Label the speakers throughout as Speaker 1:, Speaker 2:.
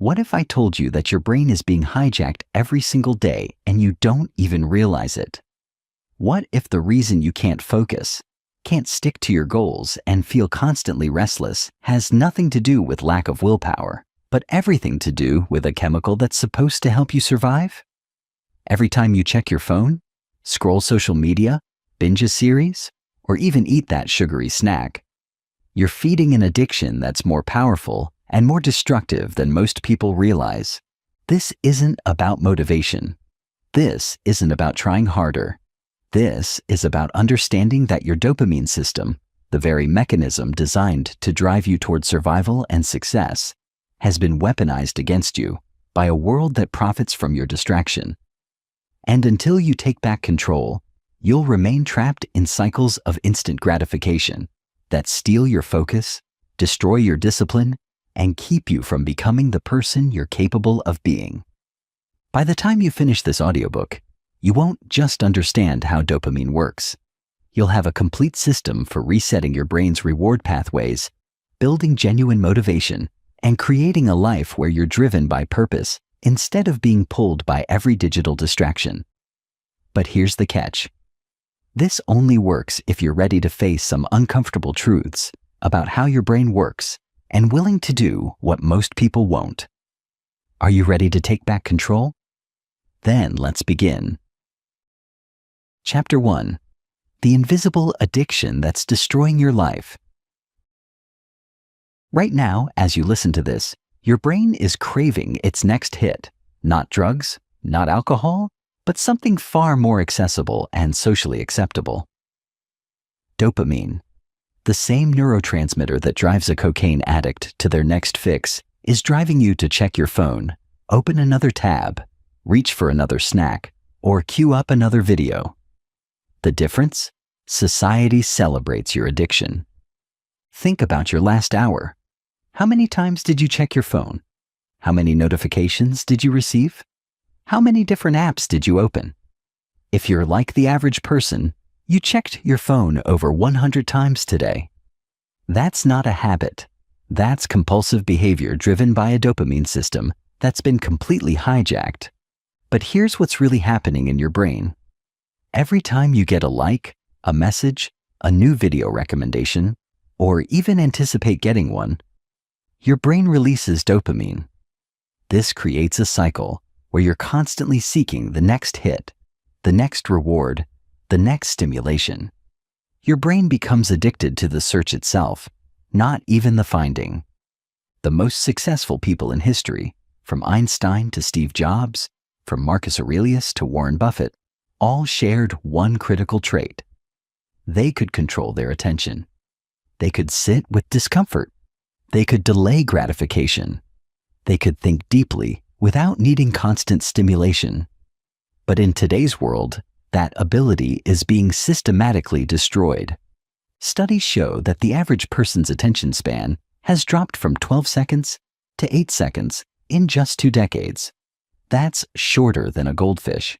Speaker 1: What if I told you that your brain is being hijacked every single day and you don't even realize it? What if the reason you can't focus, can't stick to your goals, and feel constantly restless has nothing to do with lack of willpower, but everything to do with a chemical that's supposed to help you survive? Every time you check your phone, scroll social media, binge a series, or even eat that sugary snack, you're feeding an addiction that's more powerful and more destructive than most people realize. This isn't about motivation. This isn't about trying harder. This is about understanding that your dopamine system, the very mechanism designed to drive you toward survival and success, has been weaponized against you by a world that profits from your distraction. And until you take back control, you'll remain trapped in cycles of instant gratification that steal your focus, destroy your discipline, and keep you from becoming the person you're capable of being. By the time you finish this audiobook, you won't just understand how dopamine works. You'll have a complete system for resetting your brain's reward pathways, building genuine motivation, and creating a life where you're driven by purpose instead of being pulled by every digital distraction. But here's the catch. This only works if you're ready to face some uncomfortable truths about how your brain works and willing to do what most people won't. Are you ready to take back control? Then let's begin. Chapter 1. The invisible addiction that's destroying your life. Right now, as you listen to this, your brain is craving its next hit. Not drugs, not alcohol, but something far more accessible and socially acceptable. Dopamine, the same neurotransmitter that drives a cocaine addict to their next fix, is driving you to check your phone, open another tab, reach for another snack, or queue up another video. The difference? Society celebrates your addiction. Think about your last hour. How many times did you check your phone? How many notifications did you receive? How many different apps did you open? If you're like the average person, you checked your phone over 100 times today. That's not a habit. That's compulsive behavior driven by a dopamine system that's been completely hijacked. But here's what's really happening in your brain. Every time you get a like, a message, a new video recommendation, or even anticipate getting one, your brain releases dopamine. This creates a cycle where you're constantly seeking the next hit, the next reward, the next stimulation. Your brain becomes addicted to the search itself, not even the finding. The most successful people in history, from Einstein to Steve Jobs, from Marcus Aurelius to Warren Buffett, all shared one critical trait. They could control their attention. They could sit with discomfort. They could delay gratification. They could think deeply without needing constant stimulation. But in today's world, that ability is being systematically destroyed. Studies show that the average person's attention span has dropped from 12 seconds to 8 seconds in just 2 decades. That's shorter than a goldfish.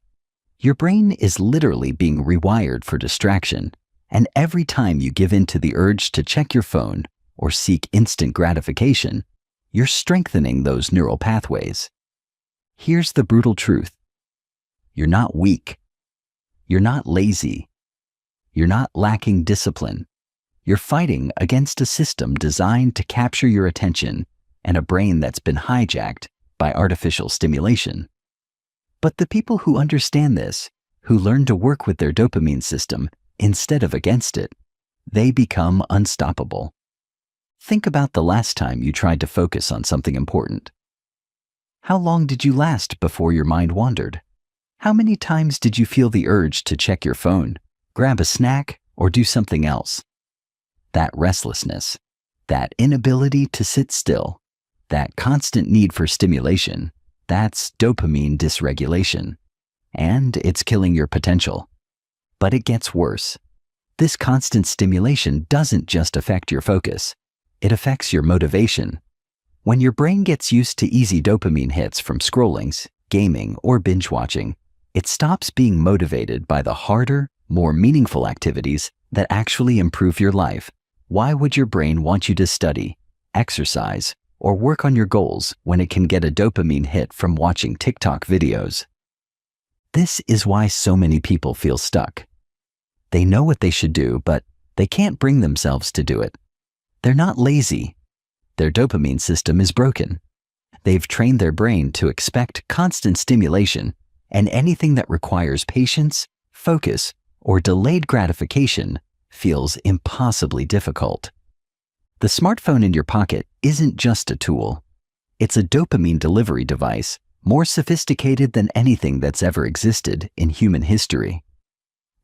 Speaker 1: Your brain is literally being rewired for distraction, and every time you give in to the urge to check your phone or seek instant gratification, you're strengthening those neural pathways. Here's the brutal truth. You're not weak. You're not lazy. You're not lacking discipline. You're fighting against a system designed to capture your attention and a brain that's been hijacked by artificial stimulation. But the people who understand this, who learn to work with their dopamine system instead of against it, they become unstoppable. Think about the last time you tried to focus on something important. How long did you last before your mind wandered? How many times did you feel the urge to check your phone, grab a snack, or do something else? That restlessness, that inability to sit still, that constant need for stimulation, that's dopamine dysregulation. And it's killing your potential. But it gets worse. This constant stimulation doesn't just affect your focus. It affects your motivation. When your brain gets used to easy dopamine hits from scrollings, gaming, or binge watching, it stops being motivated by the harder, more meaningful activities that actually improve your life. Why would your brain want you to study, exercise, or work on your goals when it can get a dopamine hit from watching TikTok videos. This is why so many people feel stuck. They know what they should do, but they can't bring themselves to do it. They're not lazy. Their dopamine system is broken. They've trained their brain to expect constant stimulation, and anything that requires patience, focus, or delayed gratification feels impossibly difficult. The smartphone in your pocket isn't just a tool. It's a dopamine delivery device more sophisticated than anything that's ever existed in human history.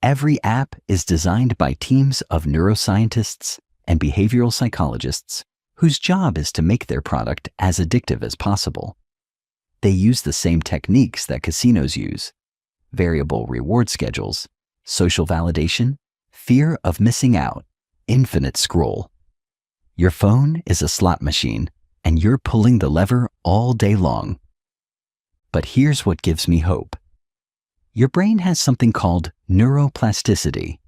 Speaker 1: Every app is designed by teams of neuroscientists and behavioral psychologists whose job is to make their product as addictive as possible. They use the same techniques that casinos use: variable reward schedules, social validation, fear of missing out, infinite scroll. Your phone is a slot machine, and you're pulling the lever all day long. But here's what gives me hope. Your brain has something called neuroplasticity.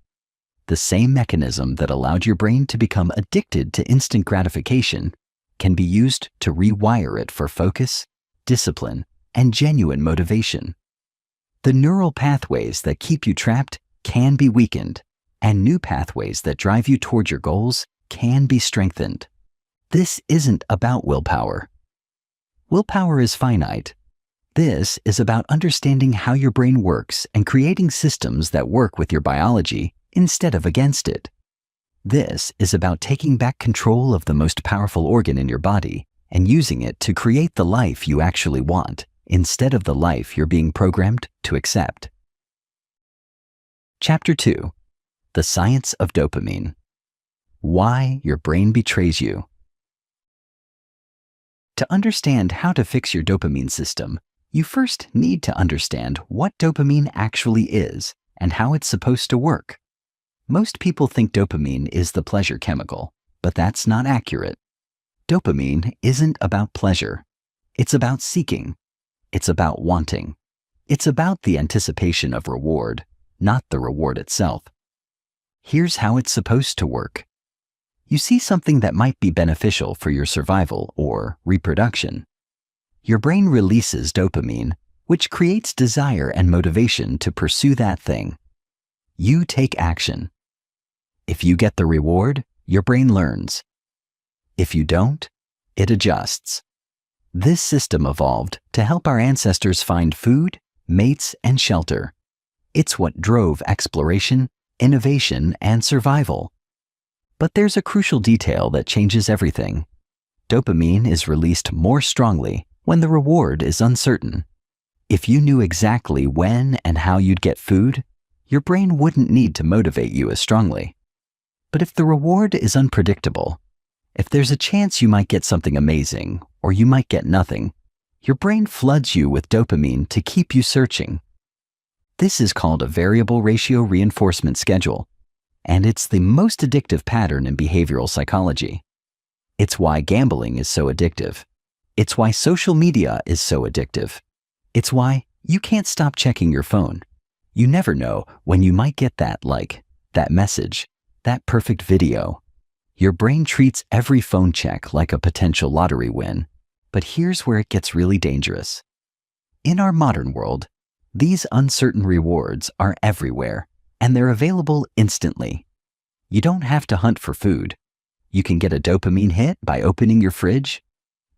Speaker 1: The same mechanism that allowed your brain to become addicted to instant gratification can be used to rewire it for focus, discipline, and genuine motivation. The neural pathways that keep you trapped can be weakened, and new pathways that drive you toward your goals can be strengthened. This isn't about willpower. Willpower is finite. This is about understanding how your brain works and creating systems that work with your biology instead of against it. This is about taking back control of the most powerful organ in your body and using it to create the life you actually want instead of the life you're being programmed to accept. Chapter 2: The Science of Dopamine. Why your brain betrays you. To understand how to fix your dopamine system, you first need to understand what dopamine actually is and how it's supposed to work. Most people think dopamine is the pleasure chemical, but that's not accurate. Dopamine isn't about pleasure. It's about seeking. It's about wanting. It's about the anticipation of reward, not the reward itself. Here's how it's supposed to work. You see something that might be beneficial for your survival or reproduction. Your brain releases dopamine, which creates desire and motivation to pursue that thing. You take action. If you get the reward, your brain learns. If you don't, it adjusts. This system evolved to help our ancestors find food, mates, and shelter. It's what drove exploration, innovation, and survival. But there's a crucial detail that changes everything. Dopamine is released more strongly when the reward is uncertain. If you knew exactly when and how you'd get food, your brain wouldn't need to motivate you as strongly. But if the reward is unpredictable, if there's a chance you might get something amazing or you might get nothing, your brain floods you with dopamine to keep you searching. This is called a variable ratio reinforcement schedule, and it's the most addictive pattern in behavioral psychology. It's why gambling is so addictive. It's why social media is so addictive. It's why you can't stop checking your phone. You never know when you might get that like, that message, that perfect video. Your brain treats every phone check like a potential lottery win. But here's where it gets really dangerous. In our modern world, these uncertain rewards are everywhere, and they're available instantly. You don't have to hunt for food. You can get a dopamine hit by opening your fridge.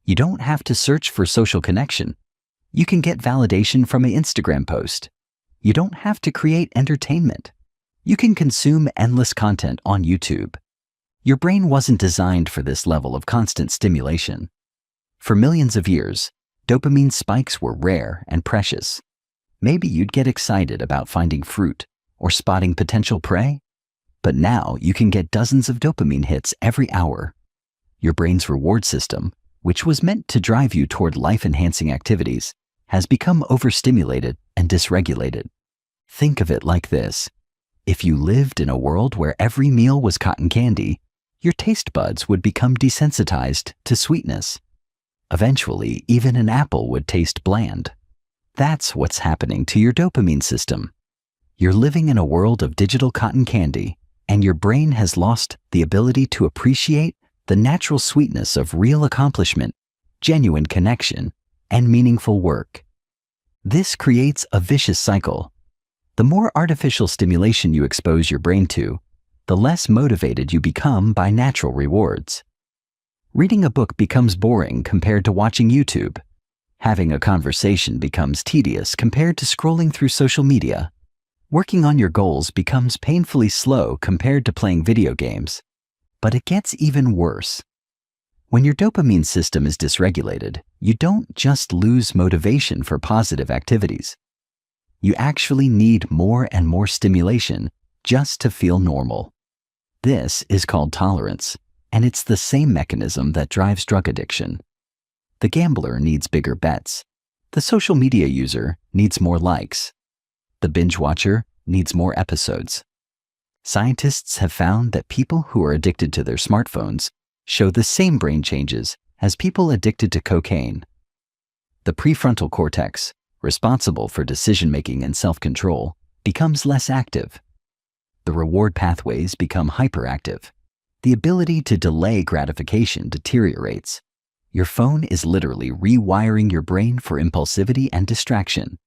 Speaker 1: You don't have to search for social connection. You can get validation from an Instagram post. You don't have to create entertainment. You can consume endless content on YouTube. Your brain wasn't designed for this level of constant stimulation. For millions of years, dopamine spikes were rare and precious. Maybe you'd get excited about finding fruit or spotting potential prey. But now you can get dozens of dopamine hits every hour. Your brain's reward system, which was meant to drive you toward life-enhancing activities, has become overstimulated and dysregulated. Think of it like this. If you lived in a world where every meal was cotton candy, your taste buds would become desensitized to sweetness. Eventually, even an apple would taste bland. That's what's happening to your dopamine system. You're living in a world of digital cotton candy, and your brain has lost the ability to appreciate the natural sweetness of real accomplishment genuine connection, and meaningful work. This creates a vicious cycle. The more artificial stimulation you expose your brain to, the less motivated you become by natural rewards. Reading a book becomes boring compared to watching YouTube. Having a conversation becomes tedious compared to scrolling through social media. Working on your goals becomes painfully slow compared to playing video games. But it gets even worse. When your dopamine system is dysregulated, you don't just lose motivation for positive activities. You actually need more and more stimulation just to feel normal. This is called tolerance, and it's the same mechanism that drives drug addiction. The gambler needs bigger bets. The social media user needs more likes. The binge watcher needs more episodes. Scientists have found that people who are addicted to their smartphones show the same brain changes as people addicted to cocaine. The prefrontal cortex, responsible for decision-making and self-control, becomes less active. The reward pathways become hyperactive. The ability to delay gratification deteriorates. Your phone is literally rewiring your brain for impulsivity and distraction.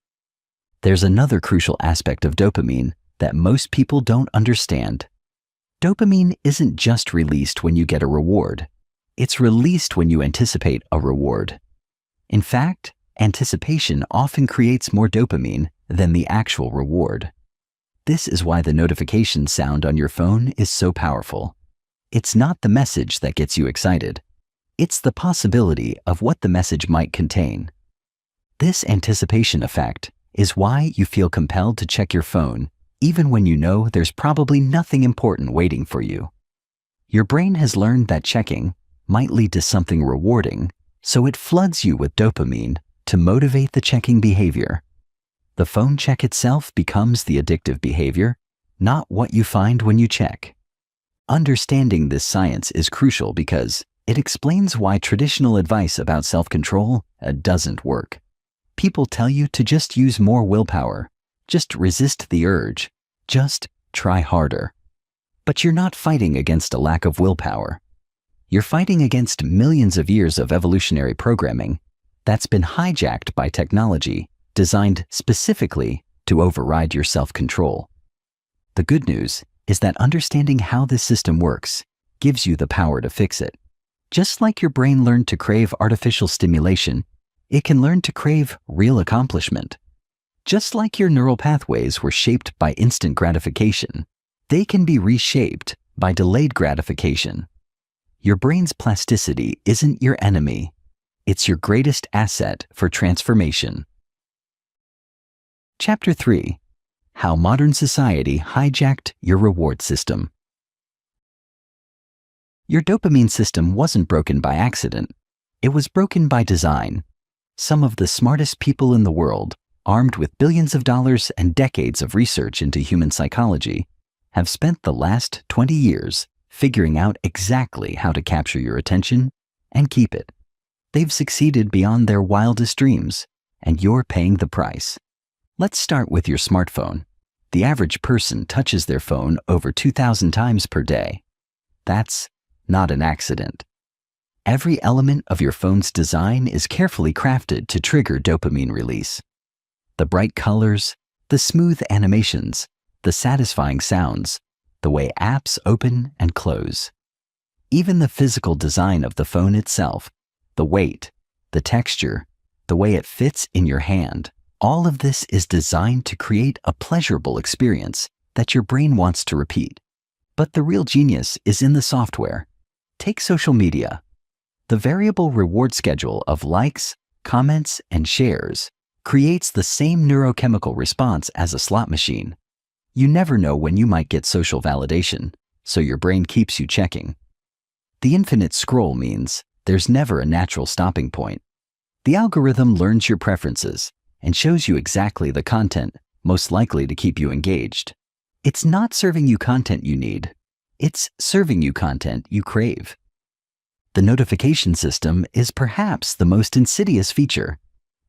Speaker 1: There's another crucial aspect of dopamine that most people don't understand. Dopamine isn't just released when you get a reward. It's released when you anticipate a reward. In fact, anticipation often creates more dopamine than the actual reward. This is why the notification sound on your phone is so powerful. It's not the message that gets you excited. It's the possibility of what the message might contain. This anticipation effect is why you feel compelled to check your phone even when you know there's probably nothing important waiting for you. Your brain has learned that checking might lead to something rewarding, so it floods you with dopamine to motivate the checking behavior. The phone check itself becomes the addictive behavior, not what you find when you check. Understanding this science is crucial because it explains why traditional advice about self-control doesn't work. People tell you to just use more willpower, just resist the urge, just try harder. But you're not fighting against a lack of willpower. You're fighting against millions of years of evolutionary programming that's been hijacked by technology designed specifically to override your self-control. The good news is that understanding how this system works gives you the power to fix it. Just like your brain learned to crave artificial stimulation, it can learn to crave real accomplishment. Just like your neural pathways were shaped by instant gratification, they can be reshaped by delayed gratification. Your brain's plasticity isn't your enemy. It's your greatest asset for transformation. Chapter 3: How Modern Society Hijacked Your Reward System. Your dopamine system wasn't broken by accident. It was broken by design. Some of the smartest people in the world, armed with billions of dollars and decades of research into human psychology, have spent the last 20 years figuring out exactly how to capture your attention and keep it. They've succeeded beyond their wildest dreams, and you're paying the price. Let's start with your smartphone. The average person touches their phone over 2,000 times per day. That's not an accident. Every element of your phone's design is carefully crafted to trigger dopamine release. The bright colors, the smooth animations, the satisfying sounds, the way apps open and close. Even the physical design of the phone itself, the weight, the texture, the way it fits in your hand, all of this is designed to create a pleasurable experience that your brain wants to repeat. But the real genius is in the software. Take social media. The variable reward schedule of likes, comments, and shares creates the same neurochemical response as a slot machine. You never know when you might get social validation, so your brain keeps you checking. The infinite scroll means there's never a natural stopping point. The algorithm learns your preferences and shows you exactly the content most likely to keep you engaged. It's not serving you content you need. It's serving you content you crave. The notification system is perhaps the most insidious feature.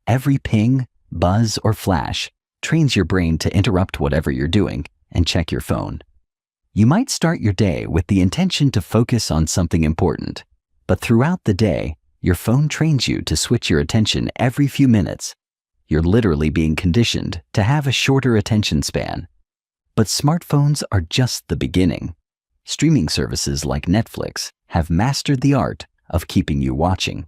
Speaker 1: Every ping, buzz, or flash trains your brain to interrupt whatever you're doing and check your phone. You might start your day with the intention to focus on something important, but throughout the day, Your phone trains you to switch your attention every few minutes. You're literally being conditioned to have a shorter attention span. But smartphones are just the beginning. Streaming services like Netflix have mastered the art of keeping you watching.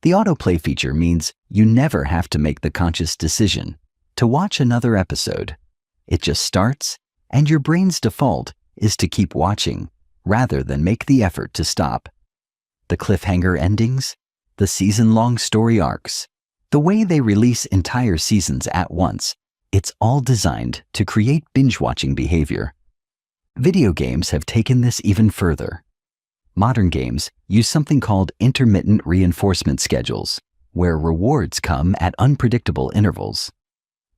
Speaker 1: The autoplay feature means you never have to make the conscious decision to watch another episode. It just starts, and your brain's default is to keep watching rather than make the effort to stop. The cliffhanger endings, the season-long story arcs, the way they release entire seasons at once, it's all designed to create binge-watching behavior. Video games have taken this even further. Modern games use something called intermittent reinforcement schedules, where rewards come at unpredictable intervals.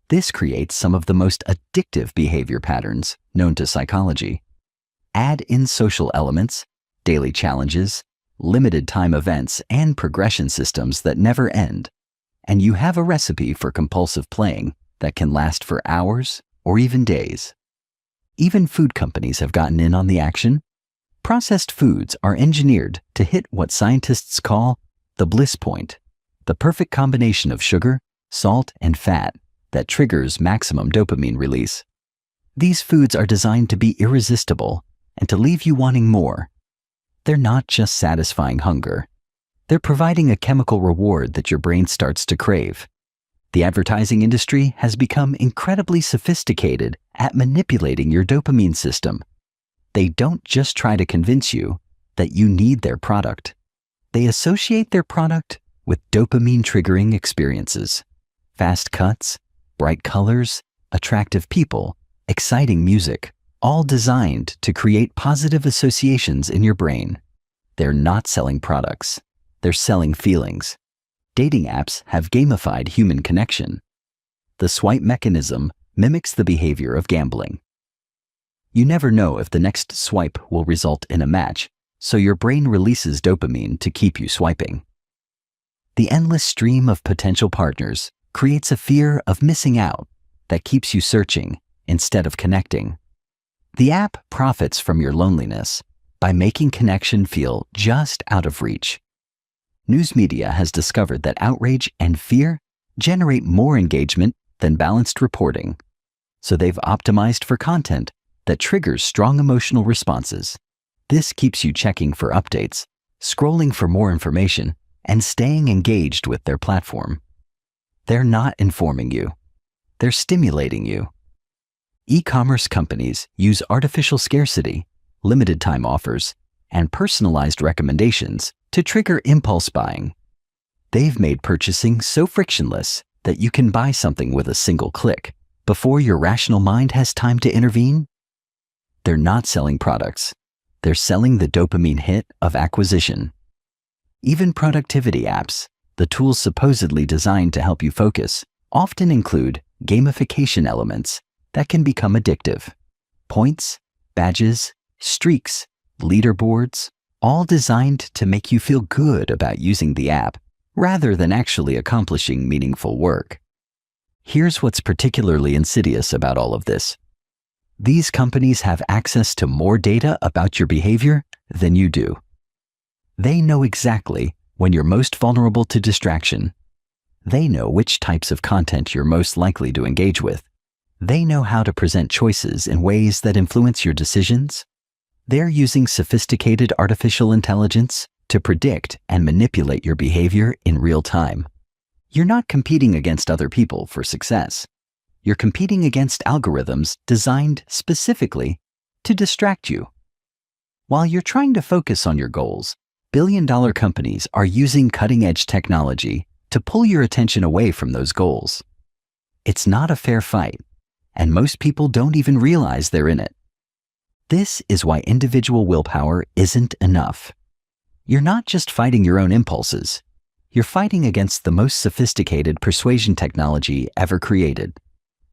Speaker 1: This creates some of the most addictive behavior patterns known to psychology. Add in social elements, daily challenges, limited time events, and progression systems that never end, and you have a recipe for compulsive playing that can last for hours or even days. Even food companies have gotten in on the action. Processed foods are engineered to hit what scientists call the bliss point, the perfect combination of sugar, salt, and fat that triggers maximum dopamine release. These foods are designed to be irresistible and to leave you wanting more. They're not just satisfying hunger. They're providing a chemical reward that your brain starts to crave. The advertising industry has become incredibly sophisticated at manipulating your dopamine system. They don't just try to convince you that you need their product. They associate their product with dopamine-triggering experiences. Fast cuts, bright colors, attractive people, exciting music, all designed to create positive associations in your brain. They're not selling products. They're selling feelings. Dating apps have gamified human connection. The swipe mechanism mimics the behavior of gambling. You never know if the next swipe will result in a match, so your brain releases dopamine to keep you swiping. The endless stream of potential partners creates a fear of missing out that keeps you searching instead of connecting. The app profits from your loneliness by making connection feel just out of reach. News media has discovered that outrage and fear generate more engagement than balanced reporting, so they've optimized for content that triggers strong emotional responses. This keeps you checking for updates, scrolling for more information, and staying engaged with their platform. They're not informing you. They're stimulating you. E-commerce companies use artificial scarcity, limited time offers, and personalized recommendations to trigger impulse buying. They've made purchasing so frictionless that you can buy something with a single click before your rational mind has time to intervene. They're not selling products. They're selling the dopamine hit of acquisition. Even productivity apps, the tools supposedly designed to help you focus, often include gamification elements that can become addictive. Points, badges, streaks, leaderboards, all designed to make you feel good about using the app rather than actually accomplishing meaningful work. Here's what's particularly insidious about all of this. These companies have access to more data about your behavior than you do. They know exactly when you're most vulnerable to distraction. They know which types of content you're most likely to engage with. They know how to present choices in ways that influence your decisions. They're using sophisticated artificial intelligence to predict and manipulate your behavior in real time. You're not competing against other people for success. You're competing against algorithms designed specifically to distract you. While you're trying to focus on your goals, billion-dollar companies are using cutting-edge technology to pull your attention away from those goals. It's not a fair fight, and most people don't even realize they're in it. This is why individual willpower isn't enough. You're not just fighting your own impulses. You're fighting against the most sophisticated persuasion technology ever created.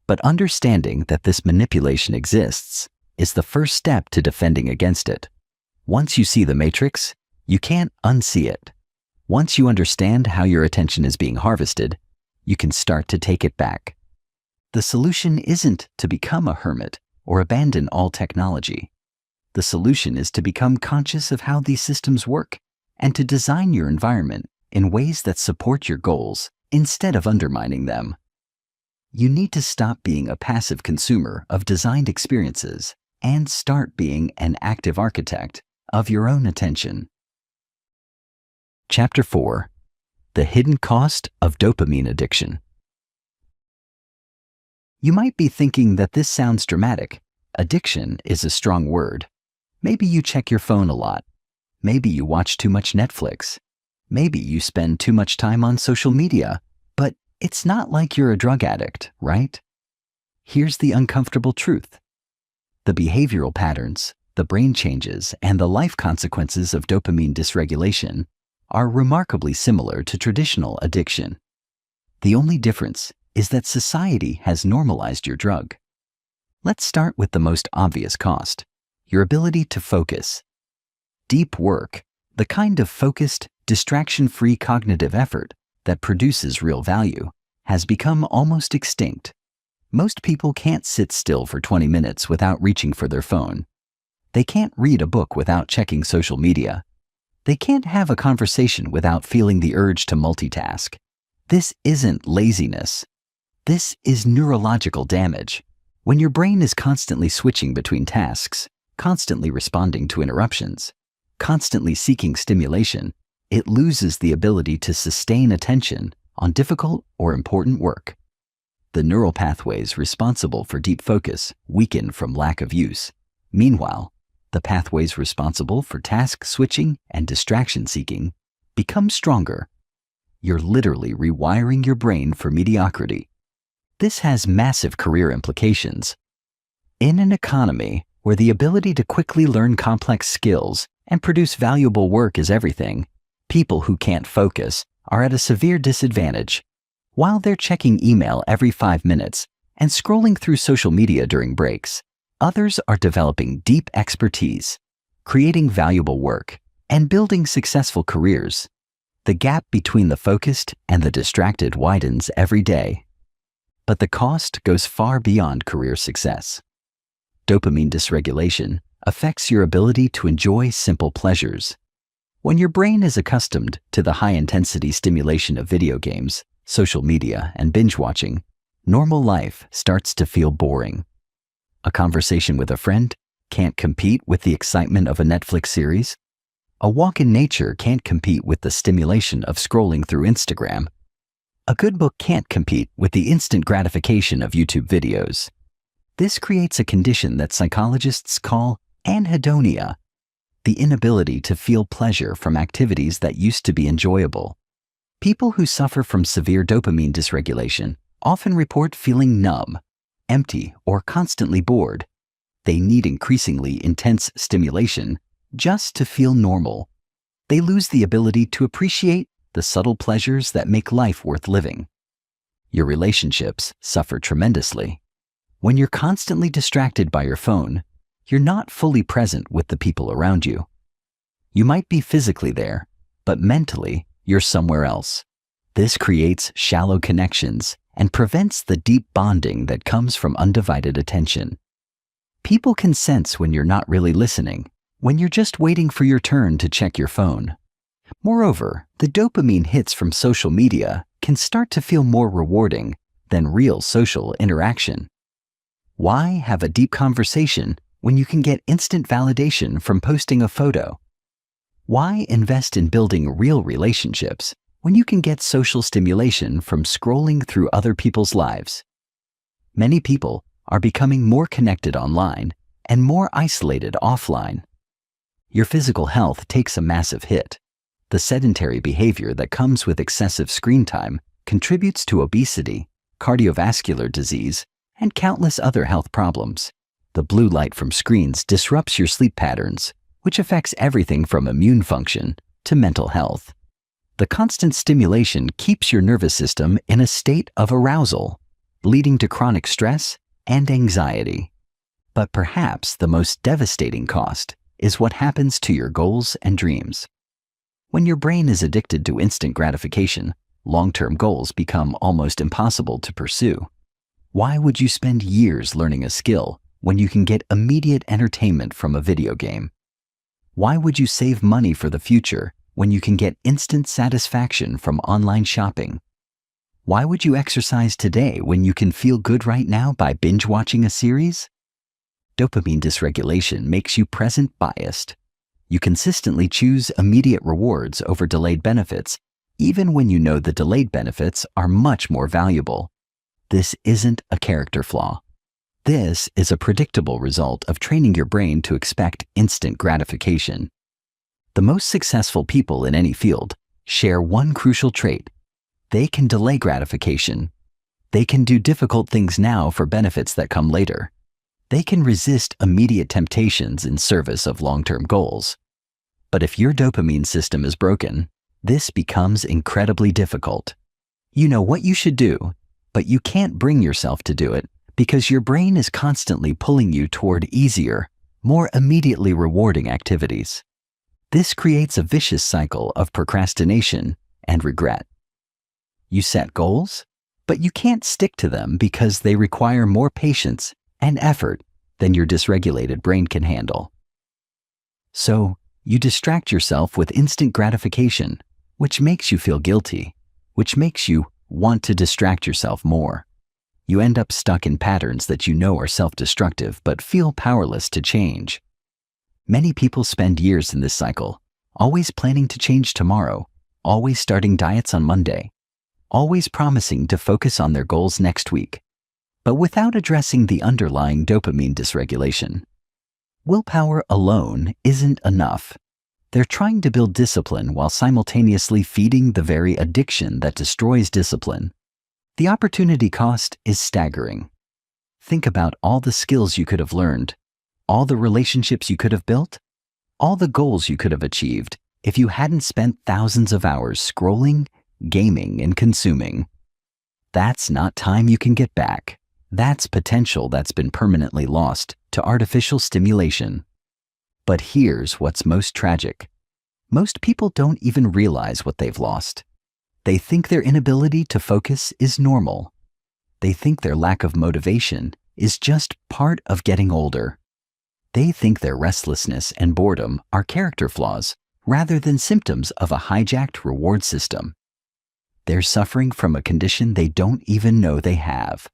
Speaker 1: But understanding that this manipulation exists is the first step to defending against it. Once you see the matrix, you can't unsee it. Once you understand how your attention is being harvested, you can start to take it back. The solution isn't to become a hermit or abandon all technology. The solution is to become conscious of how these systems work and to design your environment in ways that support your goals instead of undermining them. You need to stop being a passive consumer of designed experiences and start being an active architect of your own attention. Chapter 4: The Hidden Cost of Dopamine Addiction. You might be thinking that this sounds dramatic. Addiction is a strong word. Maybe you check your phone a lot. Maybe you watch too much Netflix. Maybe you spend too much time on social media. But it's not like you're a drug addict, right? Here's the uncomfortable truth. The behavioral patterns, the brain changes, and the life consequences of dopamine dysregulation are remarkably similar to traditional addiction. The only difference is that society has normalized your drug. Let's start with the most obvious cost: your ability to focus. Deep work, the kind of focused, distraction-free cognitive effort that produces real value, has become almost extinct. Most people can't sit still for 20 minutes without reaching for their phone. They can't read a book without checking social media. They can't have a conversation without feeling the urge to multitask. This isn't laziness. This is neurological damage. When your brain is constantly switching between tasks, constantly responding to interruptions, constantly seeking stimulation, it loses the ability to sustain attention on difficult or important work. The neural pathways responsible for deep focus weaken from lack of use. Meanwhile, the pathways responsible for task switching and distraction seeking become stronger. You're literally rewiring your brain for mediocrity. This has massive career implications. In an economy where the ability to quickly learn complex skills and produce valuable work is everything, people who can't focus are at a severe disadvantage. While they're checking email every 5 minutes and scrolling through social media during breaks, others are developing deep expertise, creating valuable work, and building successful careers. The gap between the focused and the distracted widens every day. But the cost goes far beyond career success. Dopamine dysregulation affects your ability to enjoy simple pleasures. When your brain is accustomed to the high-intensity stimulation of video games, social media, and binge-watching, normal life starts to feel boring. A conversation with a friend can't compete with the excitement of a Netflix series. A walk in nature can't compete with the stimulation of scrolling through Instagram. A good book can't compete with the instant gratification of YouTube videos. This creates a condition that psychologists call anhedonia, the inability to feel pleasure from activities that used to be enjoyable. People who suffer from severe dopamine dysregulation often report feeling numb, empty, or constantly bored. They need increasingly intense stimulation just to feel normal. They lose the ability to appreciate the subtle pleasures that make life worth living. Your relationships suffer tremendously. When you're constantly distracted by your phone, you're not fully present with the people around you. You might be physically there, but mentally, you're somewhere else. This creates shallow connections and prevents the deep bonding that comes from undivided attention. People can sense when you're not really listening, when you're just waiting for your turn to check your phone. Moreover, the dopamine hits from social media can start to feel more rewarding than real social interaction. Why have a deep conversation when you can get instant validation from posting a photo? Why invest in building real relationships when you can get social stimulation from scrolling through other people's lives? Many people are becoming more connected online and more isolated offline. Your physical health takes a massive hit. The sedentary behavior that comes with excessive screen time contributes to obesity, cardiovascular disease, and countless other health problems. The blue light from screens disrupts your sleep patterns, which affects everything from immune function to mental health. The constant stimulation keeps your nervous system in a state of arousal, leading to chronic stress and anxiety. But perhaps the most devastating cost is what happens to your goals and dreams. When your brain is addicted to instant gratification, long-term goals become almost impossible to pursue. Why would you spend years learning a skill when you can get immediate entertainment from a video game? Why would you save money for the future when you can get instant satisfaction from online shopping? Why would you exercise today when you can feel good right now by binge watching a series? Dopamine dysregulation makes you present biased. You consistently choose immediate rewards over delayed benefits, even when you know the delayed benefits are much more valuable. This isn't a character flaw. This is a predictable result of training your brain to expect instant gratification. The most successful people in any field share one crucial trait. They can delay gratification. They can do difficult things now for benefits that come later. They can resist immediate temptations in service of long-term goals. But if your dopamine system is broken, this becomes incredibly difficult. You know what you should do, but you can't bring yourself to do it because your brain is constantly pulling you toward easier, more immediately rewarding activities. This creates a vicious cycle of procrastination and regret. You set goals, but you can't stick to them because they require more patience and effort than your dysregulated brain can handle. So, you distract yourself with instant gratification, which makes you feel guilty, which makes you want to distract yourself more. You end up stuck in patterns that you know are self-destructive but feel powerless to change. Many people spend years in this cycle, always planning to change tomorrow, always starting diets on Monday, always promising to focus on their goals next week, but without addressing the underlying dopamine dysregulation. Willpower alone isn't enough. They're trying to build discipline while simultaneously feeding the very addiction that destroys discipline. The opportunity cost is staggering. Think about all the skills you could have learned, all the relationships you could have built, all the goals you could have achieved if you hadn't spent thousands of hours scrolling, gaming, and consuming. That's not time you can get back. That's potential that's been permanently lost to artificial stimulation. But here's what's most tragic. Most people don't even realize what they've lost. They think their inability to focus is normal. They think their lack of motivation is just part of getting older. They think their restlessness and boredom are character flaws rather than symptoms of a hijacked reward system. They're suffering from a condition they don't even know they have.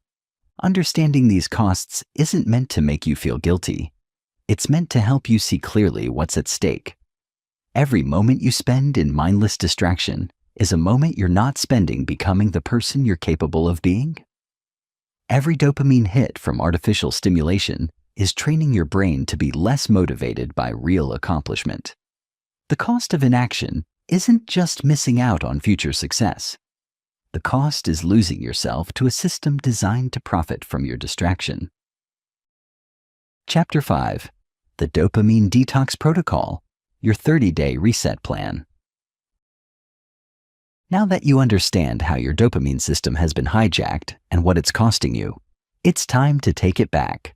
Speaker 1: Understanding these costs isn't meant to make you feel guilty. It's meant to help you see clearly what's at stake. Every moment you spend in mindless distraction is a moment you're not spending becoming the person you're capable of being. Every dopamine hit from artificial stimulation is training your brain to be less motivated by real accomplishment. The cost of inaction isn't just missing out on future success. The cost is losing yourself to a system designed to profit from your distraction. Chapter 5. The Dopamine Detox Protocol, your 30-day reset plan. Now that you understand how your dopamine system has been hijacked and what it's costing you, it's time to take it back.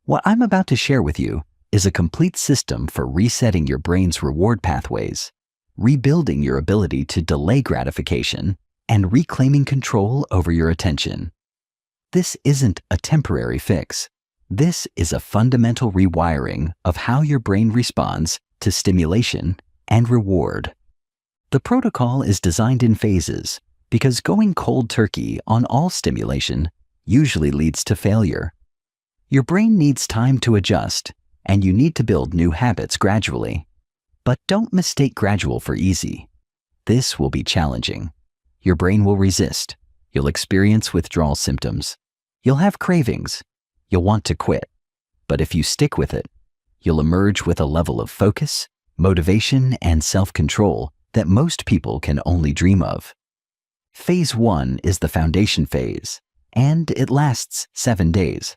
Speaker 1: What I'm about to share with you is a complete system for resetting your brain's reward pathways, rebuilding your ability to delay gratification, and reclaiming control over your attention. This isn't a temporary fix. This is a fundamental rewiring of how your brain responds to stimulation and reward. The protocol is designed in phases because going cold turkey on all stimulation usually leads to failure. Your brain needs time to adjust, and you need to build new habits gradually. But don't mistake gradual for easy. This will be challenging. Your brain will resist. You'll experience withdrawal symptoms. You'll have cravings. You'll want to quit. But if you stick with it, you'll emerge with a level of focus, motivation, and self-control that most people can only dream of. Phase 1 is the foundation phase, and it lasts 7 days.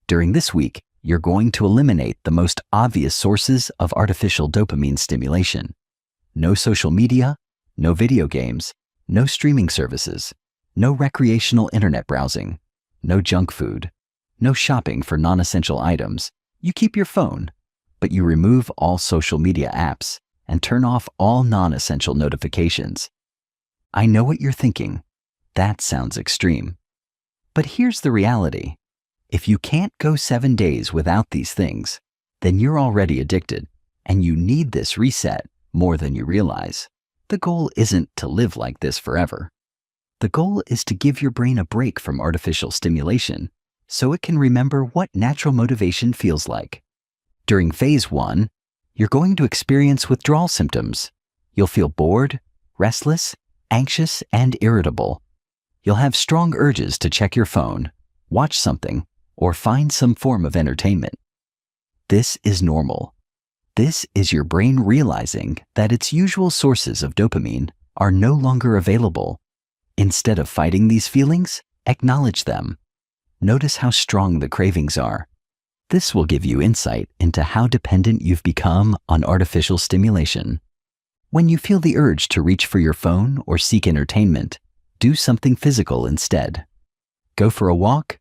Speaker 1: During this week, you're going to eliminate the most obvious sources of artificial dopamine stimulation. No social media, no video games, no streaming services, no recreational internet browsing, no junk food, no shopping for non-essential items. You keep your phone, but you remove all social media apps and turn off all non-essential notifications. I know what you're thinking. That sounds extreme. But here's the reality. If you can't go 7 days without these things, then you're already addicted, and you need this reset more than you realize. The goal isn't to live like this forever. The goal is to give your brain a break from artificial stimulation so it can remember what natural motivation feels like. During phase 1, you're going to experience withdrawal symptoms. You'll feel bored, restless, anxious, and irritable. You'll have strong urges to check your phone, watch something, or find some form of entertainment. This is normal. This is your brain realizing that its usual sources of dopamine are no longer available. Instead of fighting these feelings, acknowledge them. Notice how strong the cravings are. This will give you insight into how dependent you've become on artificial stimulation. When you feel the urge to reach for your phone or seek entertainment, do something physical instead. Go for a walk,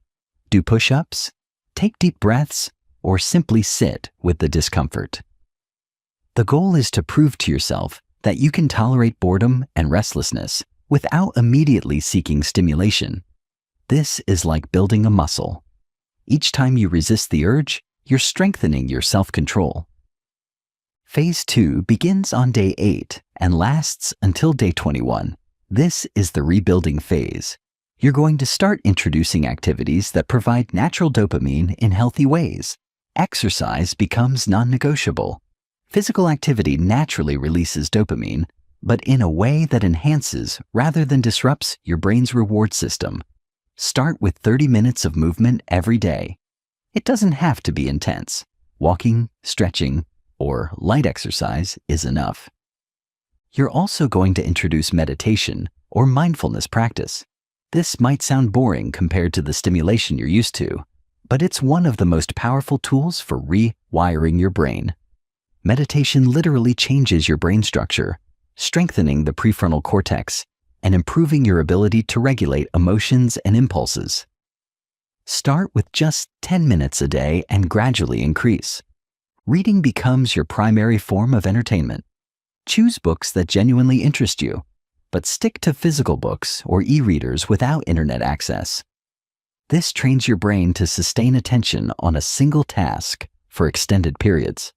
Speaker 1: do push-ups, take deep breaths, or simply sit with the discomfort. The goal is to prove to yourself that you can tolerate boredom and restlessness without immediately seeking stimulation. This is like building a muscle. Each time you resist the urge, you're strengthening your self-control. Phase 2 begins on day 8 and lasts until day 21. This is the rebuilding phase. You're going to start introducing activities that provide natural dopamine in healthy ways. Exercise becomes non-negotiable. Physical activity naturally releases dopamine, but in a way that enhances rather than disrupts your brain's reward system. Start with 30 minutes of movement every day. It doesn't have to be intense. Walking, stretching, or light exercise is enough. You're also going to introduce meditation or mindfulness practice. This might sound boring compared to the stimulation you're used to, but it's one of the most powerful tools for rewiring your brain. Meditation literally changes your brain structure, strengthening the prefrontal cortex and improving your ability to regulate emotions and impulses. Start with just 10 minutes a day and gradually increase. Reading becomes your primary form of entertainment. Choose books that genuinely interest you, but stick to physical books or e-readers without internet access. This trains your brain to sustain attention on a single task for extended periods.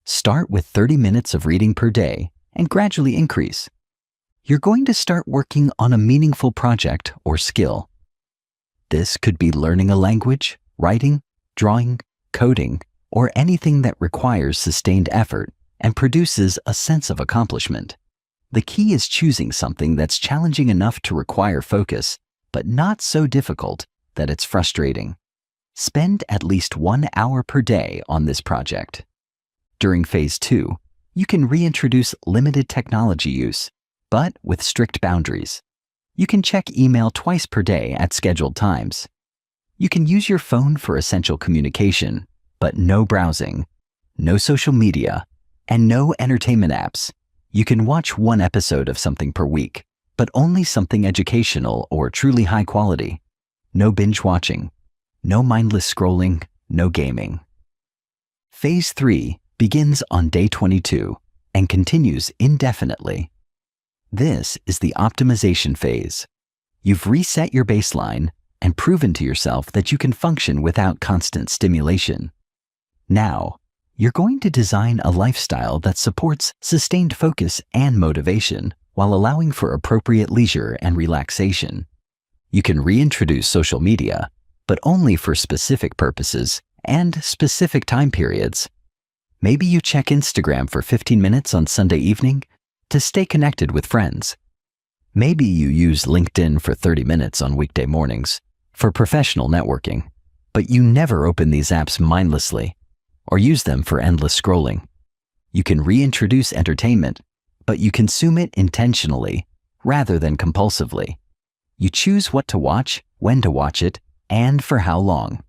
Speaker 1: Start with 30 minutes of reading per day and gradually increase. You're going to start working on a meaningful project or skill. This could be learning a language, writing, drawing, coding, or anything that requires sustained effort and produces a sense of accomplishment. The key is choosing something that's challenging enough to require focus, but not so difficult that it's frustrating. Spend at least 1 hour per day on this project. During phase 2, you can reintroduce limited technology use, but with strict boundaries. You can check email twice per day at scheduled times. You can use your phone for essential communication, but no browsing, no social media, and no entertainment apps. You can watch 1 episode of something per week, but only something educational or truly high quality. No binge watching, no mindless scrolling, no gaming. Phase 3 begins on day 22 and continues indefinitely. This is the optimization phase. You've reset your baseline and proven to yourself that you can function without constant stimulation. Now, you're going to design a lifestyle that supports sustained focus and motivation while allowing for appropriate leisure and relaxation. You can reintroduce social media, but only for specific purposes and specific time periods. Maybe you check Instagram for 15 minutes on Sunday evening to stay connected with friends. Maybe you use LinkedIn for 30 minutes on weekday mornings for professional networking, but you never open these apps mindlessly or use them for endless scrolling. You can reintroduce entertainment, but you consume it intentionally rather than compulsively. You choose what to watch, when to watch it, and for how long.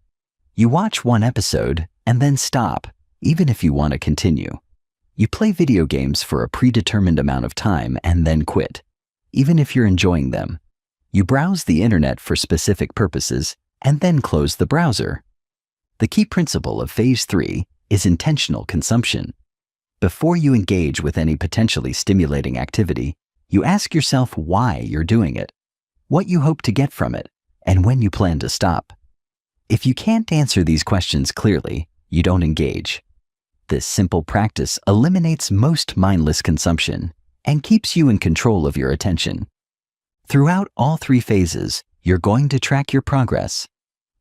Speaker 1: You watch 1 episode and then stop, even if you want to continue. You play video games for a predetermined amount of time and then quit, even if you're enjoying them. You browse the internet for specific purposes and then close the browser. The key principle of phase 3 is intentional consumption. Before you engage with any potentially stimulating activity, you ask yourself why you're doing it, what you hope to get from it, and when you plan to stop. If you can't answer these questions clearly, you don't engage. This simple practice eliminates most mindless consumption and keeps you in control of your attention. Throughout all 3 phases, you're going to track your progress.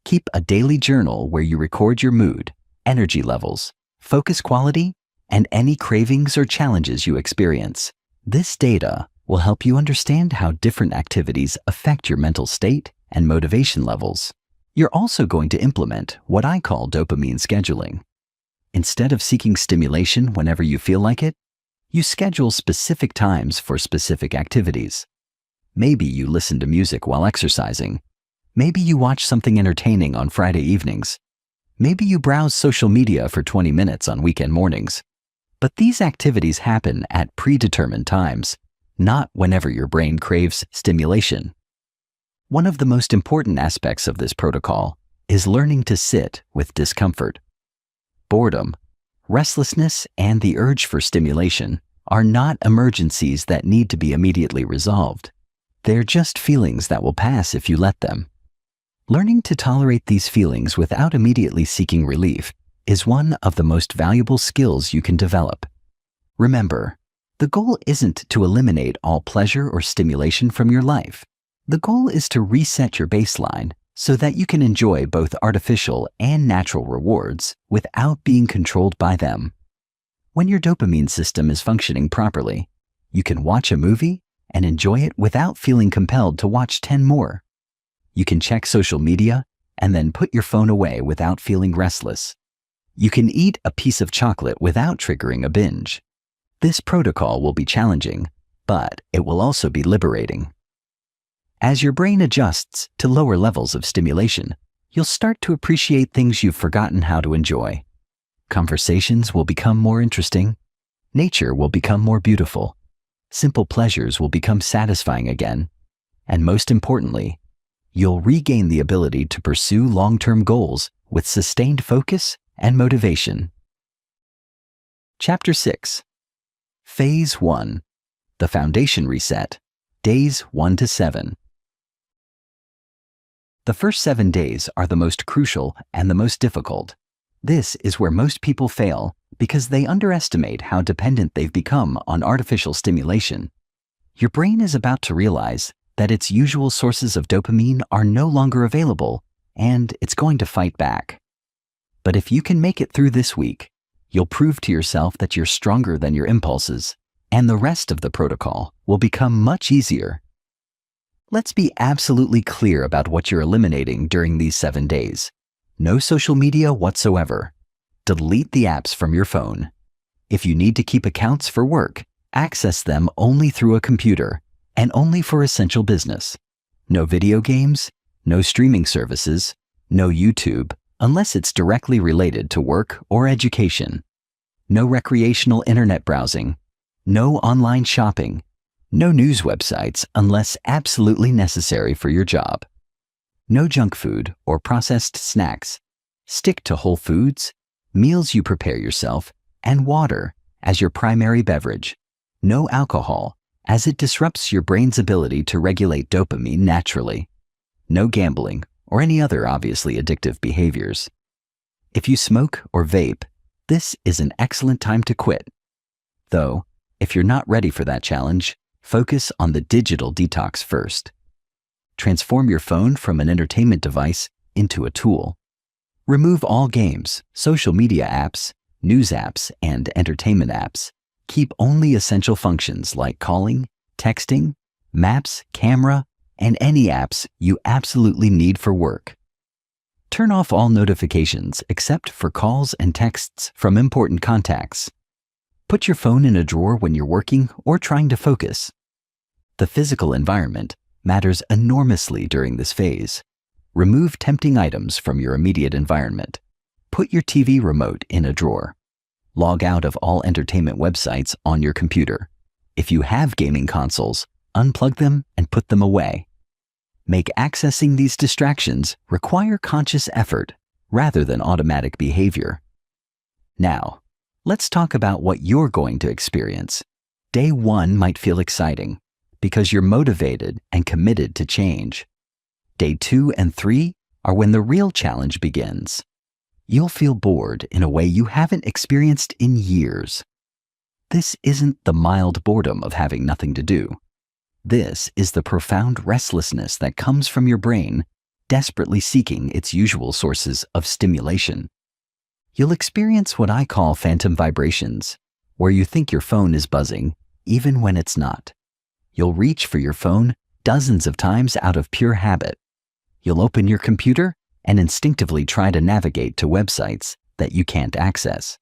Speaker 1: Keep a daily journal where you record your mood, energy levels, focus quality, and any cravings or challenges you experience. This data will help you understand how different activities affect your mental state and motivation levels. You're also going to implement what I call dopamine scheduling. Instead of seeking stimulation whenever you feel like it, you schedule specific times for specific activities. Maybe you listen to music while exercising. Maybe you watch something entertaining on Friday evenings. Maybe you browse social media for 20 minutes on weekend mornings. But these activities happen at predetermined times, not whenever your brain craves stimulation. One of the most important aspects of this protocol is learning to sit with discomfort. Boredom, restlessness, and the urge for stimulation are not emergencies that need to be immediately resolved. They're just feelings that will pass if you let them. Learning to tolerate these feelings without immediately seeking relief is one of the most valuable skills you can develop. Remember, the goal isn't to eliminate all pleasure or stimulation from your life. The goal is to reset your baseline so that you can enjoy both artificial and natural rewards without being controlled by them. When your dopamine system is functioning properly, you can watch a movie and enjoy it without feeling compelled to watch 10 more. You can check social media and then put your phone away without feeling restless. You can eat a piece of chocolate without triggering a binge. This protocol will be challenging, but it will also be liberating. As your brain adjusts to lower levels of stimulation, you'll start to appreciate things you've forgotten how to enjoy. Conversations will become more interesting. Nature will become more beautiful. Simple pleasures will become satisfying again. And most importantly, you'll regain the ability to pursue long-term goals with sustained focus and motivation. Chapter 6. Phase 1. The Foundation Reset. Days 1 to 7. The first 7 days are the most crucial and the most difficult. This is where most people fail because they underestimate how dependent they've become on artificial stimulation. Your brain is about to realize that its usual sources of dopamine are no longer available, and it's going to fight back. But if you can make it through this week, you'll prove to yourself that you're stronger than your impulses, and the rest of the protocol will become much easier. Let's be absolutely clear about what you're eliminating during these 7 days. No social media whatsoever. Delete the apps from your phone. If you need to keep accounts for work, access them only through a computer and only for essential business. No video games, no streaming services, no YouTube, unless it's directly related to work or education. No recreational internet browsing. No online shopping. No news websites unless absolutely necessary for your job. No junk food or processed snacks. Stick to whole foods, meals you prepare yourself, and water as your primary beverage. No alcohol, as it disrupts your brain's ability to regulate dopamine naturally. No gambling or any other obviously addictive behaviors. If you smoke or vape, this is an excellent time to quit. Though, if you're not ready for that challenge, focus on the digital detox first. Transform your phone from an entertainment device into a tool. Remove all games, social media apps, news apps, and entertainment apps. Keep only essential functions like calling, texting, maps, camera, and any apps you absolutely need for work. Turn off all notifications except for calls and texts from important contacts. Put your phone in a drawer when you're working or trying to focus. The physical environment matters enormously during this phase. Remove tempting items from your immediate environment. Put your TV remote in a drawer. Log out of all entertainment websites on your computer. If you have gaming consoles, unplug them and put them away. Make accessing these distractions require conscious effort rather than automatic behavior. Now, let's talk about what you're going to experience. Day 1 might feel exciting because you're motivated and committed to change. Day 2 and 3 are when the real challenge begins. You'll feel bored in a way you haven't experienced in years. This isn't the mild boredom of having nothing to do. This is the profound restlessness that comes from your brain desperately seeking its usual sources of stimulation. You'll experience what I call phantom vibrations, where you think your phone is buzzing even when it's not. You'll reach for your phone dozens of times out of pure habit. You'll open your computer and instinctively try to navigate to websites that you can't access.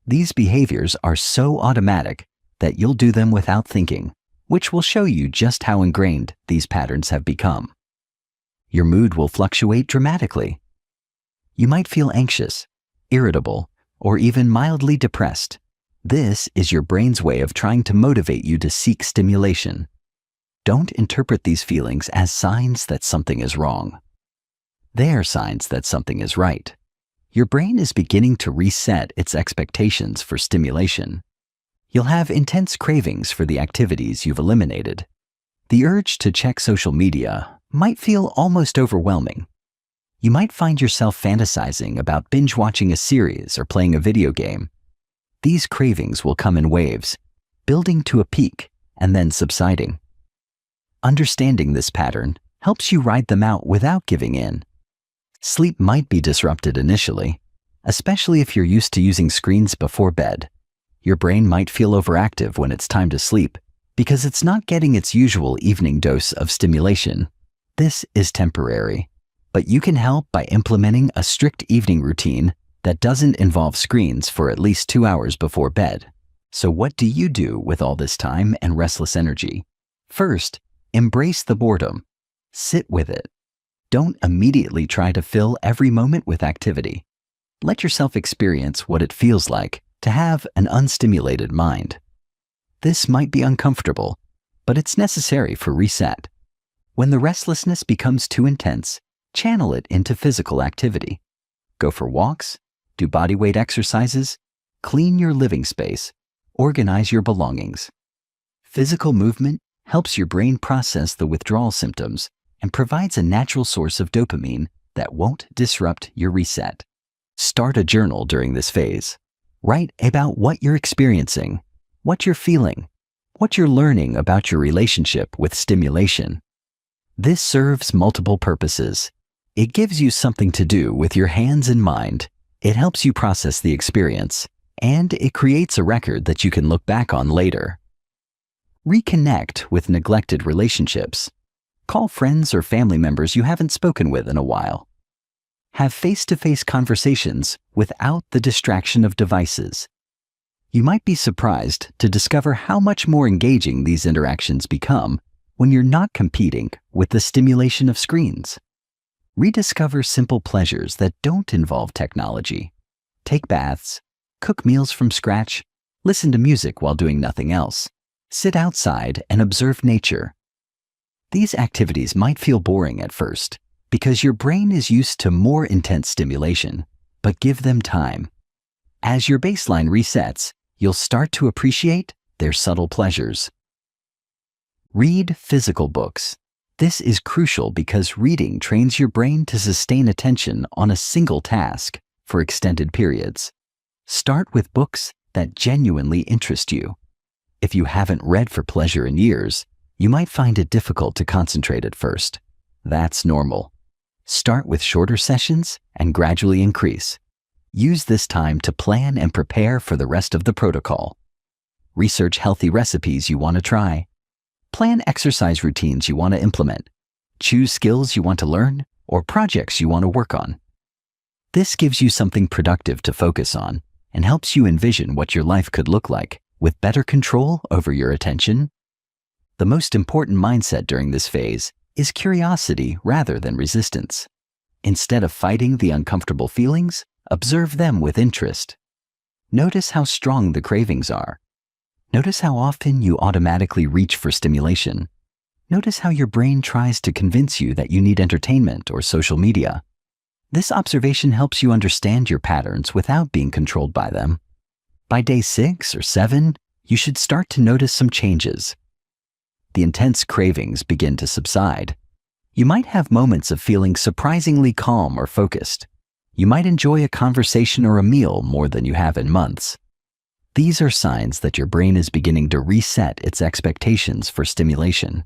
Speaker 1: These behaviors are so automatic that you'll do them without thinking, which will show you just how ingrained these patterns have become. Your mood will fluctuate dramatically. You might feel anxious, irritable, or even mildly depressed. This is your brain's way of trying to motivate you to seek stimulation. Don't interpret these feelings as signs that something is wrong. They are signs that something is right. Your brain is beginning to reset its expectations for stimulation. You'll have intense cravings for the activities you've eliminated. The urge to check social media might feel almost overwhelming. You might find yourself fantasizing about binge-watching a series or playing a video game. These cravings will come in waves, building to a peak and then subsiding. Understanding this pattern helps you ride them out without giving in. Sleep might be disrupted initially, especially if you're used to using screens before bed. Your brain might feel overactive when it's time to sleep because it's not getting its usual evening dose of stimulation. This is temporary, but you can help by implementing a strict evening routine that doesn't involve screens for at least 2 hours before bed. So what do you do with all this time and restless energy? First, embrace the boredom. Sit with it. Don't immediately try to fill every moment with activity. Let yourself experience what it feels like to have an unstimulated mind. This might be uncomfortable, but it's necessary for reset. When the restlessness becomes too intense, channel it into physical activity. Go for walks, do bodyweight exercises, clean your living space, organize your belongings. Physical movement helps your brain process the withdrawal symptoms and provides a natural source of dopamine that won't disrupt your reset. Start a journal during this phase. Write about what you're experiencing, what you're feeling, what you're learning about your relationship with stimulation. This serves multiple purposes. It gives you something to do with your hands and mind. It helps you process the experience, and it creates a record that you can look back on later. Reconnect with neglected relationships. Call friends or family members you haven't spoken with in a while. Have face-to-face conversations without the distraction of devices. You might be surprised to discover how much more engaging these interactions become when you're not competing with the stimulation of screens. Rediscover simple pleasures that don't involve technology. Take baths, cook meals from scratch, listen to music while doing nothing else. Sit outside and observe nature. These activities might feel boring at first because your brain is used to more intense stimulation, but give them time. As your baseline resets, you'll start to appreciate their subtle pleasures. Read physical books. This is crucial because reading trains your brain to sustain attention on a single task for extended periods. Start with books that genuinely interest you. If you haven't read for pleasure in years, you might find it difficult to concentrate at first. That's normal. Start with shorter sessions and gradually increase. Use this time to plan and prepare for the rest of the protocol. Research healthy recipes you want to try. Plan exercise routines you want to implement. Choose skills you want to learn or projects you want to work on. This gives you something productive to focus on and helps you envision what your life could look like with better control over your attention. The most important mindset during this phase is curiosity rather than resistance. Instead of fighting the uncomfortable feelings, observe them with interest. Notice how strong the cravings are. Notice how often you automatically reach for stimulation. Notice how your brain tries to convince you that you need entertainment or social media. This observation helps you understand your patterns without being controlled by them. By day 6 or 7, you should start to notice some changes. The intense cravings begin to subside. You might have moments of feeling surprisingly calm or focused. You might enjoy a conversation or a meal more than you have in months. These are signs that your brain is beginning to reset its expectations for stimulation.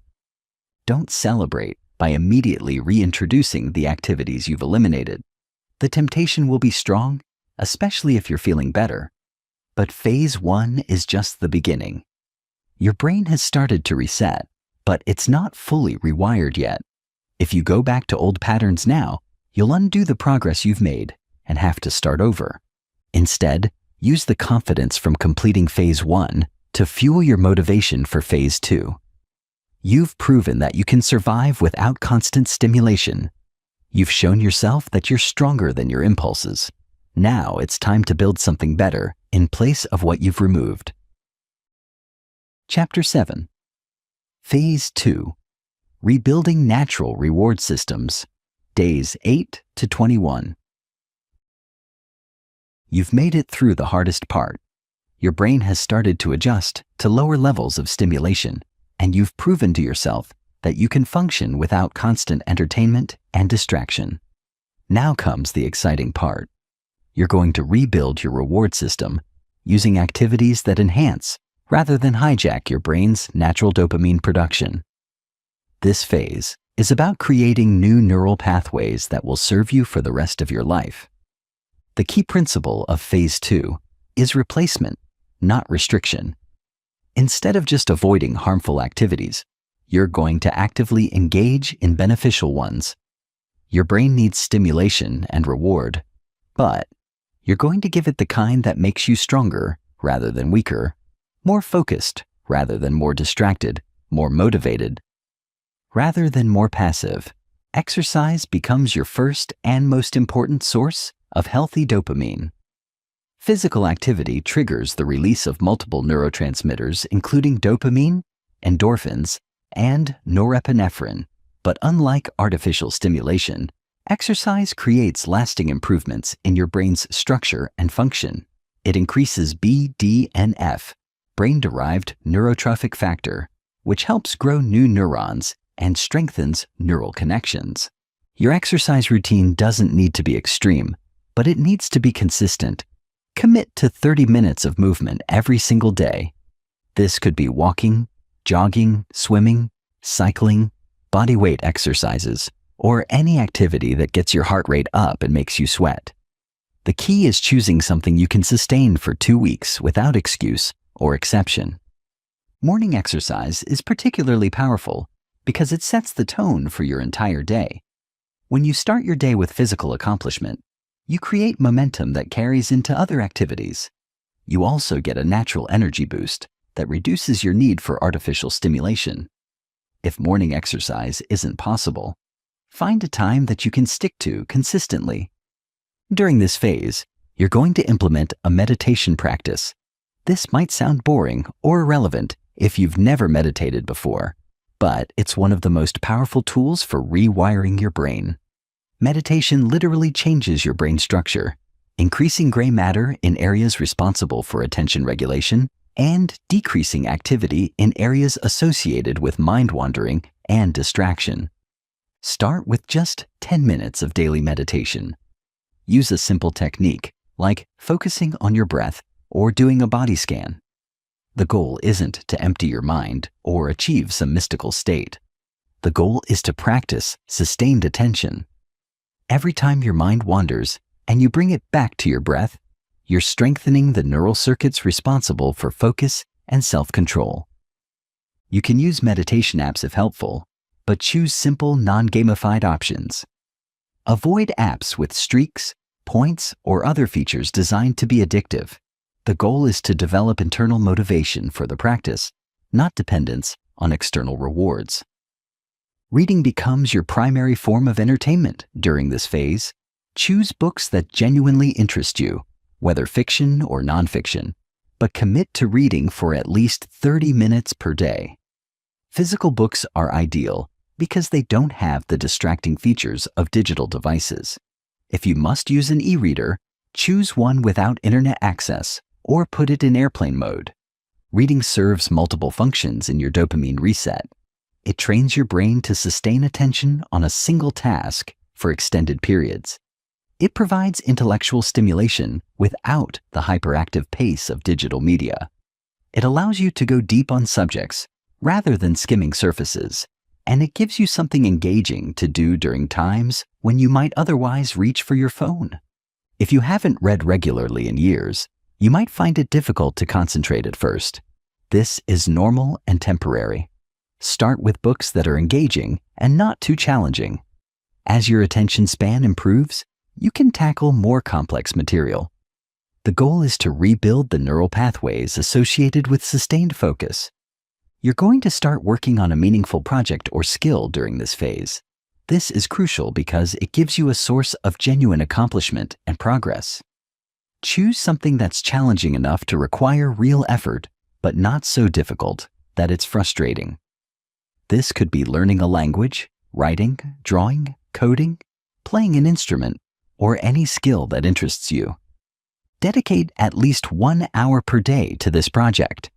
Speaker 1: Don't celebrate by immediately reintroducing the activities you've eliminated. The temptation will be strong, especially if you're feeling better. But phase 1 is just the beginning. Your brain has started to reset, but it's not fully rewired yet. If you go back to old patterns now, you'll undo the progress you've made and have to start over. Instead, use the confidence from completing phase 1 to fuel your motivation for phase 2. You've proven that you can survive without constant stimulation. You've shown yourself that you're stronger than your impulses. Now it's time to build something better in place of what you've removed. Chapter 7. Phase 2. Rebuilding Natural Reward Systems. Days 8 to 21. You've made it through the hardest part. Your brain has started to adjust to lower levels of stimulation, and you've proven to yourself that you can function without constant entertainment and distraction. Now comes the exciting part. You're going to rebuild your reward system using activities that enhance rather than hijack your brain's natural dopamine production. This phase is about creating new neural pathways that will serve you for the rest of your life. The key principle of phase 2 is replacement, not restriction. Instead of just avoiding harmful activities, you're going to actively engage in beneficial ones. Your brain needs stimulation and reward, but you're going to give it the kind that makes you stronger rather than weaker, more focused rather than more distracted, more motivated rather than more passive. Exercise becomes your first and most important source of healthy dopamine. Physical activity triggers the release of multiple neurotransmitters, including dopamine, endorphins, and norepinephrine. But unlike artificial stimulation, exercise creates lasting improvements in your brain's structure and function. It increases BDNF, brain-derived neurotrophic factor, which helps grow new neurons and strengthens neural connections. Your exercise routine doesn't need to be extreme, but it needs to be consistent. Commit to 30 minutes of movement every single day. This could be walking, jogging, swimming, cycling, body weight exercises, or any activity that gets your heart rate up and makes you sweat. The key is choosing something you can sustain for 2 weeks without excuse or exception. Morning exercise is particularly powerful because it sets the tone for your entire day. When you start your day with physical accomplishment, you create momentum that carries into other activities. You also get a natural energy boost that reduces your need for artificial stimulation. If morning exercise isn't possible, find a time that you can stick to consistently. During this phase, you're going to implement a meditation practice. This might sound boring or irrelevant if you've never meditated before, but it's one of the most powerful tools for rewiring your brain. Meditation literally changes your brain structure, increasing gray matter in areas responsible for attention regulation and decreasing activity in areas associated with mind wandering and distraction. Start with just 10 minutes of daily meditation. Use a simple technique like focusing on your breath or doing a body scan. The goal isn't to empty your mind or achieve some mystical state. The goal is to practice sustained attention. Every time your mind wanders and you bring it back to your breath, you're strengthening the neural circuits responsible for focus and self-control. You can use meditation apps if helpful, but choose simple, non-gamified options. Avoid apps with streaks, points, or other features designed to be addictive. The goal is to develop internal motivation for the practice, not dependence on external rewards. Reading becomes your primary form of entertainment during this phase. Choose books that genuinely interest you, whether fiction or nonfiction, but commit to reading for at least 30 minutes per day. Physical books are ideal because they don't have the distracting features of digital devices. If you must use an e-reader, choose one without internet access or put it in airplane mode. Reading serves multiple functions in your dopamine reset. It trains your brain to sustain attention on a single task for extended periods. It provides intellectual stimulation without the hyperactive pace of digital media. It allows you to go deep on subjects rather than skimming surfaces, and it gives you something engaging to do during times when you might otherwise reach for your phone. If you haven't read regularly in years, you might find it difficult to concentrate at first. This is normal and temporary. Start with books that are engaging and not too challenging. As your attention span improves, you can tackle more complex material. The goal is to rebuild the neural pathways associated with sustained focus. You're going to start working on a meaningful project or skill during this phase. This is crucial because it gives you a source of genuine accomplishment and progress. Choose something that's challenging enough to require real effort, but not so difficult that it's frustrating. This could be learning a language, writing, drawing, coding, playing an instrument, or any skill that interests you. Dedicate at least 1 hour per day to this project.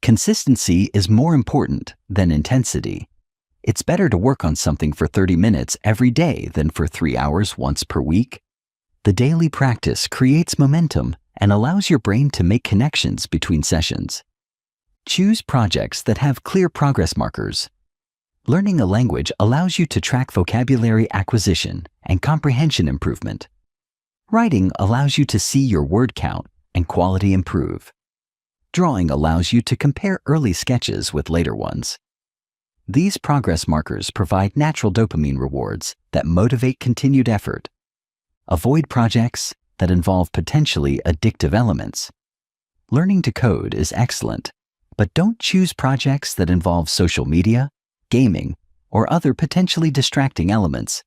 Speaker 1: Consistency is more important than intensity. It's better to work on something for 30 minutes every day than for 3 hours once per week. The daily practice creates momentum and allows your brain to make connections between sessions. Choose projects that have clear progress markers. Learning a language allows you to track vocabulary acquisition and comprehension improvement. Writing allows you to see your word count and quality improve. Drawing allows you to compare early sketches with later ones. These progress markers provide natural dopamine rewards that motivate continued effort. Avoid projects that involve potentially addictive elements. Learning to code is excellent, but don't choose projects that involve social media, gaming, or other potentially distracting elements.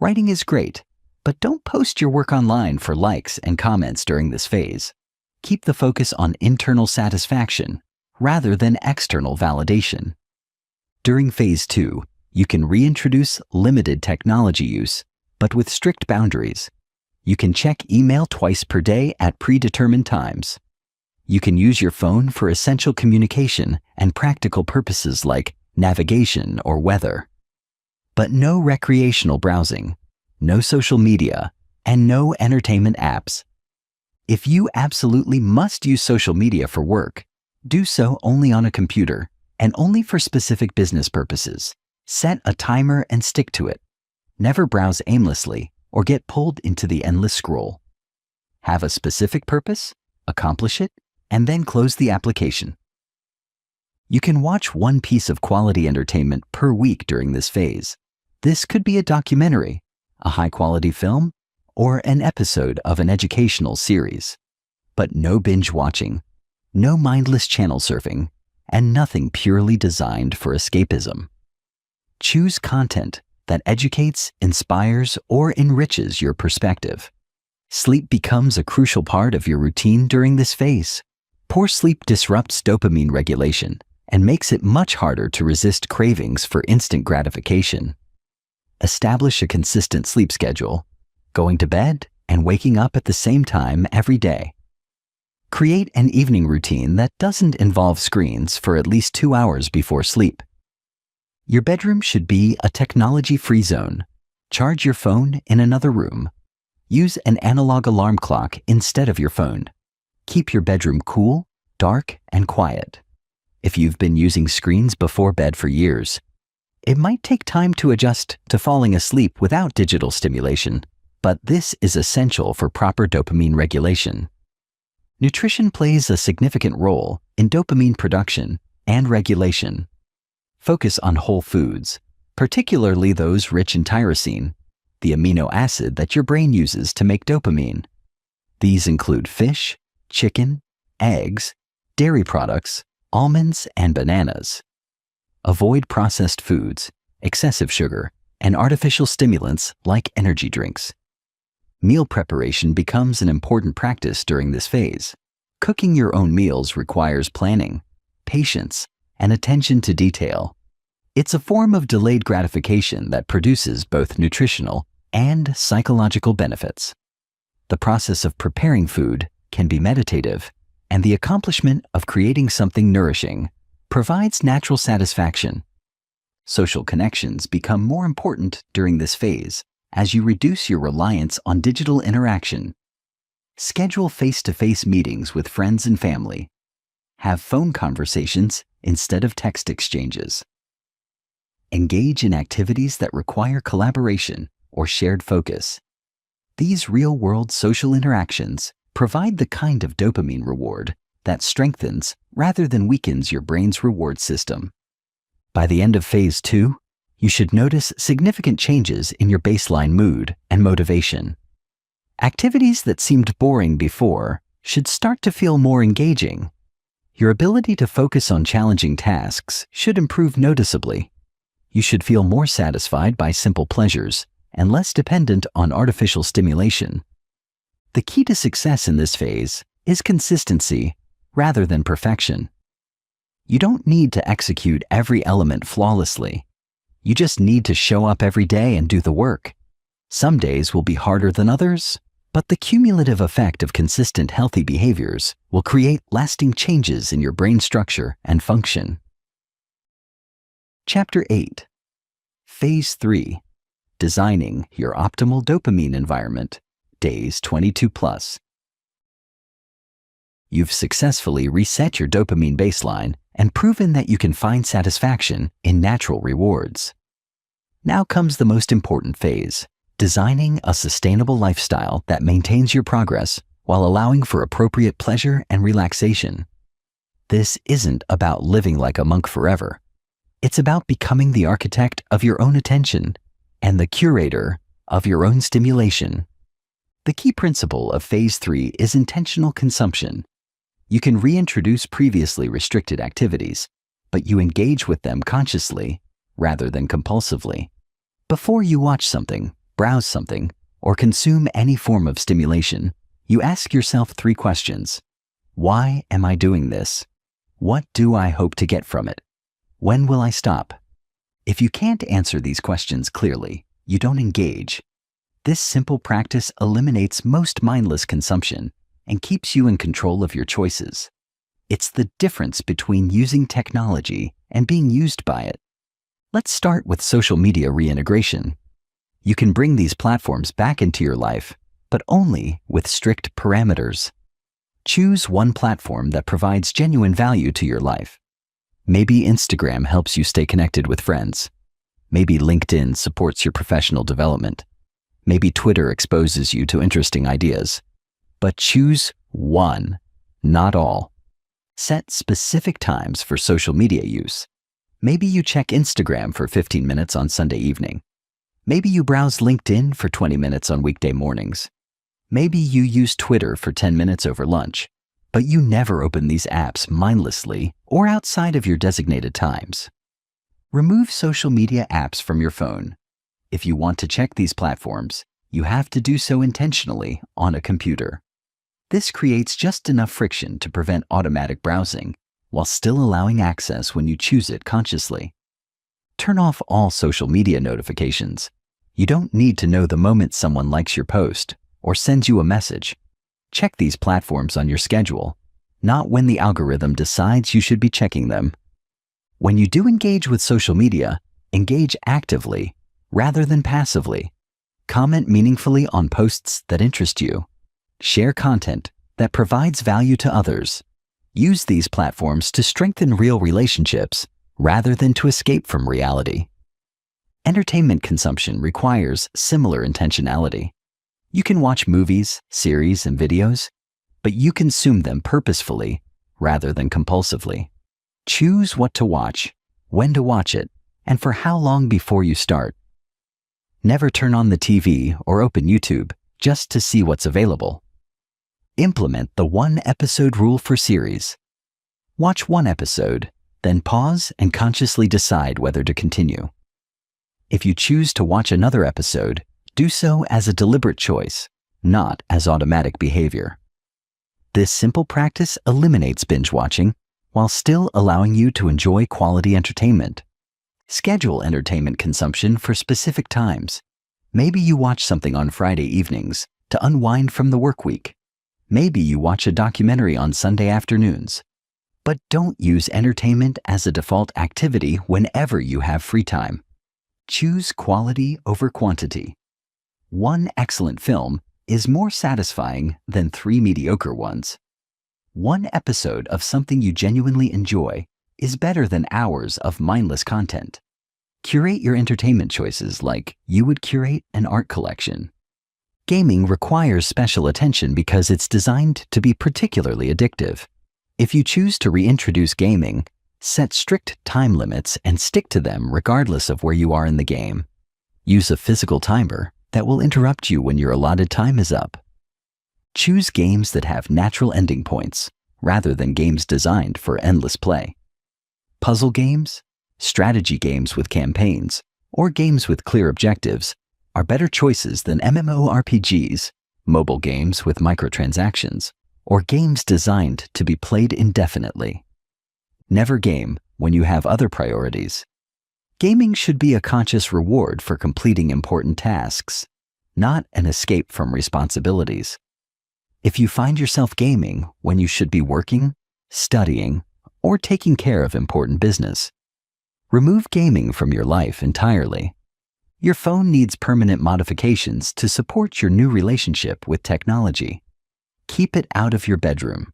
Speaker 1: Writing is great, but don't post your work online for likes and comments during this phase. Keep the focus on internal satisfaction rather than external validation. During phase 2, you can reintroduce limited technology use, but with strict boundaries. You can check email twice per day at predetermined times. You can use your phone for essential communication and practical purposes like navigation or weather. But no recreational browsing, no social media, and no entertainment apps. If you absolutely must use social media for work, do so only on a computer and only for specific business purposes. Set a timer and stick to it. Never browse aimlessly or get pulled into the endless scroll. Have a specific purpose, accomplish it, and then close the application. You can watch one piece of quality entertainment per week during this phase. This could be a documentary, a high-quality film, or an episode of an educational series. But no binge watching, no mindless channel surfing, and nothing purely designed for escapism. Choose content that educates, inspires, or enriches your perspective. Sleep becomes a crucial part of your routine during this phase. Poor sleep disrupts dopamine regulation and makes it much harder to resist cravings for instant gratification. Establish a consistent sleep schedule, going to bed and waking up at the same time every day. Create an evening routine that doesn't involve screens for at least 2 hours before sleep. Your bedroom should be a technology-free zone. Charge your phone in another room. Use an analog alarm clock instead of your phone. Keep your bedroom cool, dark, and quiet. If you've been using screens before bed for years, it might take time to adjust to falling asleep without digital stimulation, but this is essential for proper dopamine regulation. Nutrition plays a significant role in dopamine production and regulation. Focus on whole foods, particularly those rich in tyrosine, the amino acid that your brain uses to make dopamine. These include fish, chicken, eggs, dairy products, almonds, and bananas. Avoid processed foods, excessive sugar, and artificial stimulants like energy drinks. Meal preparation becomes an important practice during this phase. Cooking your own meals requires planning, patience, and attention to detail. It's a form of delayed gratification that produces both nutritional and psychological benefits. The process of preparing food can be meditative, and the accomplishment of creating something nourishing provides natural satisfaction. Social connections become more important during this phase as you reduce your reliance on digital interaction. Schedule face-to-face meetings with friends and family. Have phone conversations instead of text exchanges. Engage in activities that require collaboration or shared focus. These real-world social interactions provide the kind of dopamine reward that strengthens rather than weakens your brain's reward system. By the end of Phase 2, you should notice significant changes in your baseline mood and motivation. Activities that seemed boring before should start to feel more engaging. Your ability to focus on challenging tasks should improve noticeably. You should feel more satisfied by simple pleasures and less dependent on artificial stimulation. The key to success in this phase is consistency rather than perfection. You don't need to execute every element flawlessly. You just need to show up every day and do the work. Some days will be harder than others, but the cumulative effect of consistent healthy behaviors will create lasting changes in your brain structure and function. Chapter 8. Phase 3. Designing your optimal dopamine environment, days 22 plus. You've successfully reset your dopamine baseline and proven that you can find satisfaction in natural rewards. Now comes the most important phase, designing a sustainable lifestyle that maintains your progress while allowing for appropriate pleasure and relaxation. This isn't about living like a monk forever. It's about becoming the architect of your own attention and the curator of your own stimulation. The key principle of Phase 3 is intentional consumption. You can reintroduce previously restricted activities, but you engage with them consciously rather than compulsively. Before you watch something, browse something, or consume any form of stimulation, you ask yourself 3 questions. Why am I doing this? What do I hope to get from it? When will I stop? If you can't answer these questions clearly, you don't engage. This simple practice eliminates most mindless consumption and keeps you in control of your choices. It's the difference between using technology and being used by it. Let's start with social media reintegration. You can bring these platforms back into your life, but only with strict parameters. Choose one platform that provides genuine value to your life. Maybe Instagram helps you stay connected with friends. Maybe LinkedIn supports your professional development. Maybe Twitter exposes you to interesting ideas. But choose one, not all. Set specific times for social media use. Maybe you check Instagram for 15 minutes on Sunday evening. Maybe you browse LinkedIn for 20 minutes on weekday mornings. Maybe you use Twitter for 10 minutes over lunch, but you never open these apps mindlessly or outside of your designated times. Remove social media apps from your phone. If you want to check these platforms, you have to do so intentionally on a computer. This creates just enough friction to prevent automatic browsing, while still allowing access when you choose it consciously. Turn off all social media notifications. You don't need to know the moment someone likes your post or sends you a message. Check these platforms on your schedule, not when the algorithm decides you should be checking them. When you do engage with social media, engage actively rather than passively. Comment meaningfully on posts that interest you. Share content that provides value to others. Use these platforms to strengthen real relationships rather than to escape from reality. Entertainment consumption requires similar intentionality. You can watch movies, series, and videos, but you consume them purposefully rather than compulsively. Choose what to watch, when to watch it, and for how long before you start. Never turn on the TV or open YouTube just to see what's available. Implement the 1-episode rule for series. Watch 1 episode, then pause and consciously decide whether to continue. If you choose to watch another episode, do so as a deliberate choice, not as automatic behavior. This simple practice eliminates binge watching while still allowing you to enjoy quality entertainment. Schedule entertainment consumption for specific times. Maybe you watch something on Friday evenings to unwind from the work week. Maybe you watch a documentary on Sunday afternoons. But don't use entertainment as a default activity whenever you have free time. Choose quality over quantity. One excellent film is more satisfying than 3 mediocre ones. One episode of something you genuinely enjoy is better than hours of mindless content. Curate your entertainment choices like you would curate an art collection. Gaming requires special attention because it's designed to be particularly addictive. If you choose to reintroduce gaming, set strict time limits and stick to them regardless of where you are in the game. Use a physical timer that will interrupt you when your allotted time is up. Choose games that have natural ending points rather than games designed for endless play. Puzzle games, strategy games with campaigns, or games with clear objectives are better choices than MMORPGs, mobile games with microtransactions, or games designed to be played indefinitely. Never game when you have other priorities. Gaming should be a conscious reward for completing important tasks, not an escape from responsibilities. If you find yourself gaming when you should be working, studying, or taking care of important business, remove gaming from your life entirely. Your phone needs permanent modifications to support your new relationship with technology. Keep it out of your bedroom.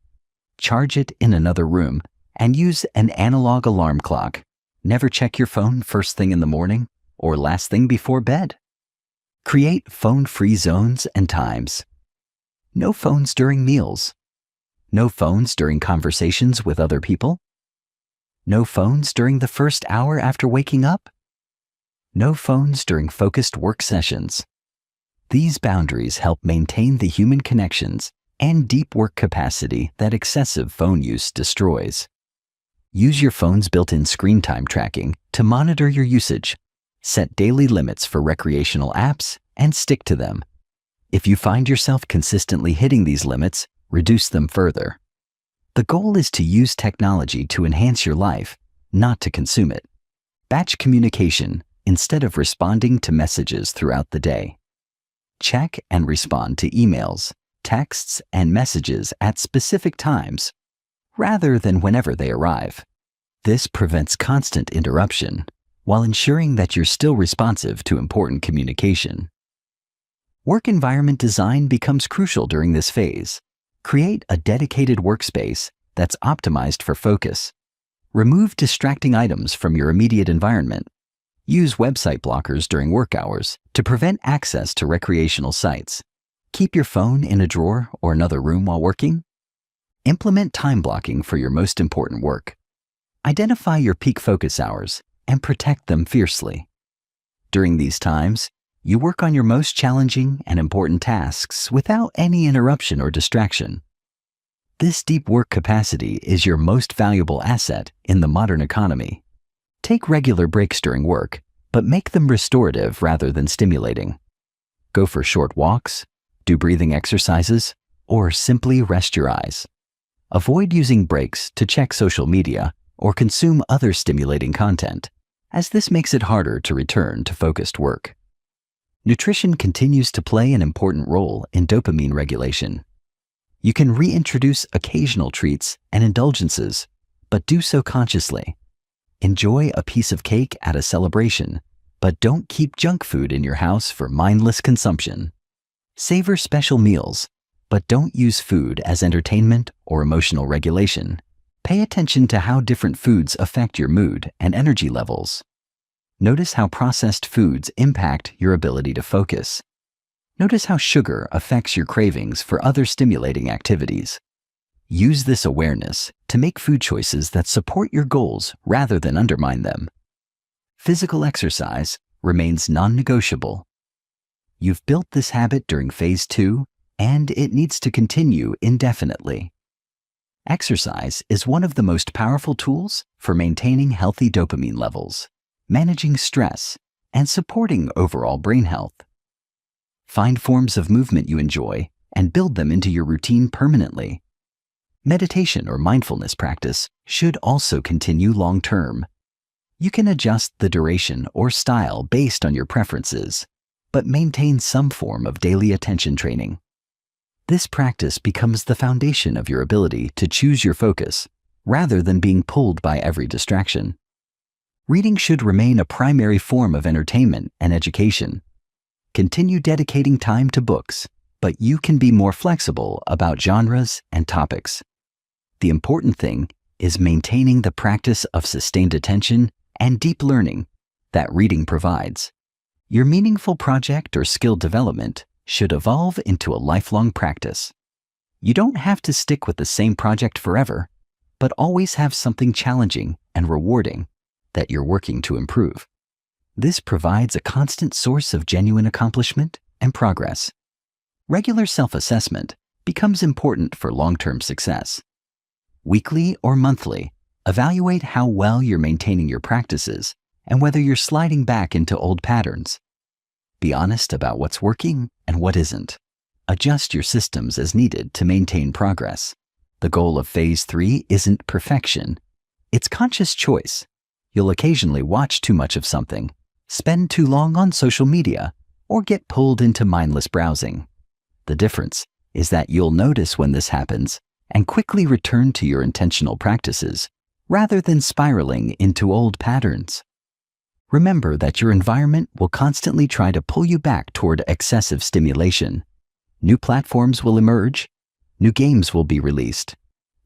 Speaker 1: Charge it in another room and use an analog alarm clock. Never check your phone first thing in the morning or last thing before bed. Create phone-free zones and times. No phones during meals. No phones during conversations with other people. No phones during the first hour after waking up. No phones during focused work sessions. These boundaries help maintain the human connections and deep work capacity that excessive phone use destroys. Use your phone's built-in screen time tracking to monitor your usage. Set daily limits for recreational apps and stick to them. If you find yourself consistently hitting these limits, reduce them further. The goal is to use technology to enhance your life, not to consume it. Batch communication instead of responding to messages throughout the day. Check and respond to emails, texts, and messages at specific times, rather than whenever they arrive. This prevents constant interruption while ensuring that you're still responsive to important communication. Work environment design becomes crucial during this phase. Create a dedicated workspace that's optimized for focus. Remove distracting items from your immediate environment. Use website blockers during work hours to prevent access to recreational sites. Keep your phone in a drawer or another room while working. Implement time blocking for your most important work. Identify your peak focus hours and protect them fiercely. During these times, you work on your most challenging and important tasks without any interruption or distraction. This deep work capacity is your most valuable asset in the modern economy. Take regular breaks during work, but make them restorative rather than stimulating. Go for short walks, do breathing exercises, or simply rest your eyes. Avoid using breaks to check social media or consume other stimulating content, as this makes it harder to return to focused work. Nutrition continues to play an important role in dopamine regulation. You can reintroduce occasional treats and indulgences, but do so consciously. Enjoy a piece of cake at a celebration, but don't keep junk food in your house for mindless consumption. Savor special meals, but don't use food as entertainment or emotional regulation. Pay attention to how different foods affect your mood and energy levels. Notice how processed foods impact your ability to focus. Notice how sugar affects your cravings for other stimulating activities. Use this awareness to make food choices that support your goals rather than undermine them. Physical exercise remains non-negotiable. You've built this habit during phase 2, and it needs to continue indefinitely. Exercise is one of the most powerful tools for maintaining healthy dopamine levels, managing stress, and supporting overall brain health. Find forms of movement you enjoy and build them into your routine permanently. Meditation or mindfulness practice should also continue long-term. You can adjust the duration or style based on your preferences, but maintain some form of daily attention training. This practice becomes the foundation of your ability to choose your focus, rather than being pulled by every distraction. Reading should remain a primary form of entertainment and education. Continue dedicating time to books, but you can be more flexible about genres and topics. The important thing is maintaining the practice of sustained attention and deep learning that reading provides. Your meaningful project or skill development should evolve into a lifelong practice. You don't have to stick with the same project forever, but always have something challenging and rewarding that you're working to improve. This provides a constant source of genuine accomplishment and progress. Regular self-assessment becomes important for long-term success. Weekly or monthly, evaluate how well you're maintaining your practices and whether you're sliding back into old patterns. Be honest about what's working and what isn't. Adjust your systems as needed to maintain progress. The goal of Phase 3 isn't perfection. It's conscious choice. You'll occasionally watch too much of something, spend too long on social media, or get pulled into mindless browsing. The difference is that you'll notice when this happens and quickly return to your intentional practices rather than spiraling into old patterns. Remember that your environment will constantly try to pull you back toward excessive stimulation. New platforms will emerge, new games will be released,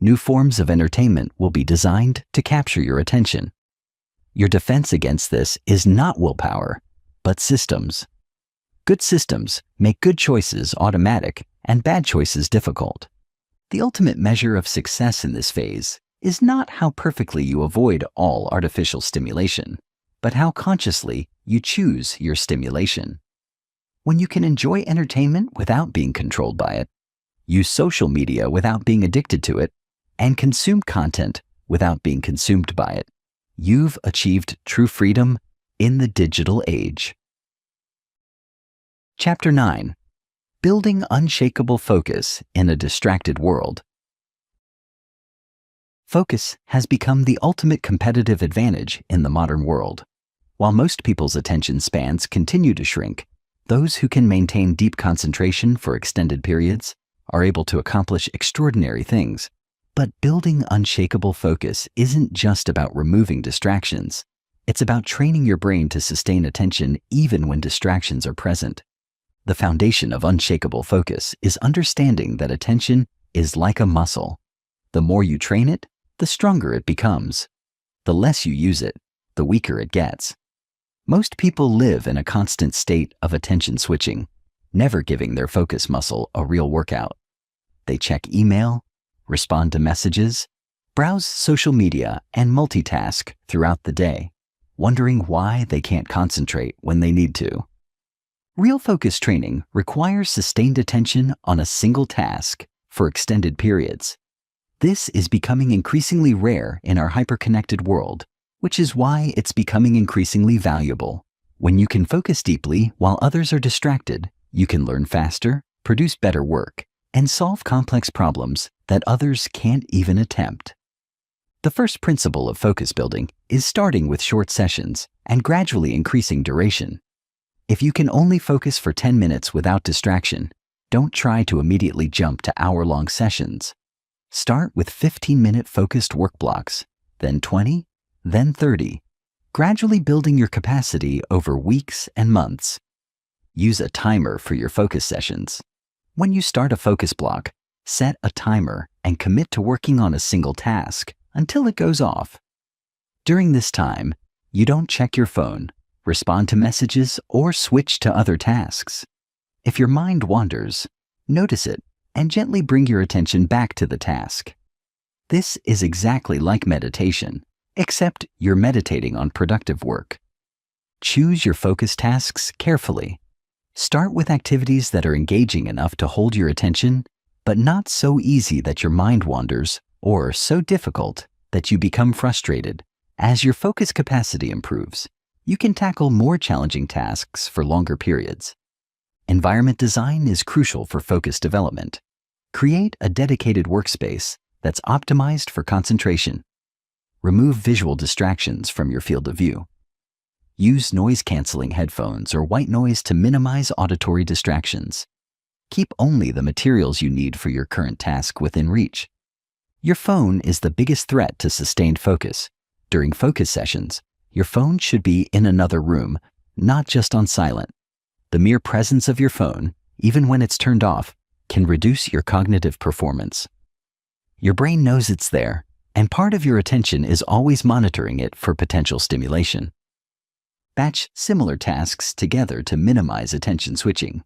Speaker 1: new forms of entertainment will be designed to capture your attention. Your defense against this is not willpower, but systems. Good systems make good choices automatic and bad choices difficult. The ultimate measure of success in this phase is not how perfectly you avoid all artificial stimulation, but how consciously you choose your stimulation. When you can enjoy entertainment without being controlled by it, use social media without being addicted to it, and consume content without being consumed by it, you've achieved true freedom in the digital age. Chapter 9. Building Unshakable Focus in a Distracted World. Focus has become the ultimate competitive advantage in the modern world. While most people's attention spans continue to shrink, those who can maintain deep concentration for extended periods are able to accomplish extraordinary things. But building unshakable focus isn't just about removing distractions. It's about training your brain to sustain attention even when distractions are present. The foundation of unshakable focus is understanding that attention is like a muscle. The more you train it, the stronger it becomes. The less you use it, the weaker it gets. Most people live in a constant state of attention switching, never giving their focus muscle a real workout. They check email, respond to messages, browse social media, and multitask throughout the day, wondering why they can't concentrate when they need to. Real focus training requires sustained attention on a single task for extended periods. This is becoming increasingly rare in our hyper-connected world, which is why it's becoming increasingly valuable. When you can focus deeply while others are distracted, you can learn faster, produce better work, and solve complex problems that others can't even attempt. The first principle of focus building is starting with short sessions and gradually increasing duration. If you can only focus for 10 minutes without distraction, don't try to immediately jump to hour-long sessions. Start with 15-minute focused work blocks, then 20, then 30, gradually building your capacity over weeks and months. Use a timer for your focus sessions. When you start a focus block, set a timer and commit to working on a single task until it goes off. During this time, you don't check your phone, respond to messages, or switch to other tasks. If your mind wanders, notice it and gently bring your attention back to the task. This is exactly like meditation, except you're meditating on productive work. Choose your focus tasks carefully. Start with activities that are engaging enough to hold your attention, but not so easy that your mind wanders or so difficult that you become frustrated. As your focus capacity improves, you can tackle more challenging tasks for longer periods. Environment design is crucial for focus development. Create a dedicated workspace that's optimized for concentration. Remove visual distractions from your field of view. Use noise-canceling headphones or white noise to minimize auditory distractions. Keep only the materials you need for your current task within reach. Your phone is the biggest threat to sustained focus. During focus sessions, your phone should be in another room, not just on silent. The mere presence of your phone, even when it's turned off, can reduce your cognitive performance. Your brain knows it's there, and part of your attention is always monitoring it for potential stimulation. Batch similar tasks together to minimize attention switching.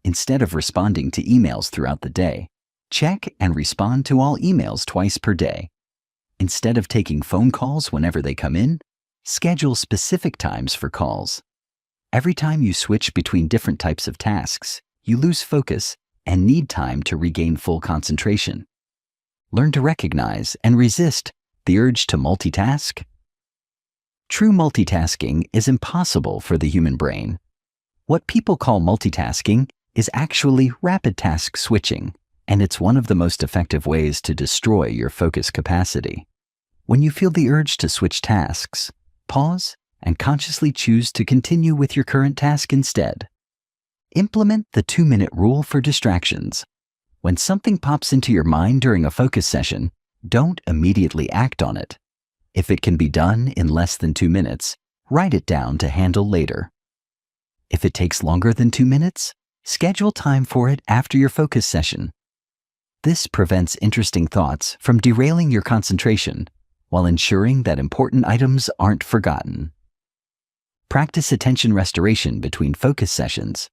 Speaker 1: Instead of responding to emails throughout the day, check and respond to all emails twice per day. Instead of taking phone calls whenever they come in, schedule specific times for calls. Every time you switch between different types of tasks, you lose focus and need time to regain full concentration. Learn to recognize and resist the urge to multitask. True multitasking is impossible for the human brain. What people call multitasking is actually rapid task switching, and it's one of the most effective ways to destroy your focus capacity. When you feel the urge to switch tasks, pause and consciously choose to continue with your current task instead. Implement the 2-minute rule for distractions. When something pops into your mind during a focus session, don't immediately act on it. If it can be done in less than 2 minutes, write it down to handle later. If it takes longer than 2 minutes, schedule time for it after your focus session. This prevents interesting thoughts from derailing your concentration while ensuring that important items aren't forgotten. Practice attention restoration between focus sessions.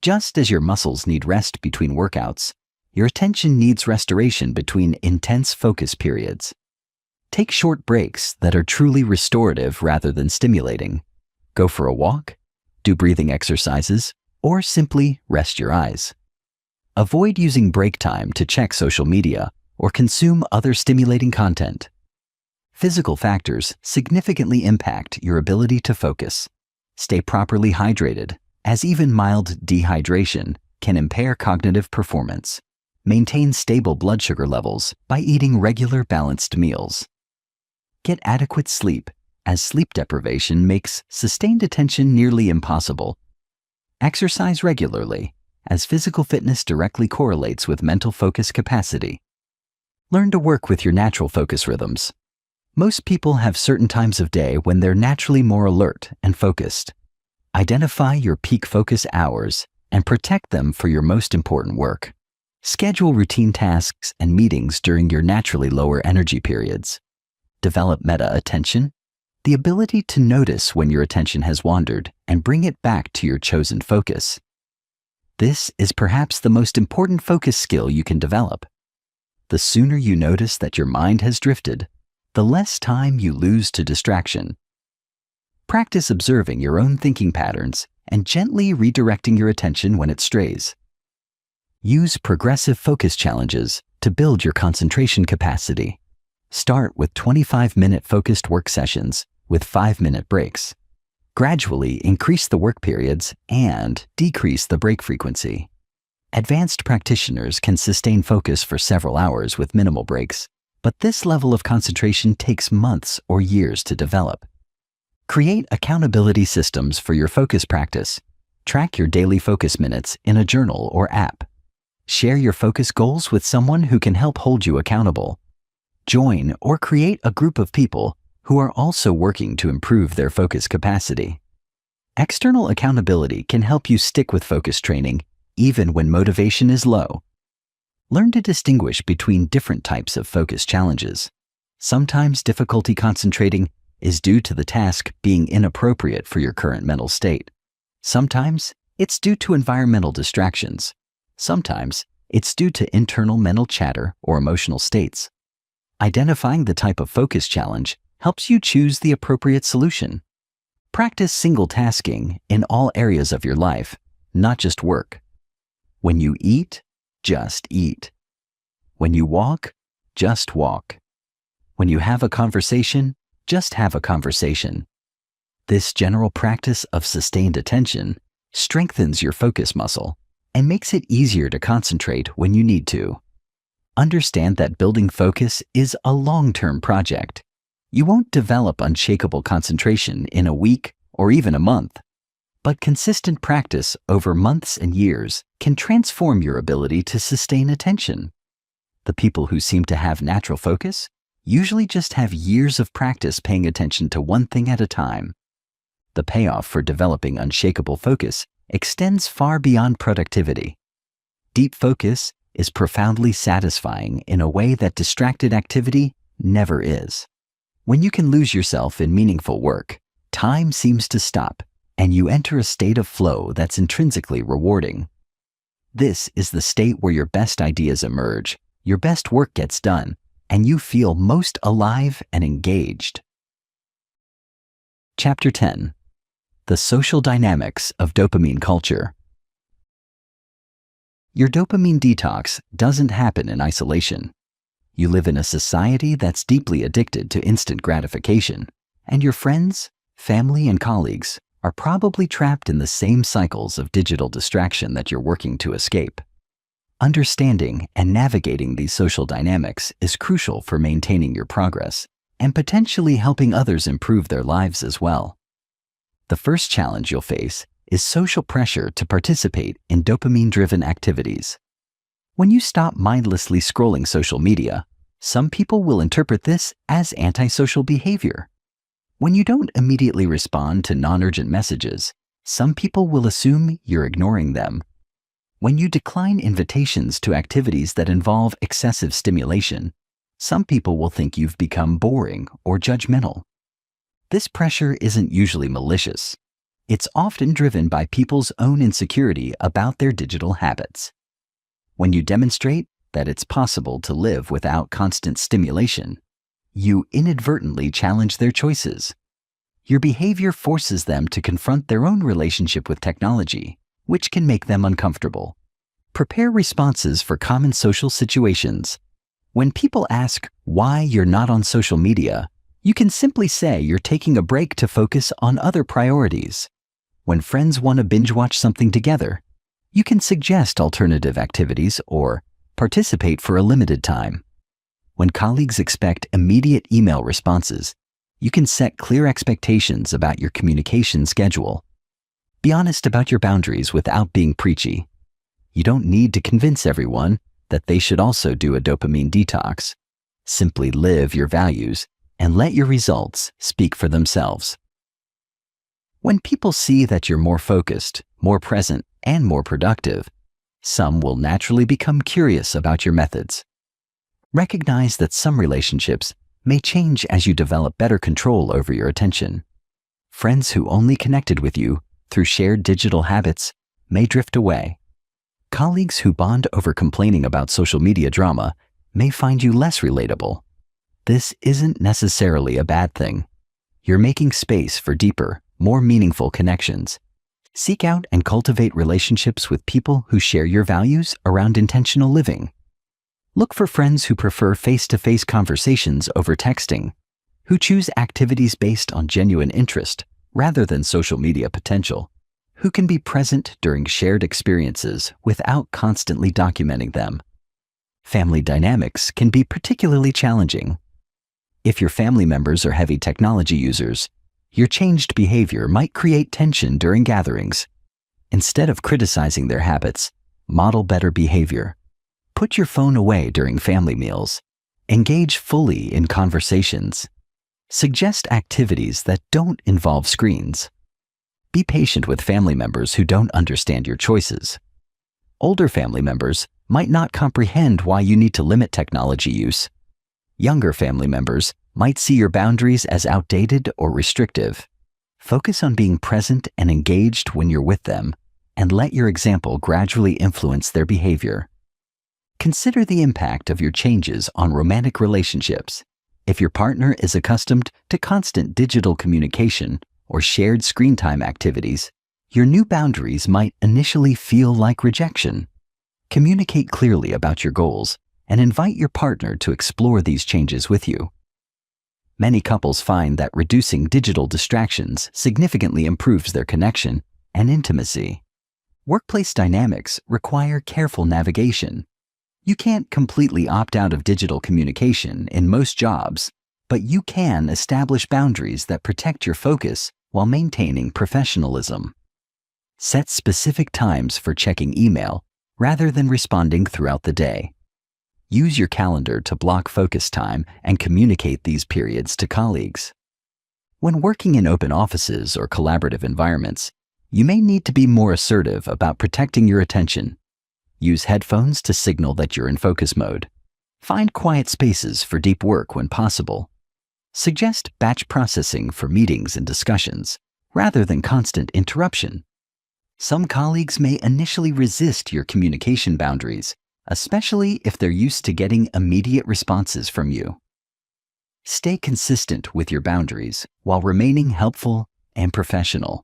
Speaker 1: Just as your muscles need rest between workouts, your attention needs restoration between intense focus periods. Take short breaks that are truly restorative rather than stimulating. Go for a walk, do breathing exercises, or simply rest your eyes. Avoid using break time to check social media or consume other stimulating content. Physical factors significantly impact your ability to focus. Stay properly hydrated, as even mild dehydration can impair cognitive performance. Maintain stable blood sugar levels by eating regular balanced meals. Get adequate sleep, as sleep deprivation makes sustained attention nearly impossible. Exercise regularly, as physical fitness directly correlates with mental focus capacity. Learn to work with your natural focus rhythms. Most people have certain times of day when they're naturally more alert and focused. Identify your peak focus hours and protect them for your most important work. Schedule routine tasks and meetings during your naturally lower energy periods. Develop meta-attention, the ability to notice when your attention has wandered and bring it back to your chosen focus. This is perhaps the most important focus skill you can develop. The sooner you notice that your mind has drifted, the less time you lose to distraction. Practice observing your own thinking patterns and gently redirecting your attention when it strays. Use progressive focus challenges to build your concentration capacity. Start with 25-minute focused work sessions with 5-minute breaks. Gradually increase the work periods and decrease the break frequency. Advanced practitioners can sustain focus for several hours with minimal breaks, but this level of concentration takes months or years to develop. Create accountability systems for your focus practice. Track your daily focus minutes in a journal or app. Share your focus goals with someone who can help hold you accountable. Join or create a group of people who are also working to improve their focus capacity. External accountability can help you stick with focus training even when motivation is low. Learn to distinguish between different types of focus challenges. Sometimes difficulty concentrating is due to the task being inappropriate for your current mental state. Sometimes it's due to environmental distractions. Sometimes it's due to internal mental chatter or emotional states. Identifying the type of focus challenge helps you choose the appropriate solution. Practice single tasking in all areas of your life, not just work. When you eat, just eat. When you walk, just walk. When you have a conversation, just have a conversation. This general practice of sustained attention strengthens your focus muscle and makes it easier to concentrate when you need to. Understand that building focus is a long-term project. You won't develop unshakable concentration in a week or even a month, but consistent practice over months and years can transform your ability to sustain attention. The people who seem to have natural focus usually just have years of practice paying attention to one thing at a time. The payoff for developing unshakable focus extends far beyond productivity. Deep focus is profoundly satisfying in a way that distracted activity never is. When you can lose yourself in meaningful work, time seems to stop, and you enter a state of flow that's intrinsically rewarding. This is the state where your best ideas emerge, your best work gets done, and you feel most alive and engaged. Chapter 10. The Social Dynamics of Dopamine Culture. Your dopamine detox doesn't happen in isolation. You live in a society that's deeply addicted to instant gratification, and your friends, family, and colleagues are probably trapped in the same cycles of digital distraction that you're working to escape. Understanding and navigating these social dynamics is crucial for maintaining your progress and potentially helping others improve their lives as well. The first challenge you'll face is social pressure to participate in dopamine-driven activities. When you stop mindlessly scrolling social media, some people will interpret this as antisocial behavior. When you don't immediately respond to non-urgent messages, some people will assume you're ignoring them. When you decline invitations to activities that involve excessive stimulation, some people will think you've become boring or judgmental. This pressure isn't usually malicious. It's often driven by people's own insecurity about their digital habits. When you demonstrate that it's possible to live without constant stimulation, you inadvertently challenge their choices. Your behavior forces them to confront their own relationship with technology, which can make them uncomfortable. Prepare responses for common social situations. When people ask why you're not on social media, you can simply say you're taking a break to focus on other priorities. When friends want to binge watch something together, you can suggest alternative activities or participate for a limited time. When colleagues expect immediate email responses, you can set clear expectations about your communication schedule. Be honest about your boundaries without being preachy. You don't need to convince everyone that they should also do a dopamine detox. Simply live your values and let your results speak for themselves. When people see that you're more focused, more present, and more productive, some will naturally become curious about your methods. Recognize that some relationships may change as you develop better control over your attention. Friends who only connected with you through shared digital habits may drift away. Colleagues who bond over complaining about social media drama may find you less relatable. This isn't necessarily a bad thing. You're making space for deeper, more meaningful connections. Seek out and cultivate relationships with people who share your values around intentional living. Look for friends who prefer face-to-face conversations over texting, who choose activities based on genuine interest rather than social media potential, who can be present during shared experiences without constantly documenting them. Family dynamics can be particularly challenging. If your family members are heavy technology users, your changed behavior might create tension during gatherings. Instead of criticizing their habits, model better behavior. Put your phone away during family meals. Engage fully in conversations. Suggest activities that don't involve screens. Be patient with family members who don't understand your choices. Older family members might not comprehend why you need to limit technology use. Younger family members might see your boundaries as outdated or restrictive. Focus on being present and engaged when you're with them, and let your example gradually influence their behavior. Consider the impact of your changes on romantic relationships. If your partner is accustomed to constant digital communication or shared screen time activities, your new boundaries might initially feel like rejection. Communicate clearly about your goals and invite your partner to explore these changes with you. Many couples find that reducing digital distractions significantly improves their connection and intimacy. Workplace dynamics require careful navigation. You can't completely opt out of digital communication in most jobs, but you can establish boundaries that protect your focus while maintaining professionalism. Set specific times for checking email rather than responding throughout the day. Use your calendar to block focus time and communicate these periods to colleagues. When working in open offices or collaborative environments, You may need to be more assertive about protecting your attention. Use headphones to signal that you're in focus mode. Find quiet spaces for deep work when possible. Suggest batch processing for meetings and discussions, rather than constant interruption. Some colleagues may initially resist your communication boundaries, especially if they're used to getting immediate responses from you. Stay consistent with your boundaries while remaining helpful and professional.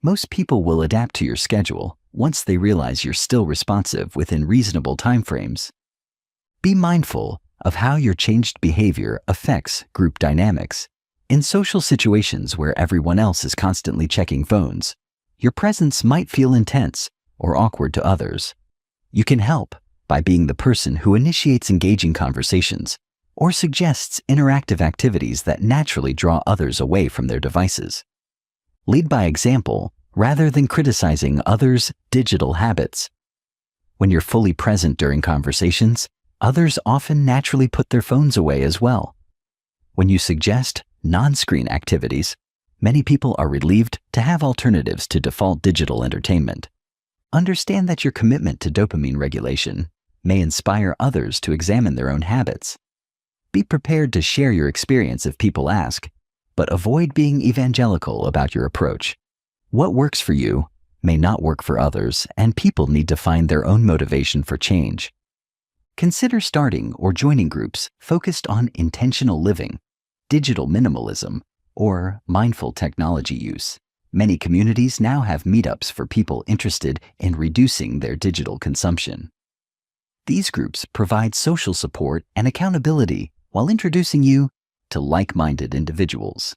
Speaker 1: Most people will adapt to your schedule once they realize you're still responsive within reasonable timeframes. Be mindful of how your changed behavior affects group dynamics. In social situations where everyone else is constantly checking phones, your presence might feel intense or awkward to others. You can help by being the person who initiates engaging conversations or suggests interactive activities that naturally draw others away from their devices. Lead by example rather than criticizing others' digital habits. When you're fully present during conversations, others often naturally put their phones away as well. When you suggest non-screen activities, many people are relieved to have alternatives to default digital entertainment. Understand that your commitment to dopamine regulation may inspire others to examine their own habits. Be prepared to share your experience if people ask, but avoid being evangelical about your approach. What works for you may not work for others, and people need to find their own motivation for change. Consider starting or joining groups focused on intentional living, digital minimalism, or mindful technology use. Many communities now have meetups for people interested in reducing their digital consumption. These groups provide social support and accountability while introducing you to like-minded individuals.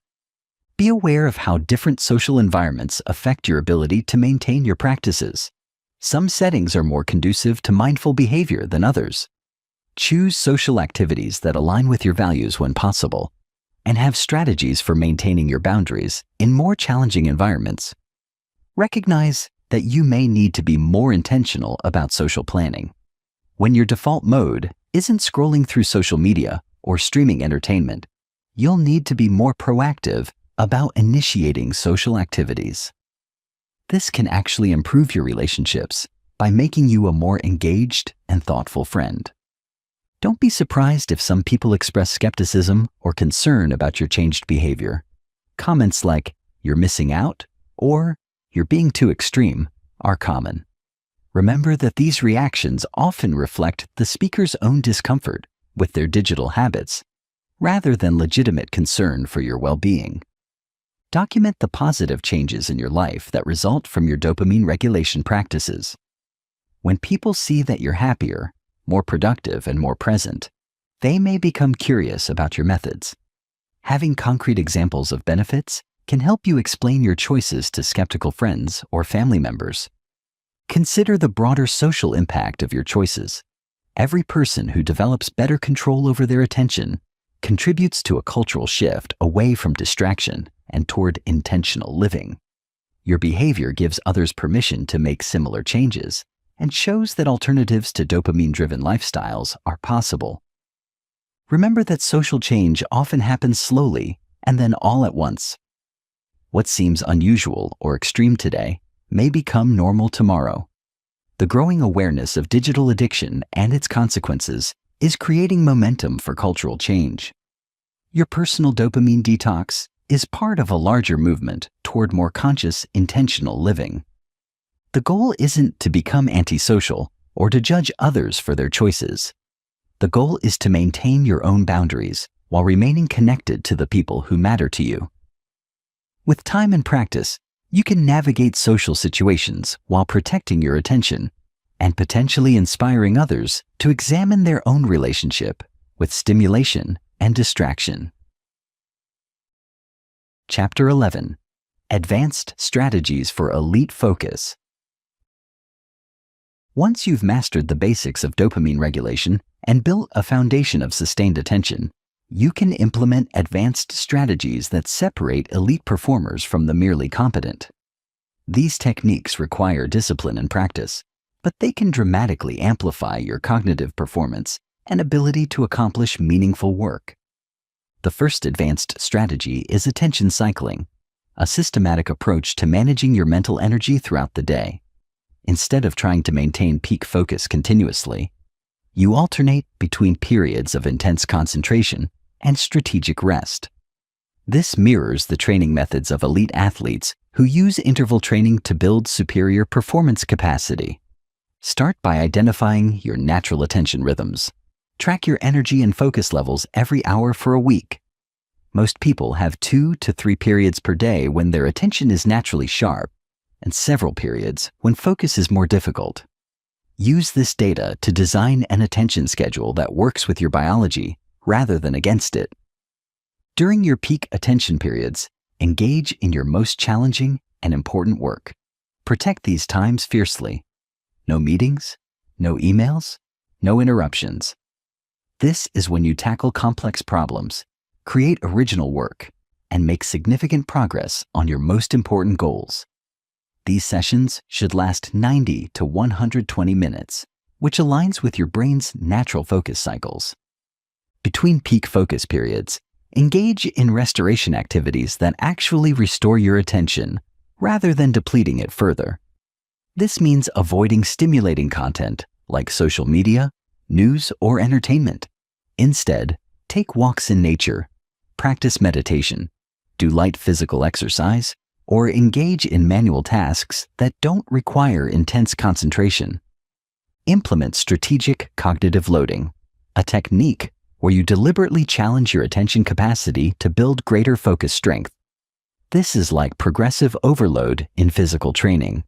Speaker 1: Be aware of how different social environments affect your ability to maintain your practices. Some settings are more conducive to mindful behavior than others. Choose social activities that align with your values when possible, and have strategies for maintaining your boundaries in more challenging environments. Recognize that you may need to be more intentional about social planning. When your default mode isn't scrolling through social media or streaming entertainment, you'll need to be more proactive about initiating social activities. This can actually improve your relationships by making you a more engaged and thoughtful friend. Don't be surprised if some people express skepticism or concern about your changed behavior. Comments like, "You're missing out," or "You're being too extreme," are common. Remember that these reactions often reflect the speaker's own discomfort with their digital habits, rather than legitimate concern for your well-being. Document the positive changes in your life that result from your dopamine regulation practices. When people see that you're happier, more productive, and more present, they may become curious about your methods. Having concrete examples of benefits can help you explain your choices to skeptical friends or family members. Consider the broader social impact of your choices. Every person who develops better control over their attention contributes to a cultural shift away from distraction and toward intentional living. Your behavior gives others permission to make similar changes and shows that alternatives to dopamine-driven lifestyles are possible. Remember that social change often happens slowly and then all at once. What seems unusual or extreme today may become normal tomorrow. The growing awareness of digital addiction and its consequences is creating momentum for cultural change. Your personal dopamine detox is part of a larger movement toward more conscious, intentional living. The goal isn't to become antisocial or to judge others for their choices. The goal is to maintain your own boundaries while remaining connected to the people who matter to you. With time and practice, you can navigate social situations while protecting your attention and potentially inspiring others to examine their own relationship with stimulation and distraction. Chapter 11. Advanced Strategies for Elite Focus. Once you've mastered the basics of dopamine regulation and built a foundation of sustained attention, you can implement advanced strategies that separate elite performers from the merely competent. These techniques require discipline and practice, but they can dramatically amplify your cognitive performance and ability to accomplish meaningful work. The first advanced strategy is attention cycling, a systematic approach to managing your mental energy throughout the day. Instead of trying to maintain peak focus continuously, you alternate between periods of intense concentration and strategic rest. This mirrors the training methods of elite athletes who use interval training to build superior performance capacity. Start by identifying your natural attention rhythms. Track your energy and focus levels every hour for a week. Most people have 2 to 3 periods per day when their attention is naturally sharp, and several periods when focus is more difficult. Use this data to design an attention schedule that works with your biology rather than against it. During your peak attention periods, engage in your most challenging and important work. Protect these times fiercely. No meetings, no emails, no interruptions. This is when you tackle complex problems, create original work, and make significant progress on your most important goals. These sessions should last 90 to 120 minutes, which aligns with your brain's natural focus cycles. Between peak focus periods, engage in restoration activities that actually restore your attention rather than depleting it further. This means avoiding stimulating content like social media, news, or entertainment. Instead, take walks in nature, practice meditation, do light physical exercise, or engage in manual tasks that don't require intense concentration. Implement strategic cognitive loading, a technique where you deliberately challenge your attention capacity to build greater focus strength. This is like progressive overload in physical training.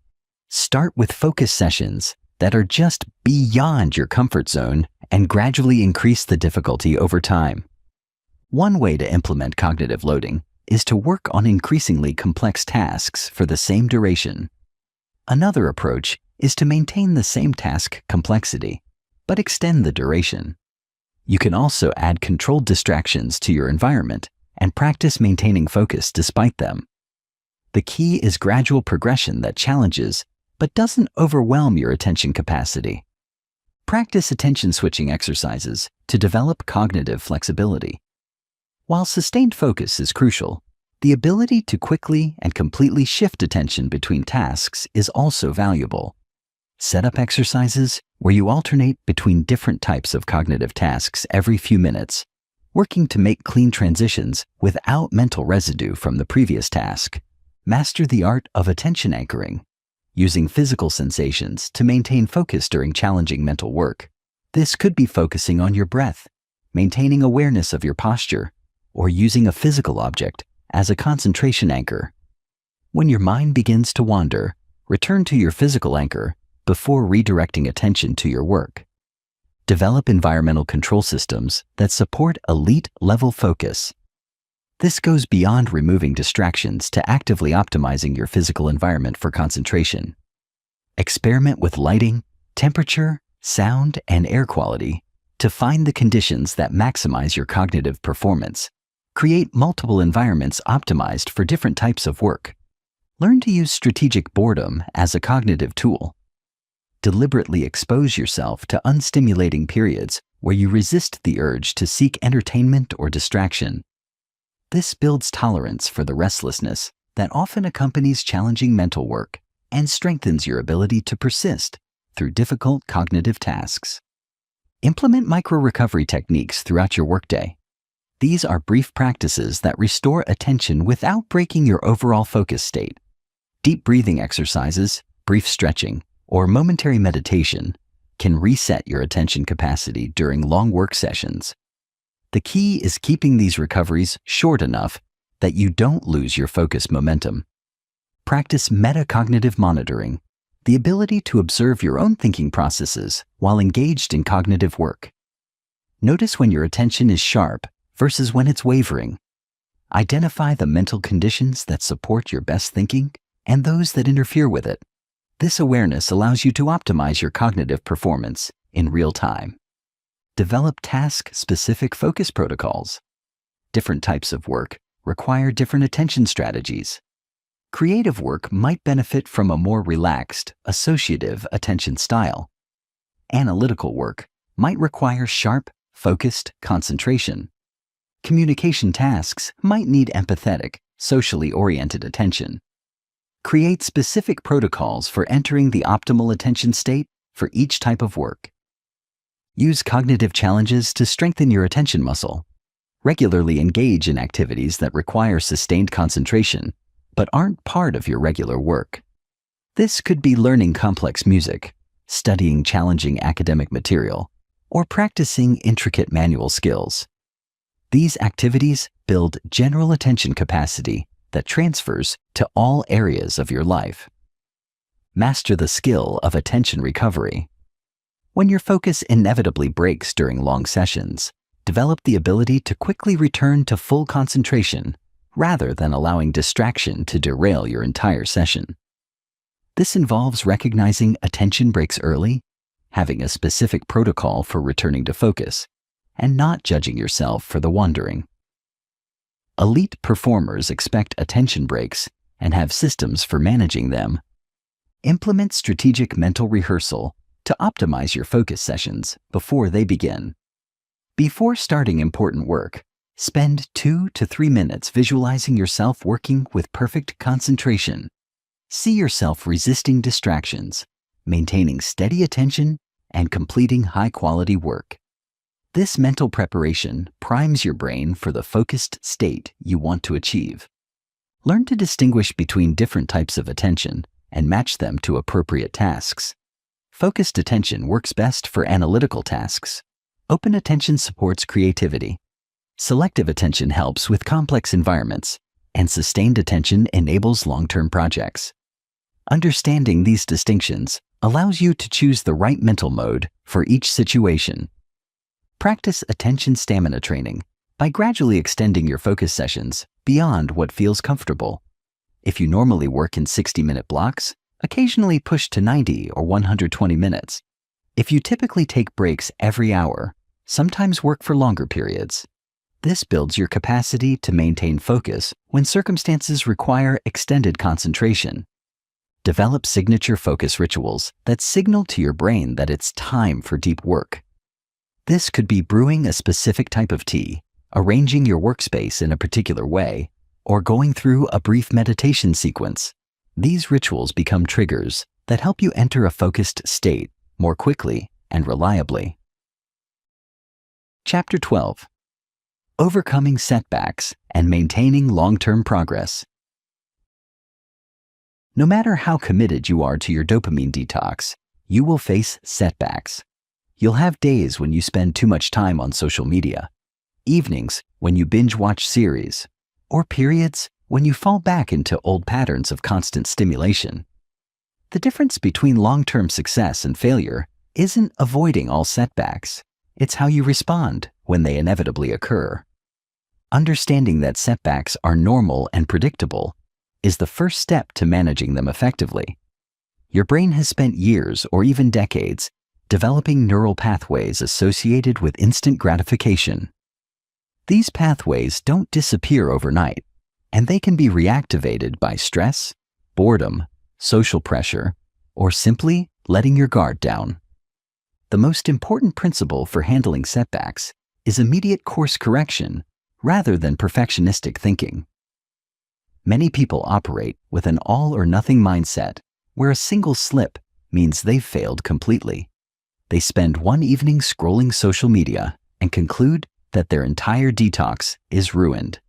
Speaker 1: Start with focus sessions that are just beyond your comfort zone and gradually increase the difficulty over time. One way to implement cognitive loading is to work on increasingly complex tasks for the same duration. Another approach is to maintain the same task complexity, but extend the duration. You can also add controlled distractions to your environment and practice maintaining focus despite them. The key is gradual progression that challenges but doesn't overwhelm your attention capacity. Practice attention switching exercises to develop cognitive flexibility. While sustained focus is crucial, the ability to quickly and completely shift attention between tasks is also valuable. Set up exercises where you alternate between different types of cognitive tasks every few minutes, working to make clean transitions without mental residue from the previous task. Master the art of attention anchoring, using physical sensations to maintain focus during challenging mental work. This could be focusing on your breath, maintaining awareness of your posture, or using a physical object as a concentration anchor. When your mind begins to wander, return to your physical anchor before redirecting attention to your work. Develop environmental control systems that support elite-level focus. This goes beyond removing distractions to actively optimizing your physical environment for concentration. Experiment with lighting, temperature, sound, and air quality to find the conditions that maximize your cognitive performance. Create multiple environments optimized for different types of work. Learn to use strategic boredom as a cognitive tool. Deliberately expose yourself to unstimulating periods where you resist the urge to seek entertainment or distraction. This builds tolerance for the restlessness that often accompanies challenging mental work and strengthens your ability to persist through difficult cognitive tasks. Implement micro-recovery techniques throughout your workday. These are brief practices that restore attention without breaking your overall focus state. Deep breathing exercises, brief stretching, or momentary meditation can reset your attention capacity during long work sessions. The key is keeping these recoveries short enough that you don't lose your focus momentum. Practice metacognitive monitoring, the ability to observe your own thinking processes while engaged in cognitive work. Notice when your attention is sharp versus when it's wavering. Identify the mental conditions that support your best thinking and those that interfere with it. This awareness allows you to optimize your cognitive performance in real time. Develop task-specific focus protocols. Different types of work require different attention strategies. Creative work might benefit from a more relaxed, associative attention style. Analytical work might require sharp, focused concentration. Communication tasks might need empathetic, socially oriented attention. Create specific protocols for entering the optimal attention state for each type of work. Use cognitive challenges to strengthen your attention muscle. Regularly engage in activities that require sustained concentration, but aren't part of your regular work. This could be learning complex music, studying challenging academic material, or practicing intricate manual skills. These activities build general attention capacity that transfers to all areas of your life. Master the skill of attention recovery. When your focus inevitably breaks during long sessions, develop the ability to quickly return to full concentration rather than allowing distraction to derail your entire session. This involves recognizing attention breaks early, having a specific protocol for returning to focus, and not judging yourself for the wandering. Elite performers expect attention breaks and have systems for managing them. Implement strategic mental rehearsal to optimize your focus sessions before they begin. Before starting important work, spend 2 to 3 minutes visualizing yourself working with perfect concentration. See yourself resisting distractions, maintaining steady attention, and completing high-quality work. This mental preparation primes your brain for the focused state you want to achieve. Learn to distinguish between different types of attention and match them to appropriate tasks. Focused attention works best for analytical tasks. Open attention supports creativity. Selective attention helps with complex environments, and sustained attention enables long-term projects. Understanding these distinctions allows you to choose the right mental mode for each situation. Practice attention stamina training by gradually extending your focus sessions beyond what feels comfortable. If you normally work in 60-minute blocks, occasionally push to 90 or 120 minutes. If you typically take breaks every hour, sometimes work for longer periods. This builds your capacity to maintain focus when circumstances require extended concentration. Develop signature focus rituals that signal to your brain that it's time for deep work. This could be brewing a specific type of tea, arranging your workspace in a particular way, or going through a brief meditation sequence. These rituals become triggers that help you enter a focused state more quickly and reliably. Chapter 12. Overcoming setbacks and maintaining long-term progress. No matter how committed you are to your dopamine detox, you will face setbacks. You'll have days when you spend too much time on social media, evenings when you binge-watch series, or periods when you fall back into old patterns of constant stimulation. The difference between long-term success and failure isn't avoiding all setbacks. It's how you respond when they inevitably occur. Understanding that setbacks are normal and predictable is the first step to managing them effectively. Your brain has spent years or even decades developing neural pathways associated with instant gratification. These pathways don't disappear overnight, and they can be reactivated by stress, boredom, social pressure, or simply letting your guard down. The most important principle for handling setbacks is immediate course correction rather than perfectionistic thinking. Many people operate with an all-or-nothing mindset where a single slip means they've failed completely. They spend one evening scrolling social media and conclude that their entire detox is ruined.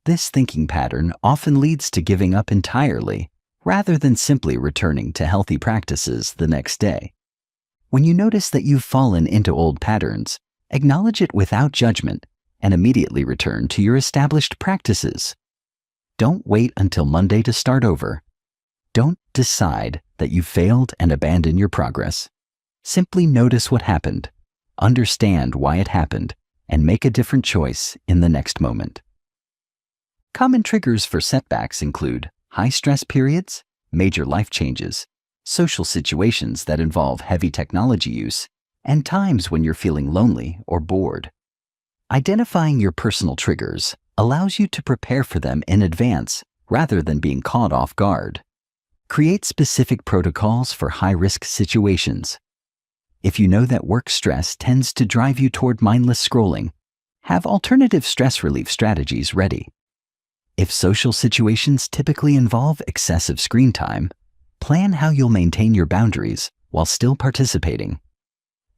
Speaker 1: This thinking pattern often leads to giving up entirely rather than simply returning to healthy practices the next day. When you notice that you've fallen into old patterns, acknowledge it without judgment and immediately return to your established practices. Don't wait until Monday to start over. Don't decide that you failed and abandon your progress. Simply notice what happened, understand why it happened, and make a different choice in the next moment. Common triggers for setbacks include high stress periods, major life changes, social situations that involve heavy technology use, and times when you're feeling lonely or bored. Identifying your personal triggers allows you to prepare for them in advance rather than being caught off guard. Create specific protocols for high-risk situations. If you know that work stress tends to drive you toward mindless scrolling, have alternative stress relief strategies ready. If social situations typically involve excessive screen time, plan how you'll maintain your boundaries while still participating.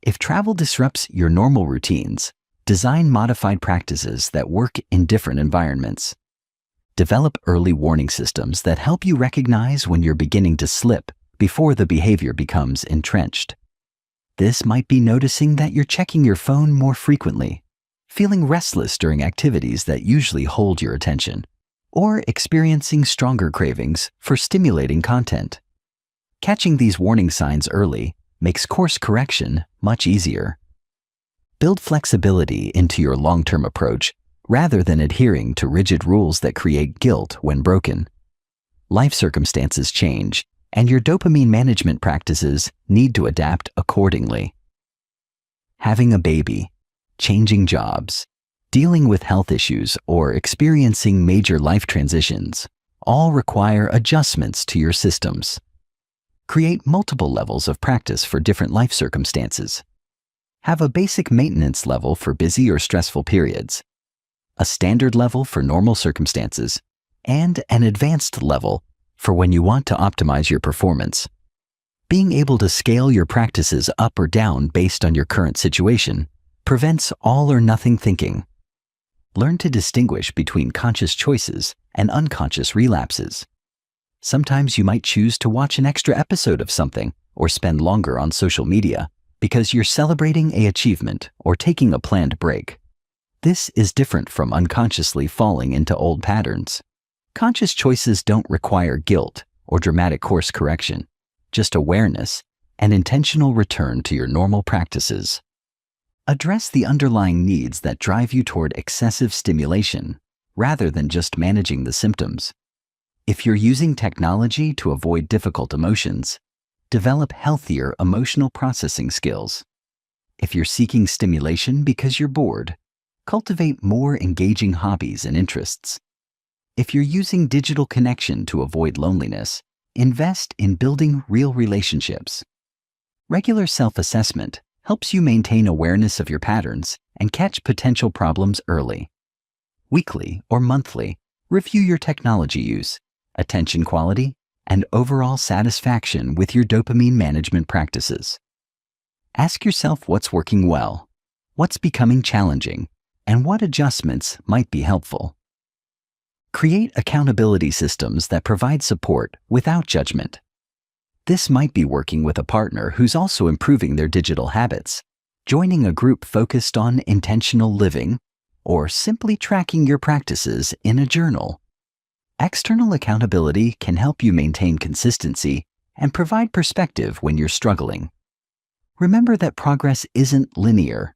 Speaker 1: If travel disrupts your normal routines, design modified practices that work in different environments. Develop early warning systems that help you recognize when you're beginning to slip before the behavior becomes entrenched. This might be noticing that you're checking your phone more frequently, feeling restless during activities that usually hold your attention, or experiencing stronger cravings for stimulating content. Catching these warning signs early makes course correction much easier. Build flexibility into your long-term approach rather than adhering to rigid rules that create guilt when broken. Life circumstances change, and your dopamine management practices need to adapt accordingly. Having a baby, changing jobs, dealing with health issues, or experiencing major life transitions all require adjustments to your systems. Create multiple levels of practice for different life circumstances. Have a basic maintenance level for busy or stressful periods, a standard level for normal circumstances, and an advanced level for when you want to optimize your performance. Being able to scale your practices up or down based on your current situation prevents all or nothing thinking. Learn to distinguish between conscious choices and unconscious relapses. Sometimes you might choose to watch an extra episode of something or spend longer on social media because you're celebrating an achievement or taking a planned break. This is different from unconsciously falling into old patterns. Conscious choices don't require guilt or dramatic course correction, just awareness and intentional return to your normal practices. Address the underlying needs that drive you toward excessive stimulation rather than just managing the symptoms. If you're using technology to avoid difficult emotions, develop healthier emotional processing skills. If you're seeking stimulation because you're bored, cultivate more engaging hobbies and interests. If you're using digital connection to avoid loneliness, invest in building real relationships. Regular self-assessment helps you maintain awareness of your patterns and catch potential problems early. Weekly or monthly, review your technology use, attention quality, and overall satisfaction with your dopamine management practices. Ask yourself what's working well, what's becoming challenging, and what adjustments might be helpful. Create accountability systems that provide support without judgment. This might be working with a partner who's also improving their digital habits, joining a group focused on intentional living, or simply tracking your practices in a journal. External accountability can help you maintain consistency and provide perspective when you're struggling. Remember that progress isn't linear.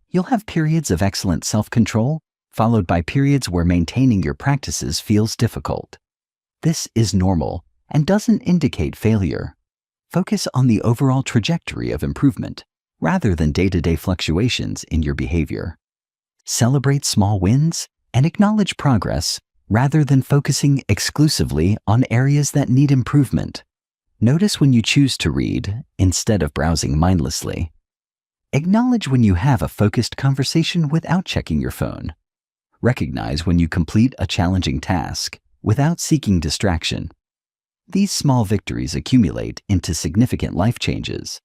Speaker 1: You'll have periods of excellent self-control, followed by periods where maintaining your practices feels difficult. This is normal and doesn't indicate failure. Focus on the overall trajectory of improvement rather than day-to-day fluctuations in your behavior. Celebrate small wins and acknowledge progress rather than focusing exclusively on areas that need improvement. Notice when you choose to read instead of browsing mindlessly. Acknowledge when you have a focused conversation without checking your phone. Recognize when you complete a challenging task without seeking distraction. These small victories accumulate into significant life changes.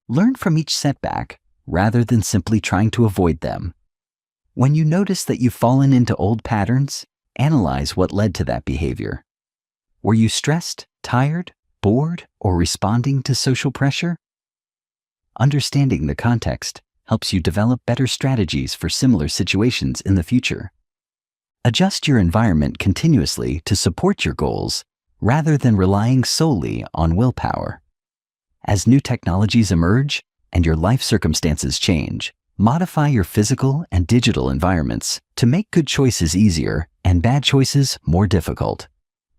Speaker 1: Learn from each setback rather than simply trying to avoid them. When you notice that you've fallen into old patterns, analyze what led to that behavior. Were you stressed, tired, bored, or responding to social pressure? Understanding the context helps you develop better strategies for similar situations in the future. Adjust your environment continuously to support your goals rather than relying solely on willpower. As new technologies emerge and your life circumstances change, modify your physical and digital environments to make good choices easier and bad choices more difficult.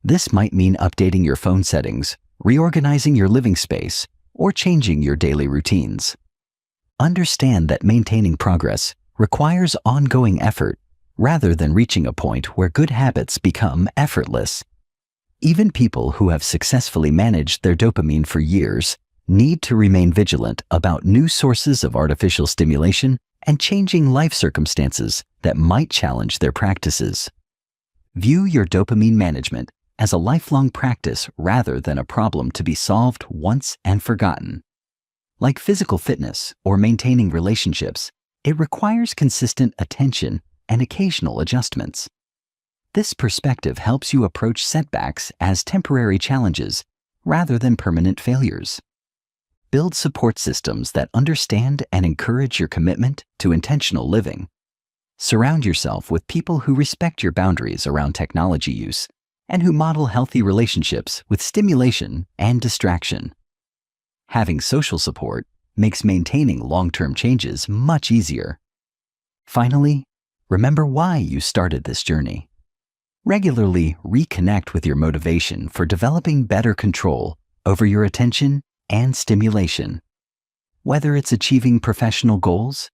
Speaker 1: This might mean updating your phone settings, reorganizing your living space, or changing your daily routines. Understand that maintaining progress requires ongoing effort rather than reaching a point where good habits become effortless. Even people who have successfully managed their dopamine for years need to remain vigilant about new sources of artificial stimulation and changing life circumstances that might challenge their practices. View your dopamine management as a lifelong practice rather than a problem to be solved once and forgotten. Like physical fitness or maintaining relationships, it requires consistent attention and occasional adjustments. This perspective helps you approach setbacks as temporary challenges rather than permanent failures. Build support systems that understand and encourage your commitment to intentional living. Surround yourself with people who respect your boundaries around technology use and who model healthy relationships with stimulation and distraction. Having social support makes maintaining long-term changes much easier. Finally, remember why you started this journey. Regularly reconnect with your motivation for developing better control over your attention and stimulation. Whether it's achieving professional goals,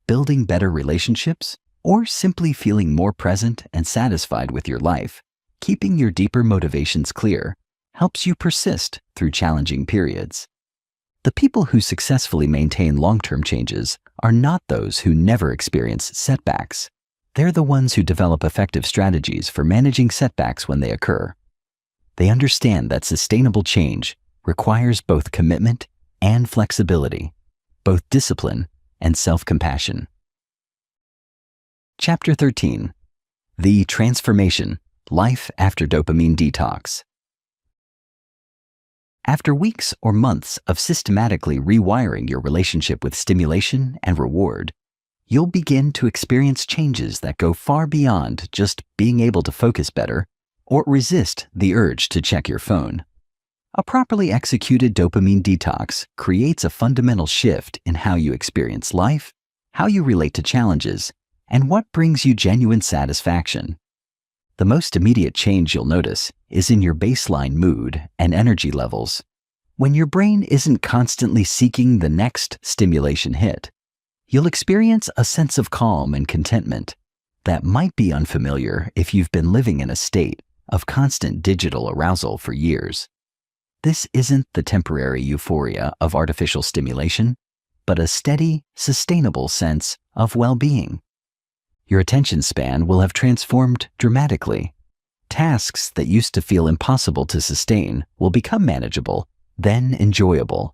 Speaker 1: building better relationships, or simply feeling more present and satisfied with your life, keeping your deeper motivations clear helps you persist through challenging periods. The people who successfully maintain long-term changes are not those who never experience setbacks. They're the ones who develop effective strategies for managing setbacks when they occur. They understand that sustainable change requires both commitment and flexibility, both discipline and self-compassion. Chapter 13. The Transformation: Life After Dopamine Detox. After weeks or months of systematically rewiring your relationship with stimulation and reward, you'll begin to experience changes that go far beyond just being able to focus better or resist the urge to check your phone. A properly executed dopamine detox creates a fundamental shift in how you experience life, how you relate to challenges, and what brings you genuine satisfaction. The most immediate change you'll notice is in your baseline mood and energy levels. When your brain isn't constantly seeking the next stimulation hit, you'll experience a sense of calm and contentment that might be unfamiliar if you've been living in a state of constant digital arousal for years. This isn't the temporary euphoria of artificial stimulation, but a steady, sustainable sense of well-being. Your attention span will have transformed dramatically. Tasks that used to feel impossible to sustain will become manageable, then enjoyable.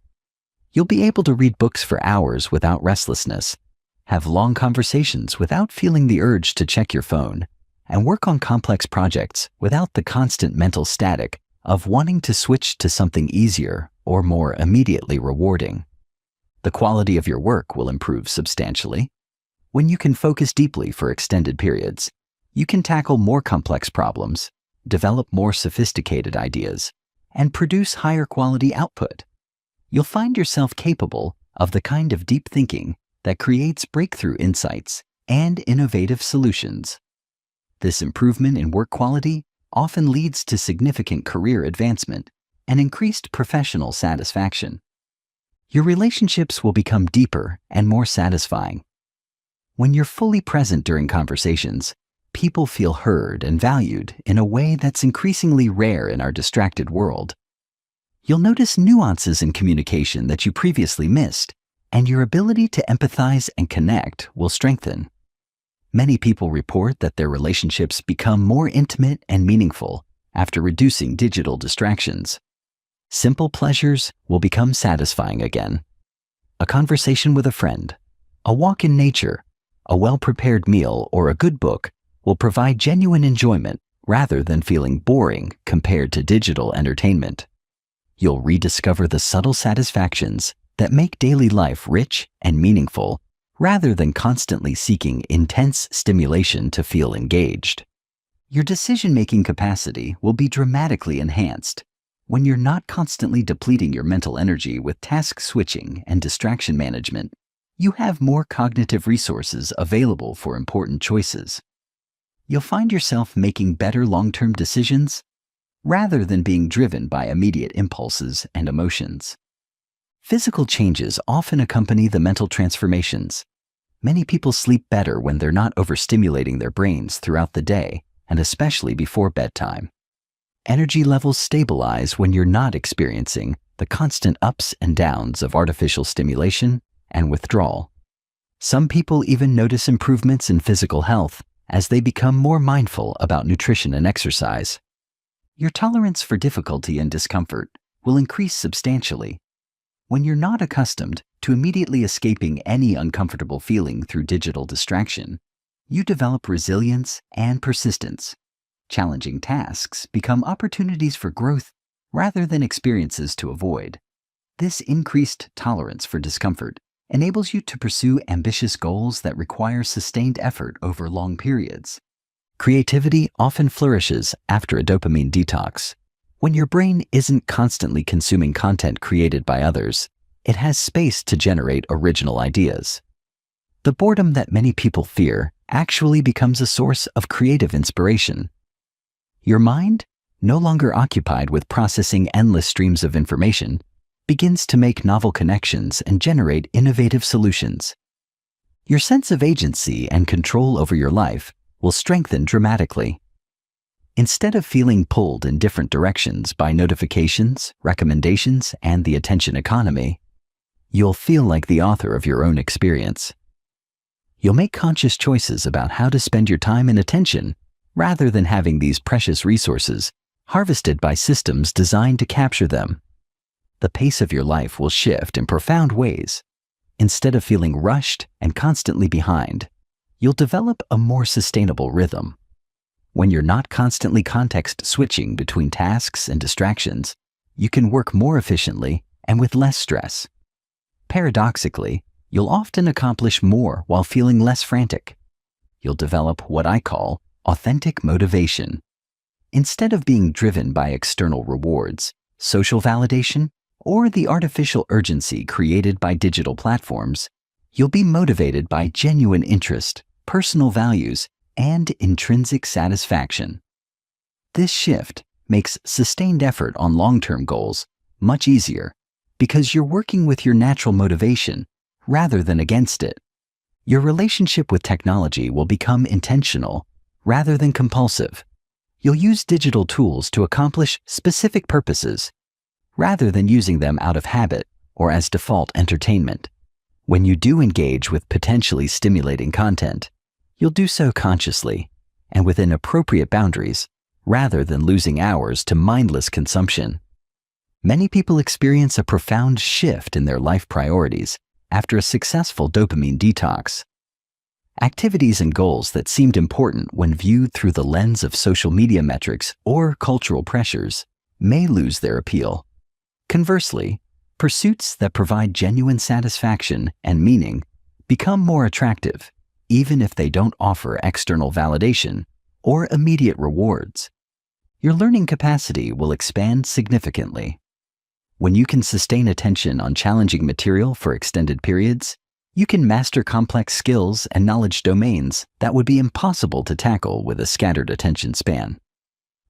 Speaker 1: You'll be able to read books for hours without restlessness, have long conversations without feeling the urge to check your phone, and work on complex projects without the constant mental static of wanting to switch to something easier or more immediately rewarding. The quality of your work will improve substantially. When you can focus deeply for extended periods, you can tackle more complex problems, develop more sophisticated ideas, and produce higher quality output. You'll find yourself capable of the kind of deep thinking that creates breakthrough insights and innovative solutions. This improvement in work quality often leads to significant career advancement and increased professional satisfaction. Your relationships will become deeper and more satisfying. When you're fully present during conversations, people feel heard and valued in a way that's increasingly rare in our distracted world. You'll notice nuances in communication that you previously missed, and your ability to empathize and connect will strengthen. Many people report that their relationships become more intimate and meaningful after reducing digital distractions. Simple pleasures will become satisfying again. A conversation with a friend, a walk in nature, a well-prepared meal, or a good book will provide genuine enjoyment rather than feeling boring compared to digital entertainment. You'll rediscover the subtle satisfactions that make daily life rich and meaningful rather than constantly seeking intense stimulation to feel engaged. Your decision-making capacity will be dramatically enhanced when you're not constantly depleting your mental energy with task switching and distraction management. You have more cognitive resources available for important choices. You'll find yourself making better long-term decisions rather than being driven by immediate impulses and emotions. Physical changes often accompany the mental transformations. Many people sleep better when they're not overstimulating their brains throughout the day, and especially before bedtime. Energy levels stabilize when you're not experiencing the constant ups and downs of artificial stimulation and withdrawal. Some people even notice improvements in physical health as they become more mindful about nutrition and exercise. Your tolerance for difficulty and discomfort will increase substantially. When you're not accustomed to immediately escaping any uncomfortable feeling through digital distraction, you develop resilience and persistence. Challenging tasks become opportunities for growth rather than experiences to avoid. This increased tolerance for discomfort enables you to pursue ambitious goals that require sustained effort over long periods. Creativity often flourishes after a dopamine detox. When your brain isn't constantly consuming content created by others, it has space to generate original ideas. The boredom that many people fear actually becomes a source of creative inspiration. Your mind, no longer occupied with processing endless streams of information, begins to make novel connections and generate innovative solutions. Your sense of agency and control over your life will strengthen dramatically. Instead of feeling pulled in different directions by notifications, recommendations, and the attention economy, you'll feel like the author of your own experience. You'll make conscious choices about how to spend your time and attention rather than having these precious resources harvested by systems designed to capture them. The pace of your life will shift in profound ways. Instead of feeling rushed and constantly behind, you'll develop a more sustainable rhythm. When you're not constantly context switching between tasks and distractions, you can work more efficiently and with less stress. Paradoxically, you'll often accomplish more while feeling less frantic. You'll develop what I call authentic motivation. Instead of being driven by external rewards, social validation, or the artificial urgency created by digital platforms, you'll be motivated by genuine interest, personal values, and intrinsic satisfaction. This shift makes sustained effort on long-term goals much easier because you're working with your natural motivation rather than against it. Your relationship with technology will become intentional rather than compulsive. You'll use digital tools to accomplish specific purposes rather than using them out of habit or as default entertainment. When you do engage with potentially stimulating content, you'll do so consciously and within appropriate boundaries rather than losing hours to mindless consumption. Many people experience a profound shift in their life priorities after a successful dopamine detox. Activities and goals that seemed important when viewed through the lens of social media metrics or cultural pressures may lose their appeal. Conversely, pursuits that provide genuine satisfaction and meaning become more attractive, even if they don't offer external validation or immediate rewards. Your learning capacity will expand significantly. When you can sustain attention on challenging material for extended periods, you can master complex skills and knowledge domains that would be impossible to tackle with a scattered attention span.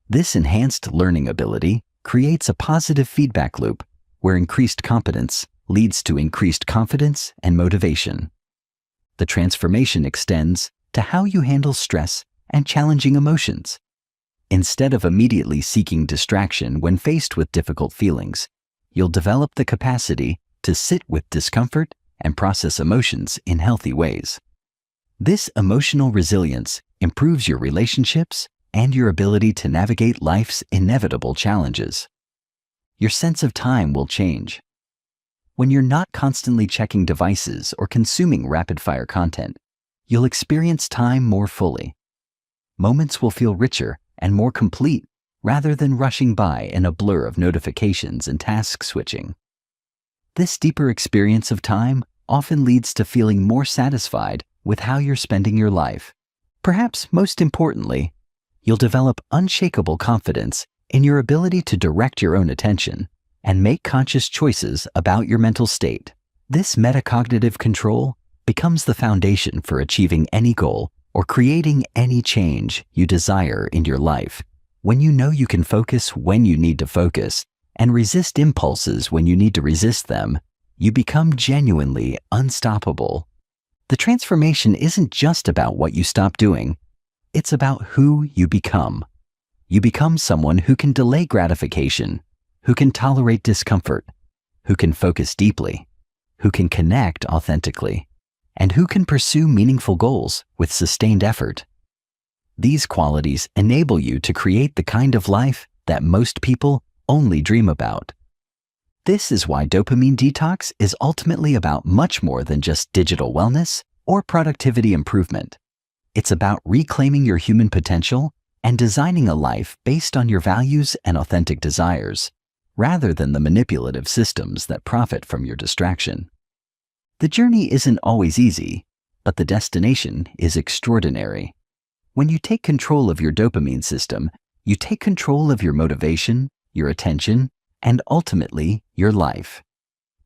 Speaker 1: This enhanced learning ability creates a positive feedback loop where increased competence leads to increased confidence and motivation. The transformation extends to how you handle stress and challenging emotions. Instead of immediately seeking distraction when faced with difficult feelings, you'll develop the capacity to sit with discomfort and process emotions in healthy ways. This emotional resilience improves your relationships and your ability to navigate life's inevitable challenges. Your sense of time will change. When you're not constantly checking devices or consuming rapid-fire content, you'll experience time more fully. Moments will feel richer and more complete rather than rushing by in a blur of notifications and task switching. This deeper experience of time often leads to feeling more satisfied with how you're spending your life. Perhaps most importantly, you'll develop unshakable confidence in your ability to direct your own attention and make conscious choices about your mental state. This metacognitive control becomes the foundation for achieving any goal or creating any change you desire in your life. When you know you can focus when you need to focus and resist impulses when you need to resist them, you become genuinely unstoppable. The transformation isn't just about what you stop doing. It's about who you become. You become someone who can delay gratification, who can tolerate discomfort, who can focus deeply, who can connect authentically, and who can pursue meaningful goals with sustained effort. These qualities enable you to create the kind of life that most people only dream about. This is why dopamine detox is ultimately about much more than just digital wellness or productivity improvement. It's about reclaiming your human potential and designing a life based on your values and authentic desires, rather than the manipulative systems that profit from your distraction. The journey isn't always easy, but the destination is extraordinary. When you take control of your dopamine system, you take control of your motivation, your attention, and ultimately, your life.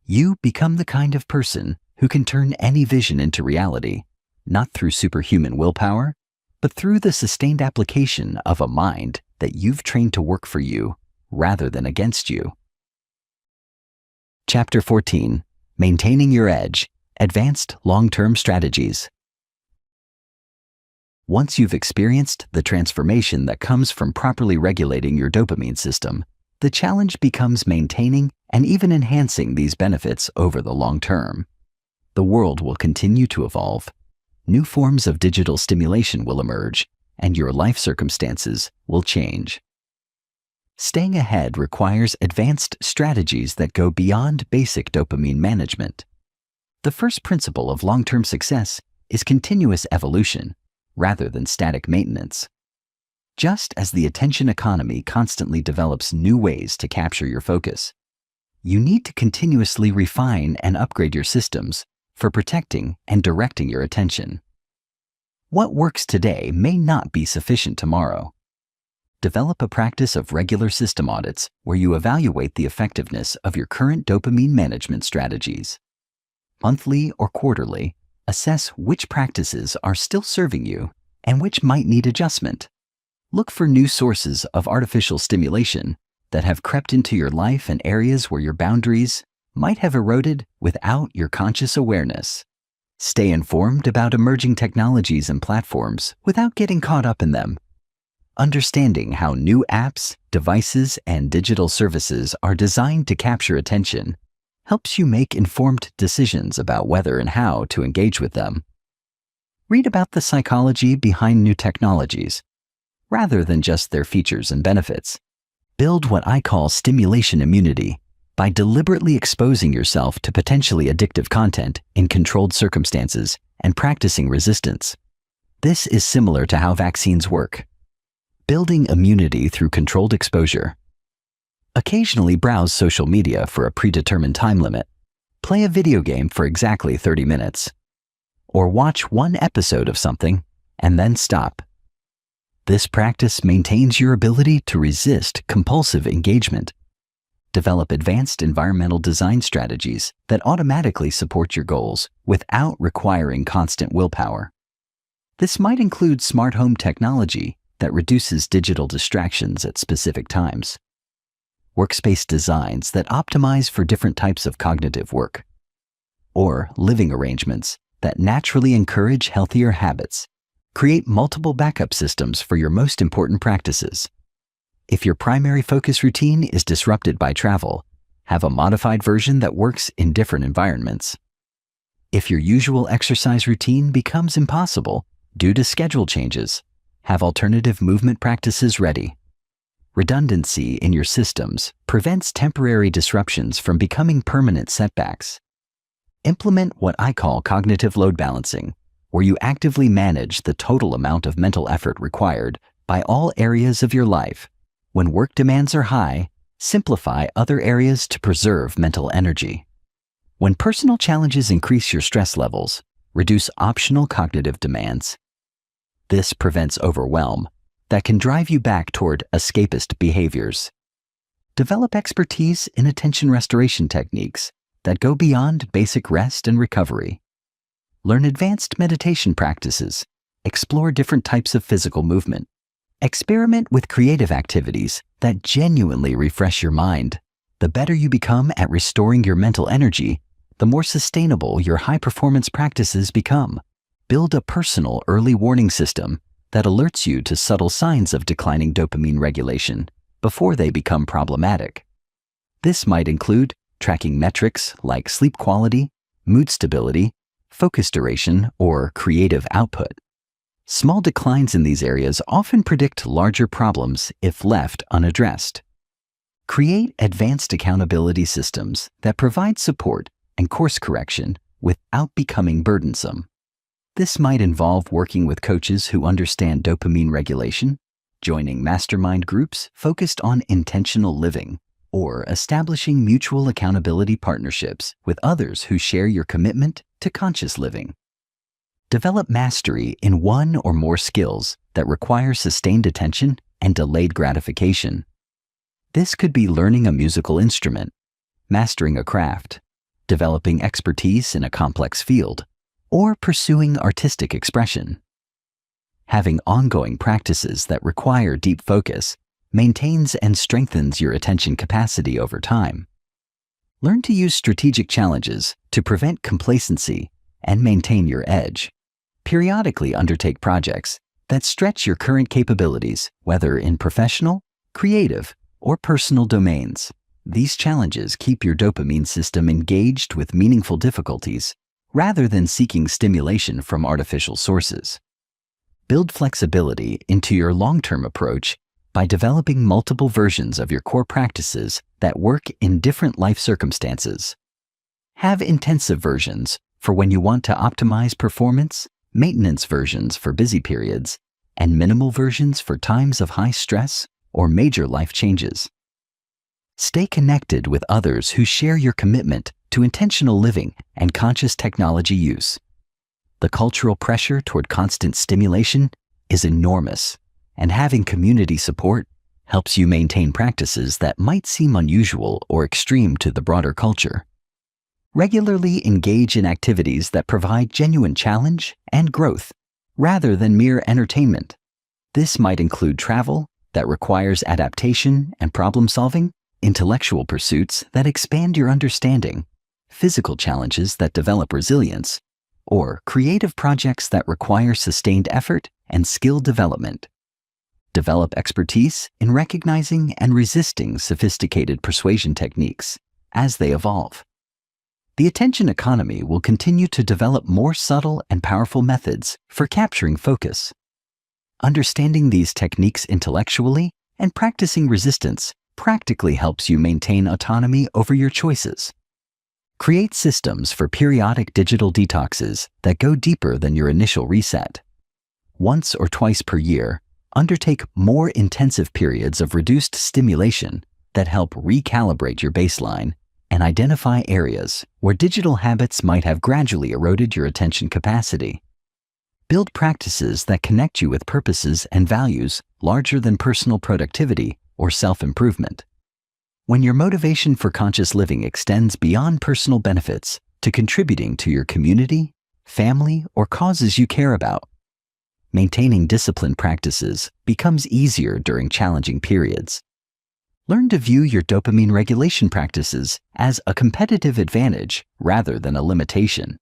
Speaker 1: You become the kind of person who can turn any vision into reality, not through superhuman willpower, but through the sustained application of a mind that you've trained to work for you rather than against you. Chapter 14. Maintaining Your Edge: Advanced Long-Term Strategies. Once you've experienced the transformation that comes from properly regulating your dopamine system, the challenge becomes maintaining and even enhancing these benefits over the long term. The world will continue to evolve. New forms of digital stimulation will emerge, and your life circumstances will change. Staying ahead requires advanced strategies that go beyond basic dopamine management. The first principle of long-term success is continuous evolution, rather than static maintenance. Just as the attention economy constantly develops new ways to capture your focus, you need to continuously refine and upgrade your systems for protecting and directing your attention. What works today may not be sufficient tomorrow. Develop a practice of regular system audits where you evaluate the effectiveness of your current dopamine management strategies. Monthly or quarterly, assess which practices are still serving you and which might need adjustment. Look for new sources of artificial stimulation that have crept into your life and areas where your boundaries might have eroded without your conscious awareness. Stay informed about emerging technologies and platforms without getting caught up in them. Understanding how new apps, devices, and digital services are designed to capture attention helps you make informed decisions about whether and how to engage with them. Read about the psychology behind new technologies, rather than just their features and benefits. Build what I call stimulation immunity by deliberately exposing yourself to potentially addictive content in controlled circumstances and practicing resistance. This is similar to how vaccines work. Building immunity through controlled exposure. Occasionally browse social media for a predetermined time limit. Play a video game for exactly 30 minutes. Or watch one episode of something and then stop. This practice maintains your ability to resist compulsive engagement. Develop advanced environmental design strategies that automatically support your goals without requiring constant willpower. This might include smart home technology that reduces digital distractions at specific times. Workspace designs that optimize for different types of cognitive work. Or living arrangements that naturally encourage healthier habits. Create multiple backup systems for your most important practices. If your primary focus routine is disrupted by travel, have a modified version that works in different environments. If your usual exercise routine becomes impossible due to schedule changes, have alternative movement practices ready. Redundancy in your systems prevents temporary disruptions from becoming permanent setbacks. Implement what I call cognitive load balancing, where you actively manage the total amount of mental effort required by all areas of your life. When work demands are high, simplify other areas to preserve mental energy. When personal challenges increase your stress levels, reduce optional cognitive demands. This prevents overwhelm that can drive you back toward escapist behaviors. Develop expertise in attention restoration techniques that go beyond basic rest and recovery. Learn advanced meditation practices. Explore different types of physical movement. Experiment with creative activities that genuinely refresh your mind. The better you become at restoring your mental energy, the more sustainable your high-performance practices become. Build a personal early warning system that alerts you to subtle signs of declining dopamine regulation before they become problematic. This might include tracking metrics like sleep quality, mood stability, focus duration, or creative output. Small declines in these areas often predict larger problems if left unaddressed. Create advanced accountability systems that provide support and course correction without becoming burdensome. This might involve working with coaches who understand dopamine regulation, joining mastermind groups focused on intentional living, or establishing mutual accountability partnerships with others who share your commitment to conscious living. Develop mastery in one or more skills that require sustained attention and delayed gratification. This could be learning a musical instrument, mastering a craft, developing expertise in a complex field, or pursuing artistic expression. Having ongoing practices that require deep focus maintains and strengthens your attention capacity over time. Learn to use strategic challenges to prevent complacency and maintain your edge. Periodically undertake projects that stretch your current capabilities, whether in professional, creative, or personal domains. These challenges keep your dopamine system engaged with meaningful difficulties rather than seeking stimulation from artificial sources. Build flexibility into your long-term approach by developing multiple versions of your core practices that work in different life circumstances. Have intensive versions for when you want to optimize performance, maintenance versions for busy periods, and minimal versions for times of high stress or major life changes. Stay connected with others who share your commitment to intentional living and conscious technology use. The cultural pressure toward constant stimulation is enormous, and having community support helps you maintain practices that might seem unusual or extreme to the broader culture. Regularly engage in activities that provide genuine challenge and growth, rather than mere entertainment. This might include travel that requires adaptation and problem-solving, intellectual pursuits that expand your understanding, physical challenges that develop resilience, or creative projects that require sustained effort and skill development. Develop expertise in recognizing and resisting sophisticated persuasion techniques as they evolve. The attention economy will continue to develop more subtle and powerful methods for capturing focus. Understanding these techniques intellectually and practicing resistance practically helps you maintain autonomy over your choices. Create systems for periodic digital detoxes that go deeper than your initial reset. Once or twice per year, undertake more intensive periods of reduced stimulation that help recalibrate your baseline and identify areas where digital habits might have gradually eroded your attention capacity. Build practices that connect you with purposes and values larger than personal productivity or self-improvement. When your motivation for conscious living extends beyond personal benefits to contributing to your community, family, or causes you care about, maintaining disciplined practices becomes easier during challenging periods. Learn to view your dopamine regulation practices as a competitive advantage rather than a limitation.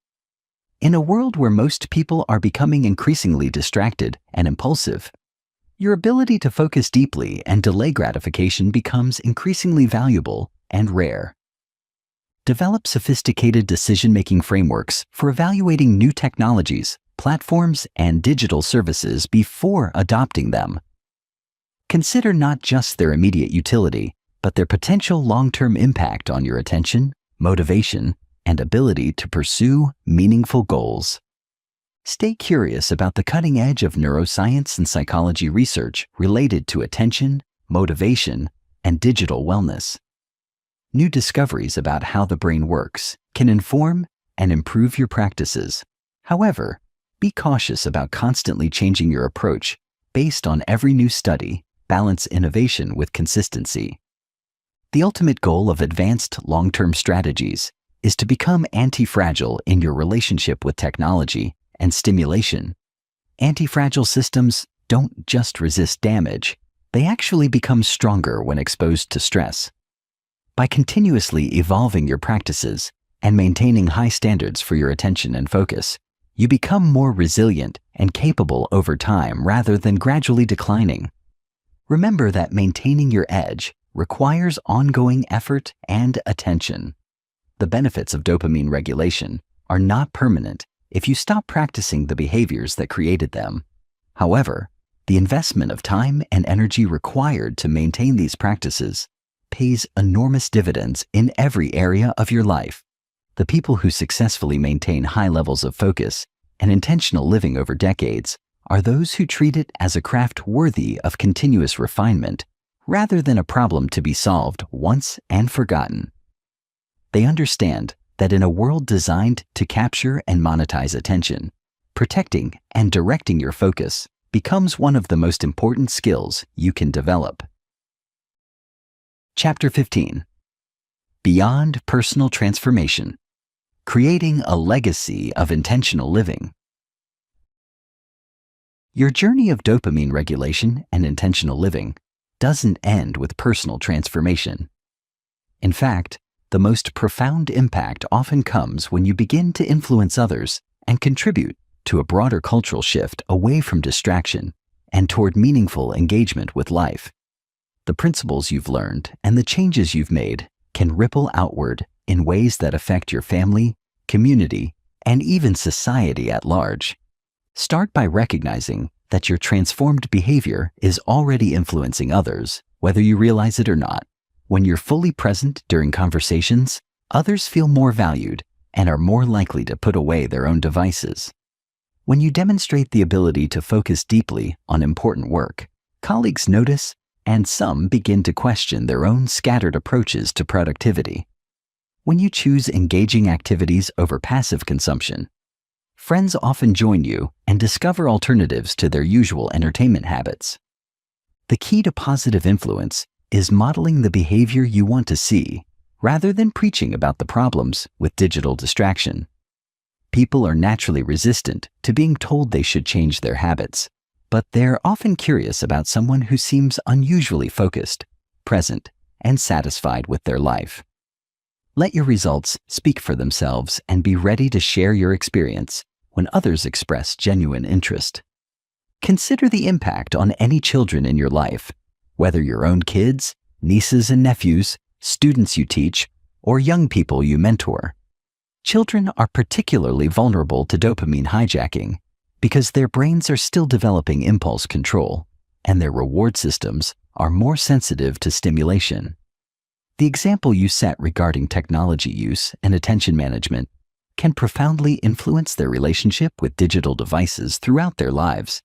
Speaker 1: In a world where most people are becoming increasingly distracted and impulsive, your ability to focus deeply and delay gratification becomes increasingly valuable and rare. Develop sophisticated decision-making frameworks for evaluating new technologies, platforms, and digital services before adopting them. Consider not just their immediate utility, but their potential long-term impact on your attention, motivation, and ability to pursue meaningful goals. Stay curious about the cutting edge of neuroscience and psychology research related to attention, motivation, and digital wellness. New discoveries about how the brain works can inform and improve your practices. However, be cautious about constantly changing your approach based on every new study. Balance innovation with consistency. The ultimate goal of advanced long-term strategies is to become anti-fragile in your relationship with technology and stimulation. Anti-fragile systems don't just resist damage, they actually become stronger when exposed to stress. By continuously evolving your practices and maintaining high standards for your attention and focus, you become more resilient and capable over time rather than gradually declining. Remember that maintaining your edge requires ongoing effort and attention. The benefits of dopamine regulation are not permanent if you stop practicing the behaviors that created them. However, the investment of time and energy required to maintain these practices pays enormous dividends in every area of your life. The people who successfully maintain high levels of focus and intentional living over decades are those who treat it as a craft worthy of continuous refinement rather than a problem to be solved once and forgotten. They understand that in a world designed to capture and monetize attention, protecting and directing your focus becomes one of the most important skills you can develop. Chapter 15. Beyond Personal Transformation: Creating a Legacy of Intentional Living. Your journey of dopamine regulation and intentional living doesn't end with personal transformation. In fact, the most profound impact often comes when you begin to influence others and contribute to a broader cultural shift away from distraction and toward meaningful engagement with life. The principles you've learned and the changes you've made can ripple outward in ways that affect your family, community, and even society at large. Start by recognizing that your transformed behavior is already influencing others, whether you realize it or not. When you're fully present during conversations, others feel more valued and are more likely to put away their own devices. When you demonstrate the ability to focus deeply on important work, colleagues notice, and some begin to question their own scattered approaches to productivity. When you choose engaging activities over passive consumption, friends often join you and discover alternatives to their usual entertainment habits. The key to positive influence is modeling the behavior you want to see, rather than preaching about the problems with digital distraction. People are naturally resistant to being told they should change their habits, but they're often curious about someone who seems unusually focused, present, and satisfied with their life. Let your results speak for themselves and be ready to share your experience when others express genuine interest. Consider the impact on any children in your life, whether your own kids, nieces and nephews, students you teach, or young people you mentor. Children are particularly vulnerable to dopamine hijacking because their brains are still developing impulse control, and their reward systems are more sensitive to stimulation. The example you set regarding technology use and attention management can profoundly influence their relationship with digital devices throughout their lives.